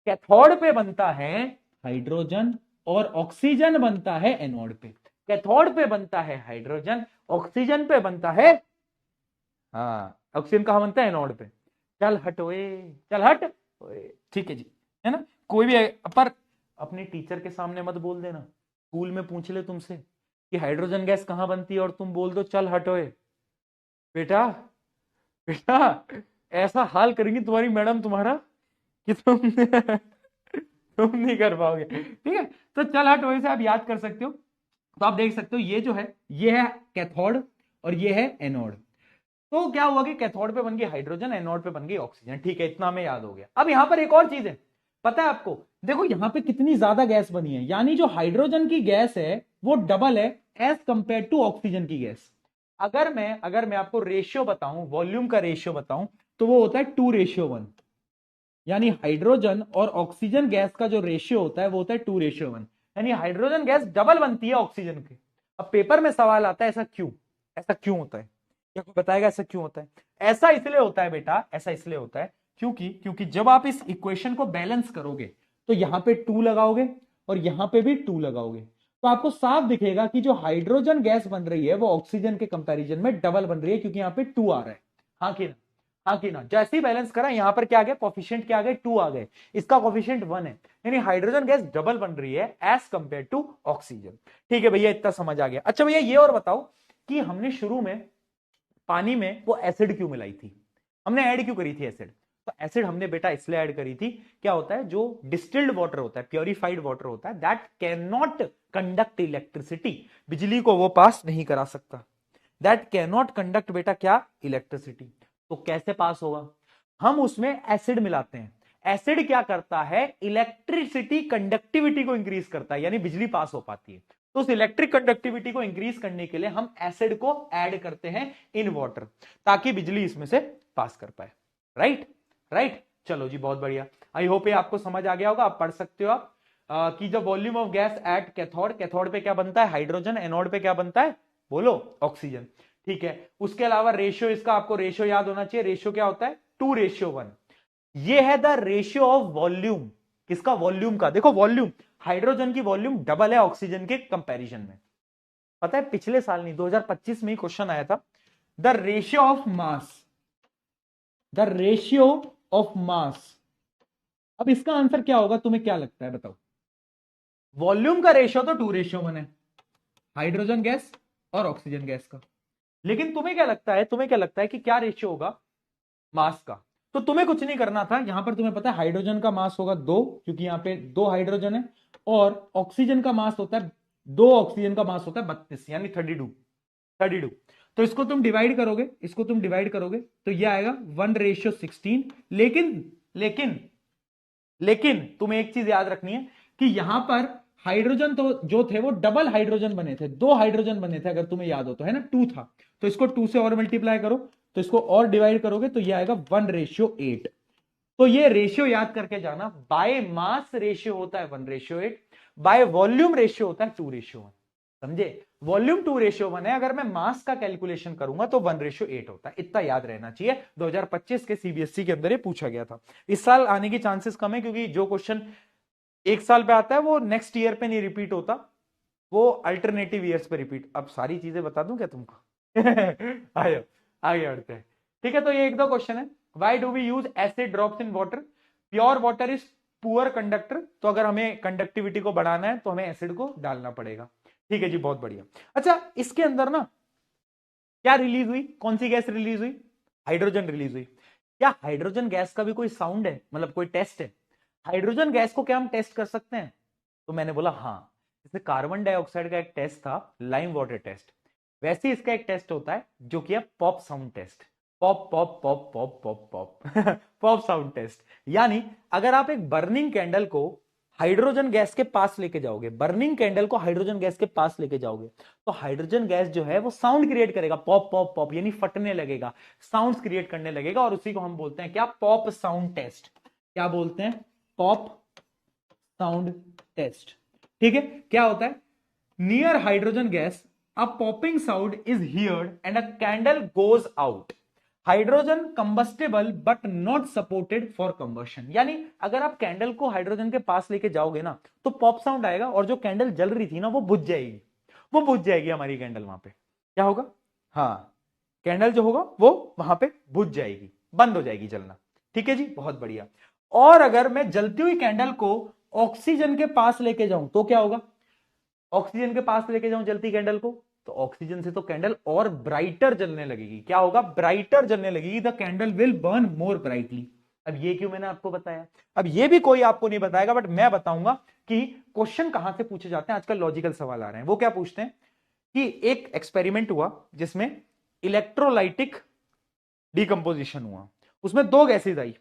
कैथोड पे बनता है हाइड्रोजन और ऑक्सीजन बनता है एनोड पे। कैथोड पे बनता है हाइड्रोजन, ऑक्सीजन पे बनता है, हाँ ऑक्सीजन कहां बनता है, एनोड पे। चल हट ओए, चल हट ओए, ठीक है जी, है ना। कोई भी पर अपने टीचर के सामने मत बोल देना, स्कूल में पूछ ले तुमसे कि हाइड्रोजन गैस कहां बनती है और तुम बोल दो चल हट ओए, बेटा बेटा ऐसा हाल करेंगी तुम्हारी मैडम तुम्हारा कि तुम तुम नहीं कर पाओगे, ठीक है। तो चल हट वैसे आप याद कर सकते हो। तो आप देख सकते हो ये जो है, ये है कैथोड और ये है एनोड। तो क्या हुआ कि कैथोड पे बन गई हाइड्रोजन, एनोड पे बन गई ऑक्सीजन, ठीक है, इतना हमें याद हो गया। अब यहां पर एक और चीज है, पता है आपको, देखो यहां पे कितनी ज्यादा गैस बनी है, यानी जो हाइड्रोजन की गैस है वो डबल है एज कंपेयर टू ऑक्सीजन की गैस। अगर मैं आपको रेशियो बताऊं, वॉल्यूम का रेशियो बताऊं, तो वो होता है 2:1। यानी हाइड्रोजन और ऑक्सीजन गैस का जो रेशियो होता है वो होता है 2:1। यानी हाइड्रोजन गैस डबल बनती है ऑक्सीजन के। अब पेपर में सवाल आता है ऐसा क्यों, ऐसा क्यों होता है, क्या कोई बताएगा ऐसा क्यों होता है। ऐसा इसलिए होता है बेटा, ऐसा इसलिए होता है क्योंकि जब आप इस इक्वेशन को बैलेंस करोगे तो यहां पे 2 लगाओगे और यहां पे भी 2 लगाओगे, तो आपको साफ दिखेगा कि जो हाइड्रोजन गैस बन रही है वो ऑक्सीजन के कंपैरिजन में डबल बन रही है, क्योंकि यहां पे 2 आ रहा है। हाँ कि ना, हाँ कि ना। जैसे ही बैलेंस करा यहां पर क्या आ गया, कोफिशिएंट क्या आ गए, 2 आ गए, इसका कोफिशिएंट 1 है, यानी हाइड्रोजन गैस डबल बन रही है एज कंपेयर टू ऑक्सीजन। ठीक है भैया, इतना समझ आ गया। अच्छा भैया ये और बताओ कि हमने शुरू में पानी में वो एसिड क्यों मिलाई थी, हमने ऐड क्यों करी थी एसिड। तो एसिड हमने बेटा इसलिए ऐड करी थी, क्या होता है जो डिस्टिल्ड वाटर होता है, प्योरीफाइड वाटर होता है, that can not conduct electricity, बिजली को वो पास नहीं करा सकता, दैट कैन नॉट कंडक्ट बेटा क्या, इलेक्ट्रिसिटी। तो कैसे पास होगा, हम उसमें एसिड मिलाते हैं। एसिड क्या करता है, इलेक्ट्रिसिटी कंडक्टिविटी को इंक्रीज करता है, यानी बिजली पास हो पाती है। तो उस इलेक्ट्रिक कंडक्टिविटी को इंक्रीज करने के लिए हम एसिड को ऐड करते हैं इन वाटर, ताकि बिजली इसमें से पास कर पाए। राइट राइट, चलो जी बहुत बढ़िया। आई होप ये आपको समझ आ गया होगा, आप पढ़ सकते हो आप कि जब volume of gas at cathode, cathode पे क्या बनता है हाइड्रोजन, एनोड पे क्या बनता है बोलो ऑक्सीजन, ठीक है। उसके अलावा रेशियो, इसका आपको रेशियो याद होना चाहिए, रेशियो क्या होता है 2:1। ये है द रेशियो ऑफ वॉल्यूम, किसका, वॉल्यूम का। देखो वॉल्यूम, हाइड्रोजन की वॉल्यूम डबल है ऑक्सीजन के कंपैरिजन में। पता है पिछले साल नहीं 2025 में ही क्वेश्चन आया था, the ratio of mass, the ratio of mass. अब इसका आंसर क्या होगा, तुम्हें क्या लगता है बताओ। वॉल्यूम का रेशियो तो 2:1 है, हाइड्रोजन गैस और ऑक्सीजन गैस का, लेकिन तुम्हें क्या लगता है, तुम्हें क्या लगता है कि क्या रेशियो होगा मास का। तो तुम्हें कुछ नहीं करना था, यहां पर तुम्हें पता है हाइड्रोजन का मास होगा 2, क्योंकि यहां पे 2 हाइड्रोजन है, और ऑक्सीजन का मास होता है 2, ऑक्सीजन का मास होता है 32, यानी 32। तो इसको तुम डिवाइड करोगे, इसको तुम डिवाइड करोगे तो ये आएगा 1:16। लेकिन तुम्हें एक चीज याद रखनी है कि यहां पर हाइड्रोजन तो जो थे वो डबल हाइड्रोजन बने थे, 2 हाइड्रोजन बने थे, अगर तुम्हें याद हो तो, है ना, 2 था। तो इसको 2 से और मल्टीप्लाई करो, तो इसको और डिवाइड करोगे तो ये आएगा 1:8। तो ये रेशियो याद करके जाना, बाय मास रेशियो होता है 1:8, बाय वॉल्यूम रेशियो होता है 2:1। समझे, वॉल्यूम 2:1 है, अगर मैं मास का कैलकुलेशन करूंगा तो 1:8 होता है। इतना याद रहना चाहिए, 2025 के सीबीएसई के अंदर ये पूछा गया था। इस साल आने की चांसेस कम है, क्योंकि जो क्वेश्चन एक साल पे आता है वो नेक्स्ट ईयर पे नहीं रिपीट होता, वो अल्टरनेटिव ईयर्स पे रिपीट। अब सारी चीजें बता दूं क्या तुमको? आयो, आगे बढ़ते हैं। ठीक है, तो ये एक दो क्वेश्चन है। Why do we use acid drops in water? Pure water is poor conductor, तो अगर हमें कंडक्टिविटी को बढ़ाना है तो हमें एसिड को डालना पड़ेगा। ठीक है जी, बहुत बढ़िया। अच्छा, इसके अंदर ना क्या रिलीज हुई, कौन सी गैस रिलीज हुई? हाइड्रोजन रिलीज हुई। क्या हाइड्रोजन गैस का भी कोई साउंड है, मतलब कोई टेस्ट है? हाइड्रोजन गैस को क्या हम टेस्ट कर सकते हैं? तो मैंने बोला हाँ, जैसे कार्बन डाइऑक्साइड का एक टेस्ट था लाइम वाटर टेस्ट, वैसे ही इसका एक टेस्ट होता है जो कि है pop sound test. Pop pop pop pop pop pop pop sound test. यानी अगर आप एक बर्निंग कैंडल को हाइड्रोजन गैस के पास लेके जाओगे, बर्निंग कैंडल को हाइड्रोजन गैस के पास लेके जाओगे, तो हाइड्रोजन गैस जो है वो साउंड क्रिएट करेगा, पॉप पॉप पॉप, यानी फटने लगेगा, साउंड्स क्रिएट करने लगेगा, और उसी को हम बोलते हैं क्या? Pop sound test. क्या बोलते हैं? Pop sound test. ठीक है, क्या होता है? Near hydrogen gas a popping sound is heard and a candle goes out. Hydrogen combustible but not supported for combustion. यानी अगर आप कैंडल को हाइड्रोजन के पास लेके जाओगे ना तो पॉप साउंड आएगा, और जो कैंडल जल रही थी ना वो बुझ जाएगी, वो बुझ जाएगी हमारी कैंडल। वहां पे क्या होगा? हाँ, कैंडल जो होगा वो वहां पे बुझ जाएगी, बंद हो जाएगी जलना। ठीक है जी, बहुत बढ़िया। और अगर मैं जलती हुई कैंडल को ऑक्सीजन के पास लेके जाऊं तो क्या होगा? ऑक्सीजन के पास लेके जाऊं जलती कैंडल को, तो ऑक्सीजन से तो कैंडल और ब्राइटर जलने लगेगी। क्या होगा? ब्राइटर जलने लगेगी। The candle will burn more brightly. अब ये क्यों मैंने आपको बताया? अब ये भी कोई आपको नहीं बताएगा, बट मैं बताऊंगा कि क्वेश्चन कहां से पूछे जाते हैं। आजकल लॉजिकल सवाल आ रहे हैं। वो क्या पूछते हैं कि एक एक्सपेरिमेंट हुआ जिसमें इलेक्ट्रोलाइटिक डिकम्पोजिशन हुआ, उसमें दो गैसेज आई,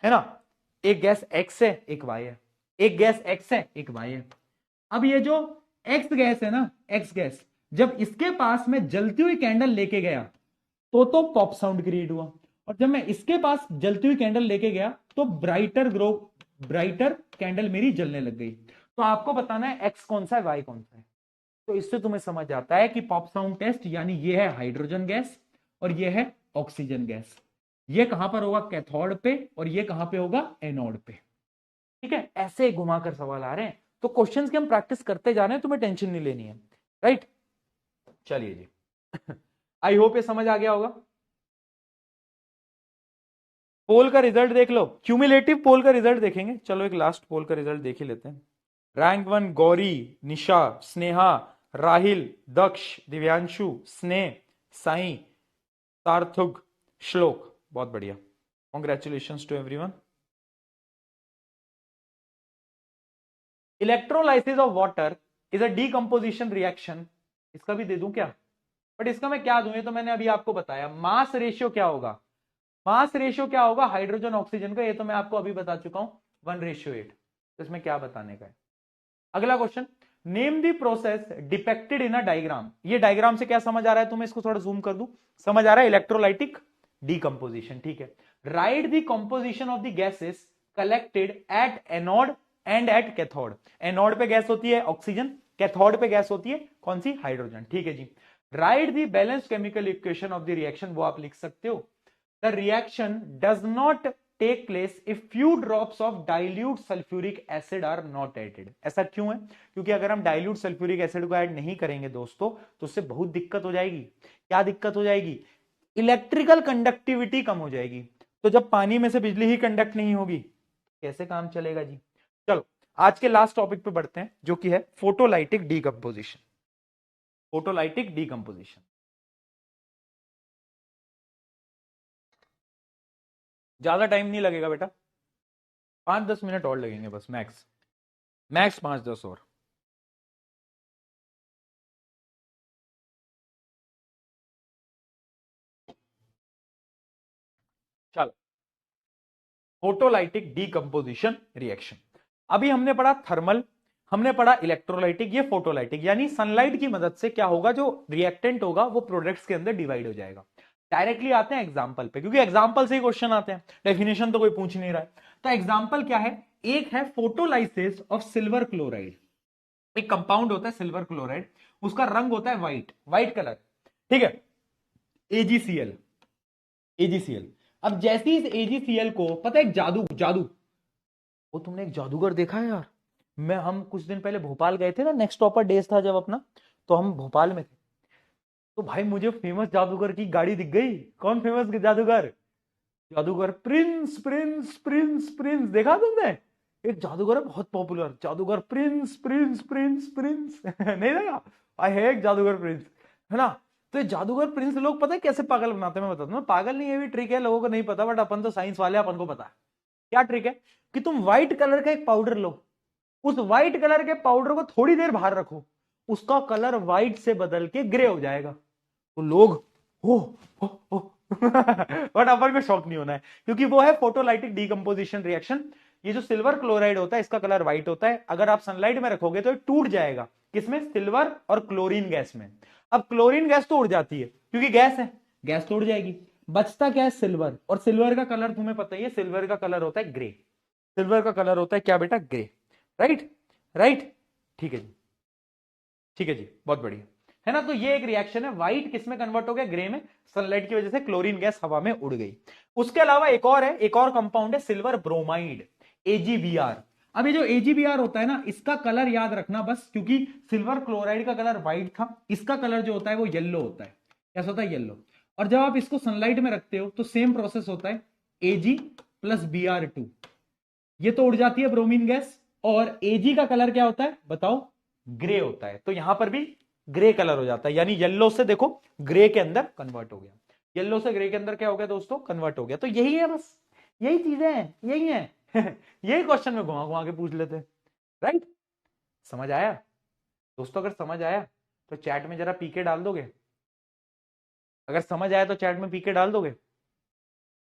है ना? एक गैस एक्स है, एक वाई है। एक गैस एक्स है, एक वाई है। अब ये जो एक्स गैस है ना, एक्स गैस, जब इसके पास में जलती हुई कैंडल लेके गया तो पॉप साउंड क्रिएट हुआ, और जब मैं इसके पास जलती हुई कैंडल लेके गया तो ब्राइटर कैंडल मेरी जलने लग गई। तो आपको बताना है एक्स कौन सा है, वाई कौन सा है। तो इससे तुम्हें समझ आता है कि पॉप साउंड टेस्ट यानी ये है हाइड्रोजन गैस और ये है ऑक्सीजन गैस। ये कहां पर होगा? कैथोड पे, और ये कहां पे होगा? एनोड पे। ठीक है, ऐसे घुमाकर सवाल आ रहे हैं। तो क्वेश्चंस की हम प्रैक्टिस करते जा रहे हैं, तुम्हें टेंशन नहीं लेनी है। राइट, चलिए जी। आई होप ये समझ आ गया होगा। पोल का रिजल्ट देख लो, क्यूमुलेटिव पोल का रिजल्ट देखेंगे। चलो एक लास्ट पोल का रिजल्ट देख ही लेते हैं। रैंक 1 गौरी, निशा, स्नेहा, राहिल, दक्ष, दिव्यांशु, स्नेह, साई, सार्थुग, श्लोक। बहुत बढ़िया, congratulations to everyone. Electrolysis of water is a decomposition reaction. इसका भी दे दूं क्या? बट इसका मैं क्या दूं, ये तो मैंने अभी आपको बताया। मास रेशियो क्या होगा? मास रेशियो क्या होगा हाइड्रोजन ऑक्सीजन का? ये तो मैं आपको अभी बता चुका हूं, 1:8। तो इसमें क्या बताने का है? अगला question, name the process depicted in a diagram. ये डायग्राम से क्या समझ आ रहा है तुम्हें? इसको थोड़ा जूम कर दूं, समझ आ रहा है? Electrolytic decomposition. ठीक है, right the composition of the gases collected at anode and at cathode. Anode पे गैस होती है ऑक्सीजन, कैथोड पे गैस होती है कौन सी? हाइड्रोजन। ठीक है जी। Write the balance chemical equation of the reaction, वो आप लिख सकते हो। The reaction does not take place if few drops of dilute sulphuric acid are not added. ऐसा क्यों है? क्योंकि अगर हम डाइल्यूट सल्फ्यूरिक एसिड को ऐड नहीं करेंगे दोस्तों तो उससे बहुत दिक्कत हो जाएगी। क्या दिक्कत हो जाएगी? इलेक्ट्रिकल कंडक्टिविटी कम हो जाएगी। तो जब पानी में से बिजली ही कंडक्ट नहीं होगी कैसे काम चलेगा जी? चलो आज के लास्ट टॉपिक पे बढ़ते हैं, जो कि है फोटोलाइटिक डीकंपोजिशन। फोटोलाइटिक डीकंपोजिशन ज्यादा टाइम नहीं लगेगा बेटा, 5-10 मिनट और लगेंगे बस, मैक्स मैक्स 5-10 और। चलो, फोटोलाइटिक डीकंपोजिशन रिएक्शन। अभी हमने पढ़ा थर्मल, हमने पढ़ा इलेक्ट्रोलाइटिक, ये फोटोलाइटिक। यानी सनलाइट की मदद से क्या होगा, जो रिएक्टेंट होगा वो प्रोडक्ट्स के अंदर डिवाइड हो जाएगा। डायरेक्टली आते हैं एग्जाम्पल पे, क्योंकि एग्जाम्पल से ही क्वेश्चन आते हैं, डेफिनेशन तो कोई पूछ नहीं रहा है। तो एग्जाम्पल क्या है? एक है फोटोलाइसिस ऑफ सिल्वर क्लोराइड। एक कंपाउंड होता है सिल्वर क्लोराइड, उसका रंग होता है व्हाइट, व्हाइट कलर। ठीक है, एजीसीएल, एजीसीएल। अब जैसी इस एजीसीएल को, पता है एक जादू, जादू, वो तुमने एक जादूगर देखा है यार? हम कुछ दिन पहले भोपाल गए थे ना, नेक्स्ट टॉपर डेज था जब अपना, तो हम भोपाल में थे। तो भाई मुझे फेमस जादूगर की गाड़ी दिख गई। कौन फेमस जादूगर? जादूगर प्रिंस प्रिंस प्रिंस प्रिंस, देखा तुमने? एक जादूगर है बहुत पॉपुलर, जादूगर प्रिंस प्रिंस प्रिंस प्रिंस नहीं देखा? आई है एक जादूगर प्रिंस, है ना? तो ये जादूगर प्रिंस लोग पता है कैसे पागल बनाते हैं, मैं बताता हूँ। पागल नहीं, ये भी ट्रिक है, लोगों को नहीं पता, बट अपन तो साइंस वाले, अपन को पता है। क्या ट्रिक है कि तुम व्हाइट कलर का एक पाउडर लो, उस व्हाइट कलर के पाउडर को थोड़ी देर बाहर रखो, उसका कलर व्हाइट से बदल के ग्रे हो जाएगा। तो लोग हो बट अपन को शॉक नहीं होना है, क्योंकि वो है फोटोलाइटिक डीकंपोजिशन रिएक्शन। ये जो सिल्वर क्लोराइड होता है, इसका कलर व्हाइट होता है। अगर आप सनलाइट में रखोगे तो ये टूट जाएगा। किसमें? सिल्वर और क्लोरीन गैस में। अब क्लोरीन गैस तो उड़ जाती है, क्योंकि गैस है, गैस तो उड़ जाएगी। बचता क्या है? सिल्वर। और सिल्वर का कलर तुम्हें पता ही है, सिल्वर का कलर होता है ग्रे। सिल्वर का कलर होता है क्या बेटा? ग्रे। राइट? राइट? ठीक है जी, ठीक है जी, बहुत बढ़िया, है ना? तो ये एक रिएक्शन है। व्हाइट किस में कन्वर्ट हो गया? ग्रे में। सनलाइट की वजह से क्लोरीन गैस हवा में उड़ गई। उसके अलावा एक और है, एक और कंपाउंड है, सिल्वर ब्रोमाइड, AgBr। अब ये जो AgBr होता है ना, इसका कलर याद रखना बस, क्योंकि सिल्वर क्लोराइड का कलर व्हाइट था, इसका कलर जो होता है वो येलो होता है। कैसा होता है? येलो। और जब आप इसको सनलाइट में रखते हो तो सेम प्रोसेस होता है, Ag प्लस Br2, ये तो उड़ जाती है ब्रोमीन गैस। और Ag का कलर क्या होता है बताओ? ग्रे होता है। तो यहां पर भी ग्रे कलर हो जाता है, यानी येलो से देखो ग्रे के अंदर कन्वर्ट हो गया। येलो से ग्रे के अंदर क्या हो गया दोस्तों? कन्वर्ट हो गया। तो यही है बस, यही चीजें हैं, यही है यही क्वेश्चन में घुमा घुमा के पूछ लेते हैं। राइट? समझ आया दोस्तों? अगर समझ आया तो चैट में जरा पीके डाल दोगे। अगर समझ आया तो चैट में पीके डाल दोगे।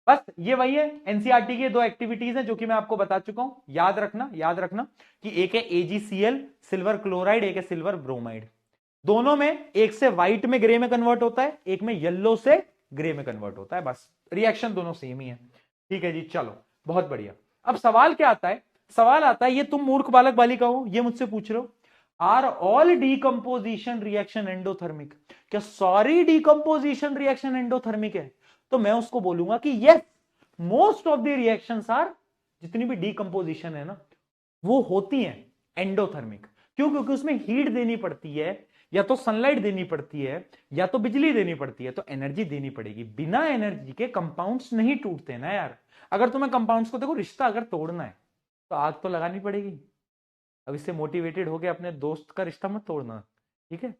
बस ये वही है, एनसीईआरटी की दो एक्टिविटीज है जो कि मैं आपको बता चुका हूं। याद रखना, याद रखना कि एक है AgCl सिल्वर क्लोराइड, एक है सिल्वर ब्रोमाइड। दोनों में एक से व्हाइट में ग्रे में कन्वर्ट होता है, एक में येलो से ग्रे में कन्वर्ट होता है। बस रिएक्शन दोनों सेम ही है। ठीक है जी, चलो बहुत बढ़िया। अब सवाल क्या आता है? सवाल आता है, ये तुम मूर्ख बालक बालिका हो, ये मुझसे पूछ रहे हो, are all decomposition reaction endothermic? क्या सारी डीकंपोजिशन रिएक्शन एंडोथर्मिक है? तो मैं उसको बोलूंगा कि yes, most of the reactions are, जितनी भी डीकंपोजिशन है ना, वो होती हैं एंडोथर्मिक। क्यों? क्योंकि उसमें हीट देनी पड़ती है, या तो सनलाइट देनी पड़ती है, या तो बिजली देनी पड़ती है, तो एनर्जी देनी पड़ेगी। बिना एनर्जी के कंपाउंड्स नहीं टूटते ना यार। अगर तुम्हें कंपाउंड्स को, देखो रिश्ता अगर तोड़ना है तो आग तो लगानी पड़ेगी। अब इससे मोटिवेटेड होके अपने दोस्त का रिश्ता मत तोड़ना, ठीक है?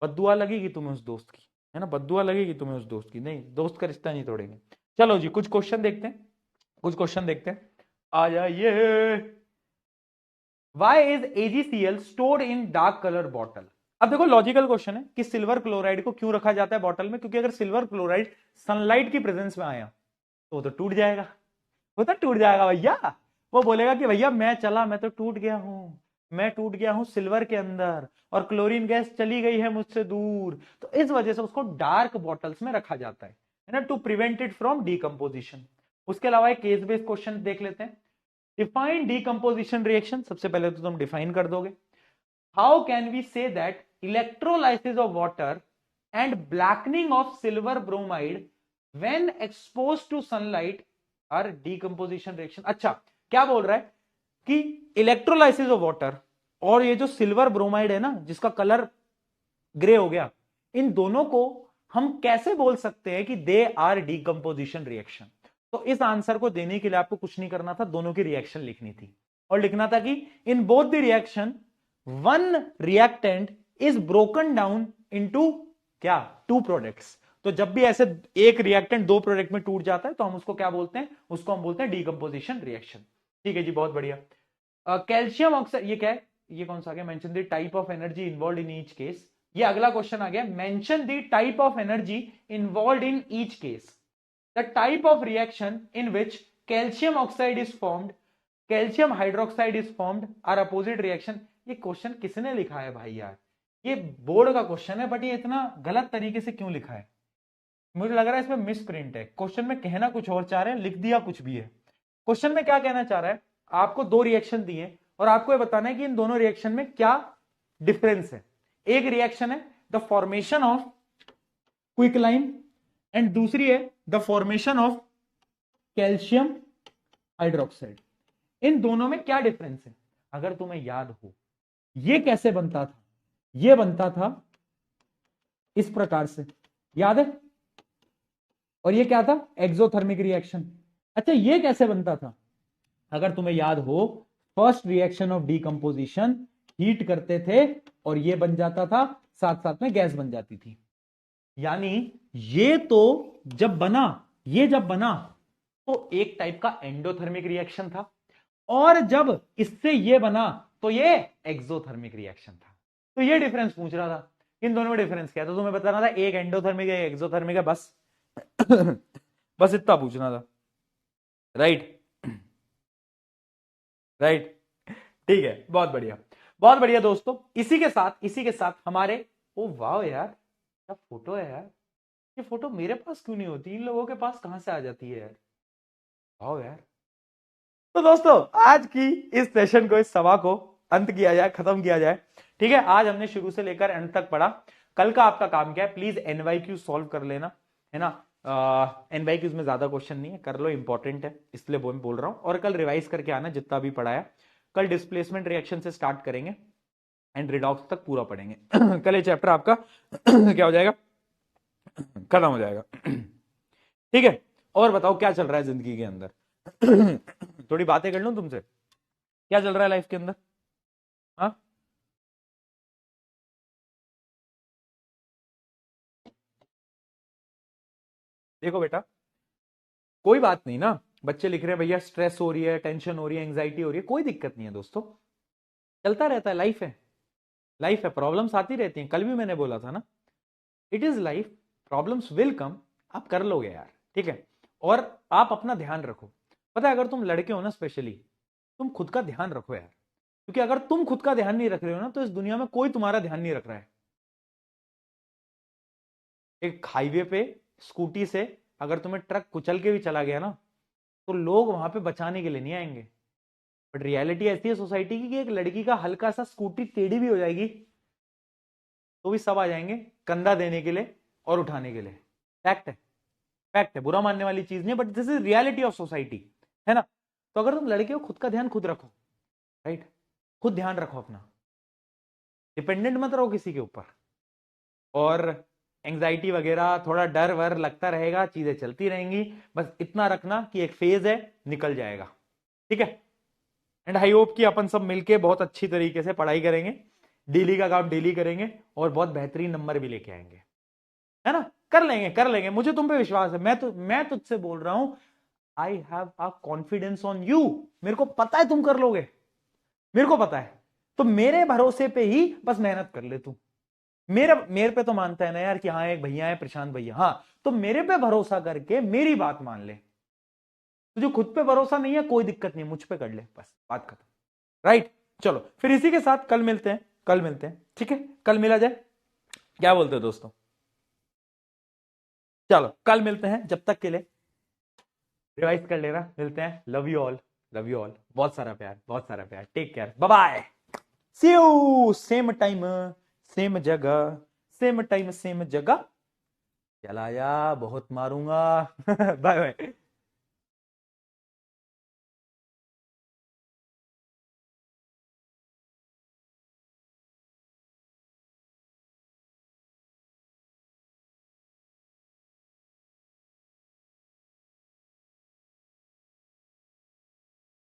बद्दुआ लगेगी तुम्हें उस दोस्त की, है ना? बद्दुआ लगेगी तुम्हें उस दोस्त की। नहीं, दोस्त का रिश्ता नहीं तोड़ेंगे। चलो जी, कुछ क्वेश्चन देखते हैं, कुछ क्वेश्चन देखते हैं। आ जाइए। Why is AgCl stored in dark color bottle? अब देखो लॉजिकल क्वेश्चन है कि सिल्वर क्लोराइड को क्यों रखा जाता है बॉटल में? क्योंकि अगर सिल्वर क्लोराइड सनलाइट की प्रेजेंस में आया तो वो तो टूट जाएगा, वो तो टूट जाएगा भैया। वो बोलेगा कि भैया मैं चला, मैं तो टूट गया हूं, मैं टूट गया हूं सिल्वर के अंदर, और क्लोरीन गैस चली गई है मुझसे दूर। तो इस वजह से उसको डार्क बॉटल्स में रखा जाता है ना, to prevent it from decomposition. उसके अलावा एक केस बेस्ड क्वेश्चन देख लेते हैं। डिफाइन डीकंपोजिशन रिएक्शन, सबसे पहले तो तुम डिफाइन कर दोगे। How can we say that electrolysis of water and blackening of silver bromide when exposed to sunlight are decomposition reaction? अच्छा, क्या बोल रहा है कि इलेक्ट्रोलाइसिस ऑफ वाटर और ये जो सिल्वर ब्रोमाइड है ना, जिसका कलर ग्रे हो गया, इन दोनों को हम कैसे बोल सकते हैं कि दे आर डीकंपोजिशन रिएक्शन? तो इस आंसर को देने के लिए आपको कुछ नहीं करना था, दोनों की रिएक्शन लिखनी थी, और लिखना था कि in both the reaction one reactant is broken down into क्या? Two products. तो जब भी ऐसे एक रिएक्टेंट दो प्रोडक्ट में टूट जाता है तो हम उसको क्या बोलते हैं? उसको हम बोलते हैं डीकंपोजिशन रिएक्शन। ठीक है जी, बहुत बढ़िया। कैल्शियम ऑक्साइड, ये क्या है? ये कौन सा आ गया? Mention the type of energy involve in each case. ये अगला क्वेश्चन आ गया, mention the type of energy involve in each case. The type of reaction in which calcium oxide is formed, calcium hydroxide is formed are opposite reaction। ये question किसने लिखा है भाई यार? ये बोर्ड का क्वेश्चन है, बट ये इतना गलत तरीके से क्यों लिखा है? मुझे लग रहा है इसमें मिस प्रिंट है। क्वेश्चन में कहना कुछ और चाह रहे हैं, लिख दिया कुछ भी है। क्वेश्चन में क्या कहना चाह रहा है? आपको दो रिएक्शन दिए और आपको ये बताना है कि इन दोनों रिएक्शन में क्या डिफरेंस है। एक रिएक्शन है the formation of quicklime, and दूसरी है the formation of calcium hydroxide. इन दोनों में क्या डिफरेंस है? अगर तुम्हें याद हो ये कैसे बनता था, ये बनता था इस प्रकार से, याद है? और ये क्या था? Exothermic reaction. अच्छा ये कैसे बनता था? अगर तुम्हें याद हो, first reaction of decomposition, heat करते थे और ये बन जाता था, साथ साथ में गैस बन जाती थी। यानी ये तो जब बना, ये जब बना तो एक टाइप का एंडोथर्मिक रिएक्शन था, और जब इससे ये बना तो ये एक्सोथर्मिक रिएक्शन था। तो ये डिफरेंस पूछ रहा था, इन दोनों में डिफरेंस क्या था? तो तुम्हें बताना था एक एंडोथर्मिक है, एक एक्सोथर्मिक है, बस बस इतना पूछना था। राइट राइट, ठीक है, बहुत बढ़िया, बहुत बढ़िया दोस्तों। इसी के साथ हमारे, ओ वाह यार क्या फोटो है यार, ये फोटो मेरे पास क्यों नहीं होती, इन लोगों के पास कहां से आ जाती है यार, वाह यार। तो दोस्तों आज की इस सेशन को, इस सभा को अंत किया जाए, खत्म किया जाए। ठीक है, आज हमने शुरू से लेकर एंड तक पढ़ा। कल का आपका काम क्या है? प्लीज एनवाईक्यू सॉल्व कर लेना, है ना। एनवाईक्यूज में ज्यादा क्वेश्चन नहीं है, कर लो, इंपॉर्टेंट है इसलिए बोल रहा हूं। और कल रिवाइज करके आना जितना भी पढ़ाया। कल डिस्प्लेसमेंट रिएक्शन से स्टार्ट करेंगे एंड रिडॉक्स तक पूरा पढ़ेंगे। कल ये चैप्टर आपका क्या हो जाएगा, खत्म हो जाएगा। ठीक है, और बताओ क्या चल रहा है जिंदगी के अंदर? थोड़ी बातें कर लूं तुमसे, क्या चल रहा है लाइफ के अंदर? हाँ, देखो बेटा, कोई बात नहीं ना, बच्चे लिख रहे हैं भैया स्ट्रेस हो रही है, टेंशन हो रही है, एंग्जाइटी हो रही है, कोई दिक्कत नहीं है दोस्तों, चलता रहता है, लाइफ है, लाइफ है, प्रॉब्लम्स आती रहती हैं। कल भी मैंने बोला था ना, it is life, problems will come, आप कर लोगे यार, ठीक है। और आप अपना ध्यान रखो, पता है अगर तुम लड़के हो ना स्पेशली, तुम खुद का ध्यान रखो यार, क्योंकि अगर तुम खुद का ध्यान नहीं रख रहे हो ना, तो इस दुनिया में कोई तुम्हारा ध्यान नहीं रख रहा है। एक हाईवे पे स्कूटी से अगर तुम्हें ट्रक कुचल के भी चला गया ना, तो लोग वहां पे बचाने के लिए नहीं आएंगे। बट रियलिटी ऐसी है सोसाइटी की कि एक लड़की का हल्का सा स्कूटी टेढ़ी भी हो जाएगी तो भी सब आ जाएंगे कंधा देने के लिए और उठाने के लिए। फैक्ट है, फैक्ट है, बुरा मानने वाली चीज नहीं, but this is reality of society, है ना। तो अगर तुम लड़के हो, खुद का ध्यान खुद रखो, राइट, खुद ध्यान रखो अपना, डिपेंडेंट मत रहो किसी के ऊपर। और एंग्जाइटी वगैरह, थोड़ा डर वर लगता रहेगा, चीजें चलती रहेंगी, बस इतना रखना कि एक फेज है, निकल जाएगा, ठीक है। एंड आई होप कि अपन सब मिलके बहुत अच्छी तरीके से पढ़ाई करेंगे, डेली का काम डेली करेंगे और बहुत बेहतरीन नंबर भी लेके आएंगे, है ना। कर लेंगे, कर लेंगे, मुझे तुम पे विश्वास है। मैं तुझसे बोल रहा हूं, I have a confidence on you, मेरे को पता है तुम कर लोगे, मेरे को पता है। तो मेरे भरोसे पे ही बस मेहनत कर ले तू। मेरे मेरे पे तो मानता है ना यार कि हाँ एक भैया है प्रशांत भैया, हाँ, तो मेरे पे भरोसा करके मेरी बात मान ले। तुझे खुद पे भरोसा नहीं है, कोई दिक्कत नहीं, मुझ पे कर ले, बस बात खत्म, राइट। चलो फिर इसी के साथ कल मिलते हैं, कल मिलते हैं, ठीक है, कल मिला जाए, क्या बोलते हो दोस्तों? चलो कल मिलते हैं, जब तक के लिए रिवाइज कर लेना, मिलते हैं, love you all, love you all, बहुत सारा प्यार, बहुत सारा प्यार, take care, bye bye, see you same time same जगह, सेम टाइम सेम जगह, चला जा बहुत मारूंगा। Bye bye.